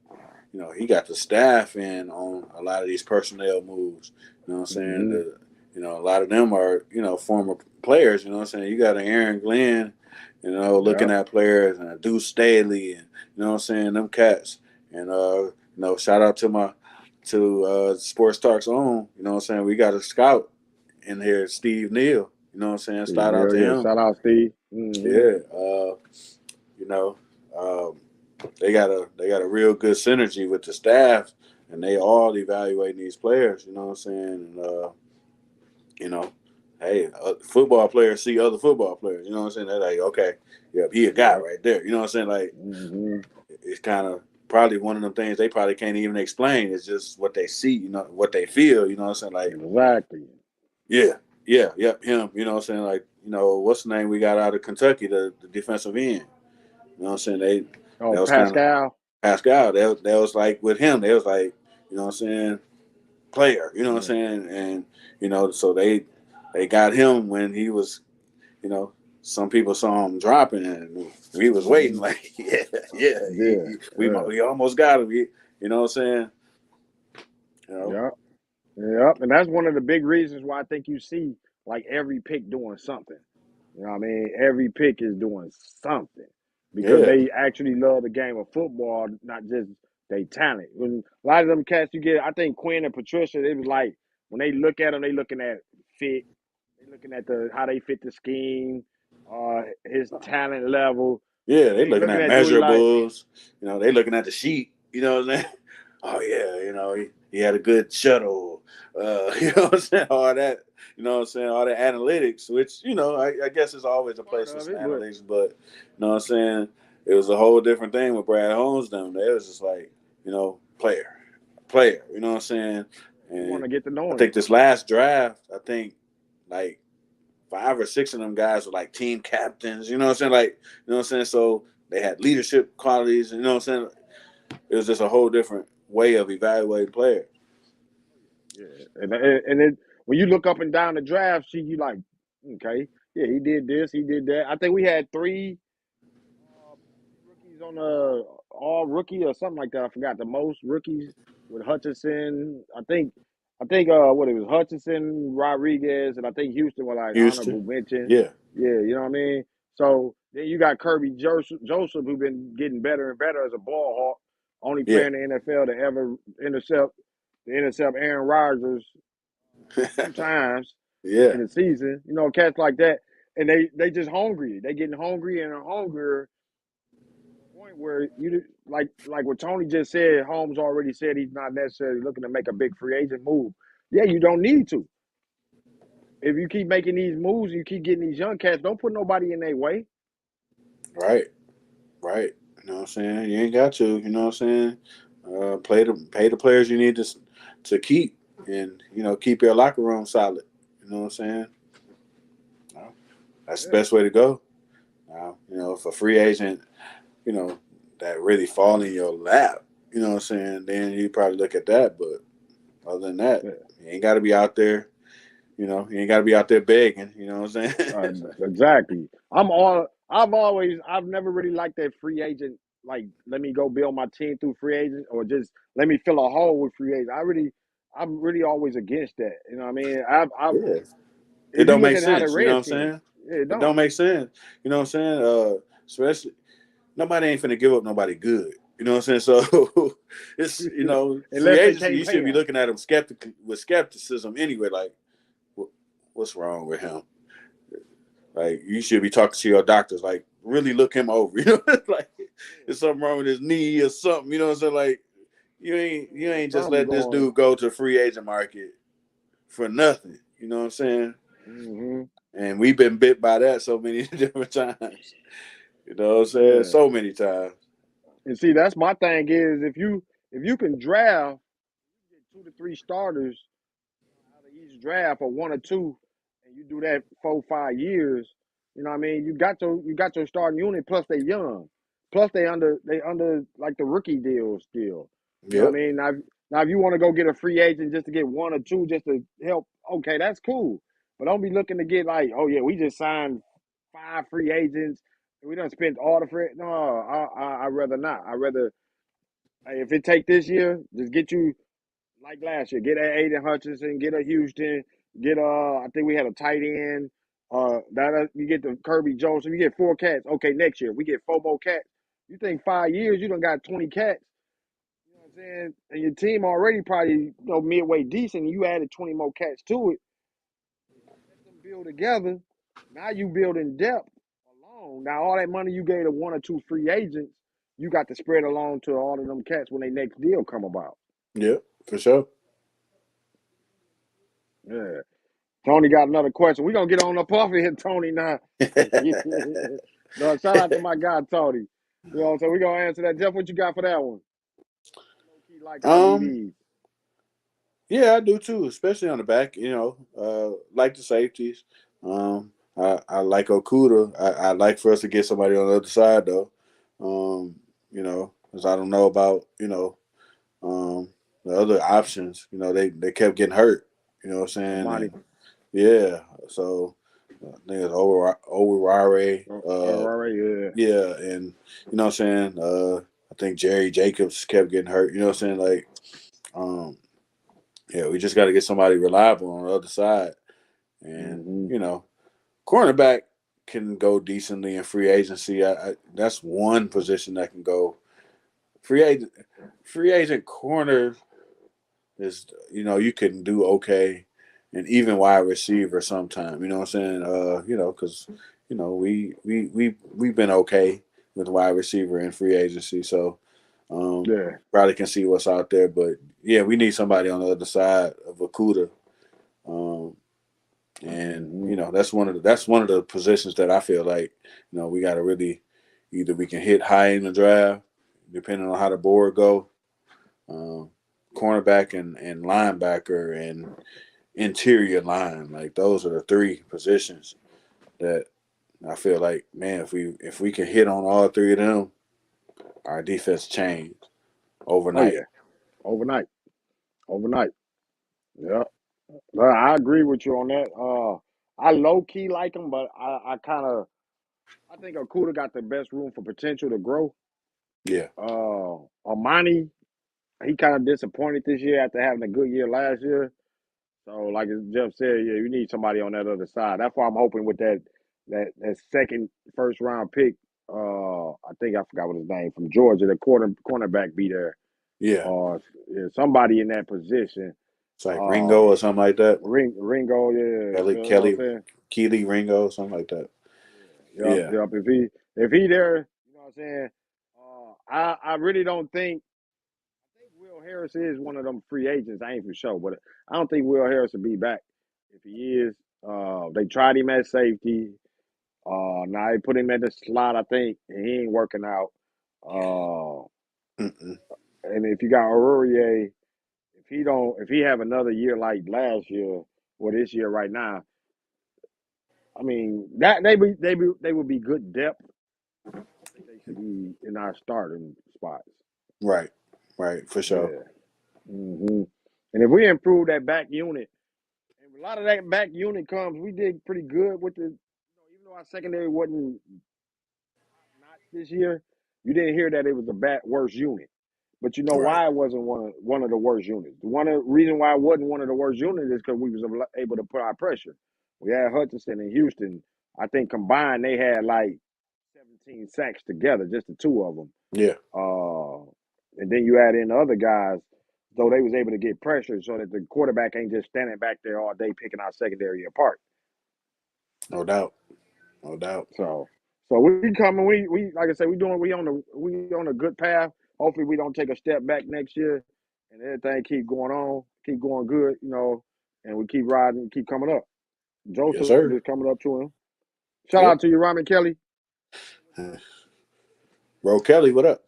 Speaker 2: he got the staff in on a lot of these personnel moves. You know what I'm saying?
Speaker 1: Mm-hmm.
Speaker 2: A lot of them are, former players. You know what I'm saying? You got an Aaron Glenn, looking
Speaker 1: Yeah,
Speaker 2: at players and a Deuce Staley and, you know what I'm saying? Them cats. And, shout out to Sports Talk's own. You know what I'm saying? We got a scout in here, Steve Neal. You know what I'm saying?
Speaker 1: Steve,
Speaker 2: Shout out
Speaker 1: yeah,
Speaker 2: to
Speaker 1: yeah.
Speaker 2: him.
Speaker 1: Shout out, Steve. Mm-hmm.
Speaker 2: Yeah. You know, they got a real good synergy with the staff, and they all evaluating these players. You know what I'm saying? And you know, hey, football players see other football players. You know what I'm saying? They're like, okay, yeah, he a guy
Speaker 1: Yep.
Speaker 2: right there. You know what I'm saying? Like,
Speaker 1: Mm-hmm.
Speaker 2: it's kind of probably one of them things they probably can't even explain. It's just what they see. You know, what they feel. You know what I'm saying? Like,
Speaker 1: Exactly.
Speaker 2: yeah, yeah, yep, him. You know what I'm saying? Like, what's the name we got out of Kentucky, the defensive end. You know what I'm saying?
Speaker 1: Oh,
Speaker 2: That was kind of
Speaker 1: Pascal.
Speaker 2: Pascal. That was like with him. They was like, you know what I'm saying, player. You know what
Speaker 1: Yeah.
Speaker 2: I'm saying? And so they got him when he was, you know, some people saw him dropping, and we was waiting
Speaker 1: Mm-hmm.
Speaker 2: like, yeah, yeah,
Speaker 1: Yeah. Yeah.
Speaker 2: we almost got him. You know what I'm saying? You know,
Speaker 1: Yep. Yep. And that's one of the big reasons why I think you see like every pick doing something. You know what I mean? Every pick is doing something because
Speaker 2: yeah,
Speaker 1: they actually love the game of football, not just they talent. When a lot of them cats you get, I think Quinn and Patricia, it was like when they look at them, they looking at fit, they looking at the how they fit the scheme, his talent level.
Speaker 2: yeah.
Speaker 1: They
Speaker 2: They
Speaker 1: ain't
Speaker 2: looking
Speaker 1: looking
Speaker 2: at
Speaker 1: at do he like
Speaker 2: measurables. They looking at the sheet. You know what I'm saying? Oh yeah, he had a good shuttle. You know what I'm saying? All that. You know what I'm saying? All the analytics, which I guess is always a
Speaker 1: part
Speaker 2: place for
Speaker 1: of
Speaker 2: some
Speaker 1: it, but
Speaker 2: analytics, but you know what I'm saying? It was a whole different thing with Brad Holmes. Them, they was just like player, player. You know what I'm saying?
Speaker 1: you want
Speaker 2: And
Speaker 1: to get to
Speaker 2: I
Speaker 1: know him.
Speaker 2: think this last draft, I think like 5 or 6 of them guys were like team captains. You know what I'm saying? Like, what I'm saying? So they had leadership qualities. You know what I'm saying? It was just a whole different way of evaluating players.
Speaker 1: Yeah, and it when you look up and down the draft sheet, you like, okay, yeah, he did this, he did that. I think we had rookies on the all rookie or something like that. I forgot the most rookies with Hutchinson. I think what it was Hutchinson, Rodriguez, and I think Houston were like
Speaker 2: Houston,
Speaker 1: honorable mention.
Speaker 2: yeah,
Speaker 1: Yeah, you know what I mean. So then you got Kirby Joseph, who been getting better and better as a ball hawk. Only
Speaker 2: yeah,
Speaker 1: player in the NFL to ever intercept Aaron Rodgers 2 times
Speaker 2: yeah,
Speaker 1: in the season. You know, cats like that, and they just hungry. They getting hungry and hungrier to the point where you like what Tony just said. Holmes already said he's not necessarily looking to make a big free agent move. Yeah, you don't need to. If you keep making these moves, you keep getting these young cats. Don't put nobody in their way.
Speaker 2: right, right. You know what I'm saying? You ain't got to. You know what I'm saying? Pay the players you need to keep, and keep your locker room solid. You know what I'm saying? No, that's the
Speaker 1: Yeah,
Speaker 2: best way to go. Now, if a free agent, you know, that really fall in your lap, you know what I'm saying, then you probably look at that. But other than that,
Speaker 1: yeah.
Speaker 2: you ain't got to be out there. You ain't got to be out there begging. You know what I'm saying?
Speaker 1: Uh, exactly. I've never really liked that free agent. Like, let me go build my team through free agent, or just let me fill a hole with free agent. I'm really always against that. You know what I mean?
Speaker 2: Yeah. It
Speaker 1: If you
Speaker 2: don't
Speaker 1: look
Speaker 2: make
Speaker 1: at how the
Speaker 2: sense. You know what I'm
Speaker 1: Redskins,
Speaker 2: saying?
Speaker 1: yeah, it
Speaker 2: It
Speaker 1: don't.
Speaker 2: don't make sense. You know what I'm saying? Especially nobody ain't finna give up nobody good. You know what I'm saying? So it's free
Speaker 1: Unless they
Speaker 2: agency.
Speaker 1: can't
Speaker 2: You
Speaker 1: pay
Speaker 2: should be
Speaker 1: them.
Speaker 2: looking at them with skepticism anyway. Like, what's wrong with him? Like, you should be talking to your doctors. Like, really look him over. Like, there's something wrong with his knee or something. You know what I'm saying? Like, you ain't just
Speaker 1: Something
Speaker 2: let this
Speaker 1: going.
Speaker 2: dude go to the free agent market for nothing. You know what I'm saying?
Speaker 1: Hmm.
Speaker 2: And we've been bit by that so many different times. You know what I'm saying?
Speaker 1: Yeah.
Speaker 2: So many times.
Speaker 1: And see, that's my thing is if you can draft, get 2 to 3 starters out of each draft, or 1 or 2, and you do that 4 5 years, you know what I mean? You got your starting unit. Plus they young, plus they under like the rookie deal still. You know what I
Speaker 2: Yep.
Speaker 1: mean? Now if you want to go get a free agent just to get 1 or 2 just to help, okay, that's cool. But don't be looking to get like, oh yeah, we just signed 5 free agents. We done spent all the free. No, I rather not. I rather, hey, if it take this year, just get you like last year. Get a Aiden Hutchinson, get a Houston, get I think we had a tight end. That you get the Kirby Jones. You get 4 cats. Okay, next year we get 4 more cats. You think 5 years, you done got 20 cats. You know what I'm saying? And your team already probably midway decent. And you added 20 more cats to it. build together. Now you build in depth alone. Now all that money you gave to one or two free agents, you got to spread along to all of them cats when their next deal come about.
Speaker 2: Yeah, for sure.
Speaker 1: Yeah. Tony got another question. We're gonna get on up off of here, Tony. Now. No, shout out to my guy Tony. You know what I'm saying? We're gonna answer that. Jeff, what you got for that one? Low key like our
Speaker 2: um,
Speaker 1: DBs.
Speaker 2: yeah, I do too, especially on the back. You know, like the safeties. I like Okuda. I like for us to get somebody on the other side though. You know, because I don't know about um, the other options. You know, they kept getting hurt. You know what I'm saying?
Speaker 1: Amani.
Speaker 2: And yeah, so I think it's Overwire.
Speaker 1: Yeah.
Speaker 2: Yeah, and you know what I'm saying. I think Jerry Jacobs kept getting hurt. You know what I'm saying? Like, um, yeah, we just got to get somebody reliable on the other side, and
Speaker 1: Mm-hmm.
Speaker 2: cornerback can go decently in free agency. That's one position that can go free agent. Free agent corner is you can do okay, and even wide receiver sometime. You know what I'm saying? Because we've been okay with wide receiver in free agency, so
Speaker 1: Yeah.
Speaker 2: probably can see what's out there. But yeah, we need somebody on the other side of Akuda. Um, and
Speaker 1: Mm-hmm.
Speaker 2: that's one of the positions that I feel like we got to really either we can hit high in the draft, depending on how the board go, um, cornerback and linebacker and interior line. Like those are the three positions that I feel like, man, if we can hit on all three of them, our defense changed
Speaker 1: Oh
Speaker 2: overnight.
Speaker 1: yeah. Overnight. Overnight. Yeah. I agree with you on that. I low key like him, but I think Okuda got the best room for potential to grow.
Speaker 2: Yeah,
Speaker 1: Amani, he kind of disappointed this year after having a good year last year. So, like as Jeff said, yeah, you need somebody on that other side. That's why I'm hoping with that second first round pick. I think I forgot what his name from Georgia. The cornerback be there,
Speaker 2: yeah.
Speaker 1: or somebody in that position.
Speaker 2: It's like
Speaker 1: Uh,
Speaker 2: Ringo or something like that.
Speaker 1: Ringo, yeah,
Speaker 2: Kelly,
Speaker 1: you know what I'm
Speaker 2: Kelly,
Speaker 1: saying.
Speaker 2: Keely Ringo, something like that.
Speaker 1: Yep,
Speaker 2: Yeah,
Speaker 1: yep. If he there, you know what I'm saying. I really don't think. I think Will Harris is one of them free agents. I ain't for sure, but I don't think Will Harris will be back. If he is, they tried him at safety. Now they put him at the slot, I think, and he ain't working out. Uh,
Speaker 2: Mm-mm.
Speaker 1: and if you got Aurorier, if he have another year like last year or this year right now, I mean that they would be good depth. I think they should be in our starting spots.
Speaker 2: Right, right, for sure.
Speaker 1: Yeah. And if we improve that back unit, and a lot of that back unit comes, we did pretty good with even though our secondary wasn't not this year, you didn't hear that it was a bad worst unit. But you know
Speaker 2: Right.
Speaker 1: why it wasn't one of the worst units. One of the reason why it wasn't one of the worst units is because we was able to put our pressure. We had Hutchinson and Houston. I think combined they had like 17 sacks together, just the two of them.
Speaker 2: Yeah,
Speaker 1: Uh, and then you add in the other guys, though they was able to get pressure so that the quarterback ain't just standing back there all day picking our secondary apart.
Speaker 2: no doubt, no doubt.
Speaker 1: So we coming. We like I said, we on a good path. Hopefully, we don't take a step back next year, and everything keep going on, keep going good, and we keep riding, keep coming up.
Speaker 2: Yes,
Speaker 1: Joseph
Speaker 2: sir.
Speaker 1: is coming up to him. Shout
Speaker 2: Yep.
Speaker 1: out to you, Ryan Kelly.
Speaker 2: Bro, Kelly, what up?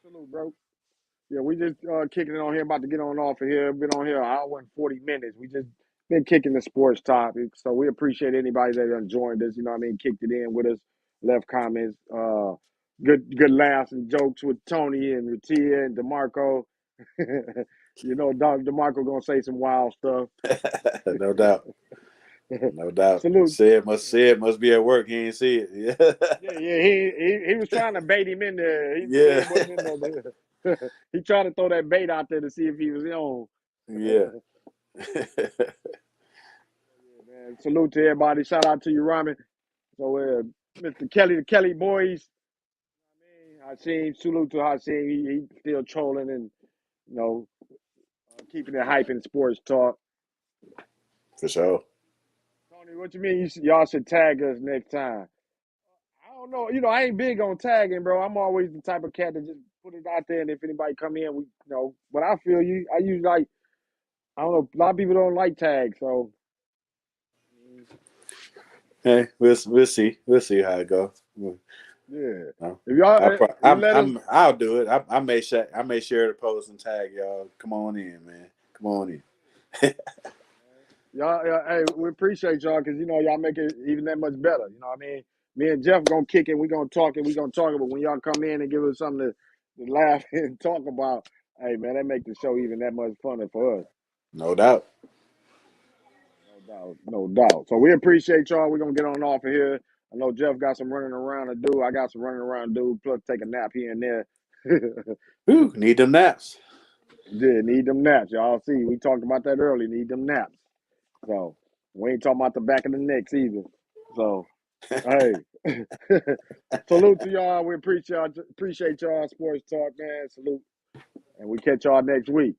Speaker 1: Salute, bro. Yeah, we just kicking it on here, about to get on off of here. Been on here an hour and 40 minutes. We just been kicking the sports topic. So we appreciate anybody that done joined us, kicked it in with us, left comments, good laughs and jokes with Tony and Ratia and DeMarco. Dog DeMarco gonna say some wild stuff.
Speaker 2: No doubt, no doubt.
Speaker 1: Salute.
Speaker 2: Said must be at work. He ain't see it.
Speaker 1: Yeah, yeah, he was trying to bait him in there. He
Speaker 2: Yeah,
Speaker 1: said wasn't in there. He tried to throw that bait out there to see if he was on.
Speaker 2: yeah,
Speaker 1: Man, salute to everybody. Shout out to you, Ramen. So, Mr. Kelly, the Kelly boys. Hakeem, salute to Hakeem. He still trolling and keeping it hype in sports talk.
Speaker 2: for sure.
Speaker 1: What you mean? Y'all should tag us next time. I don't know. I ain't big on tagging, bro. I'm always the type of cat that just put it out there, and if anybody come in, we. But I feel you. I usually like. I don't know. A lot of people don't like tags, so
Speaker 2: Hey, we'll see. We'll see how it goes.
Speaker 1: yeah.
Speaker 2: No.
Speaker 1: If y'all, you let us.
Speaker 2: I'll do it. I may share the post and tag y'all. Come on in, man. Come on in.
Speaker 1: Y'all, hey, we appreciate y'all because y'all make it even that much better. You know what I mean? Me and Jeff gonna kick it. We gonna talk it. We gonna talk it. But when y'all come in and give us something to laugh and talk about, hey man, that make the show even that much funner for us.
Speaker 2: No doubt.
Speaker 1: No doubt, no doubt. So we appreciate y'all. We're gonna get on off of here. I know Jeff got some running around to do. I got some running around to do. Plus take a nap here and there.
Speaker 2: Whew, need them naps.
Speaker 1: Yeah, need them naps. Y'all see, we talked about that early. Need them naps. So we ain't talking about the back of the necks either. So hey, salute to y'all. We appreciate y'all. Sports talk, man. Salute, and we catch y'all next week.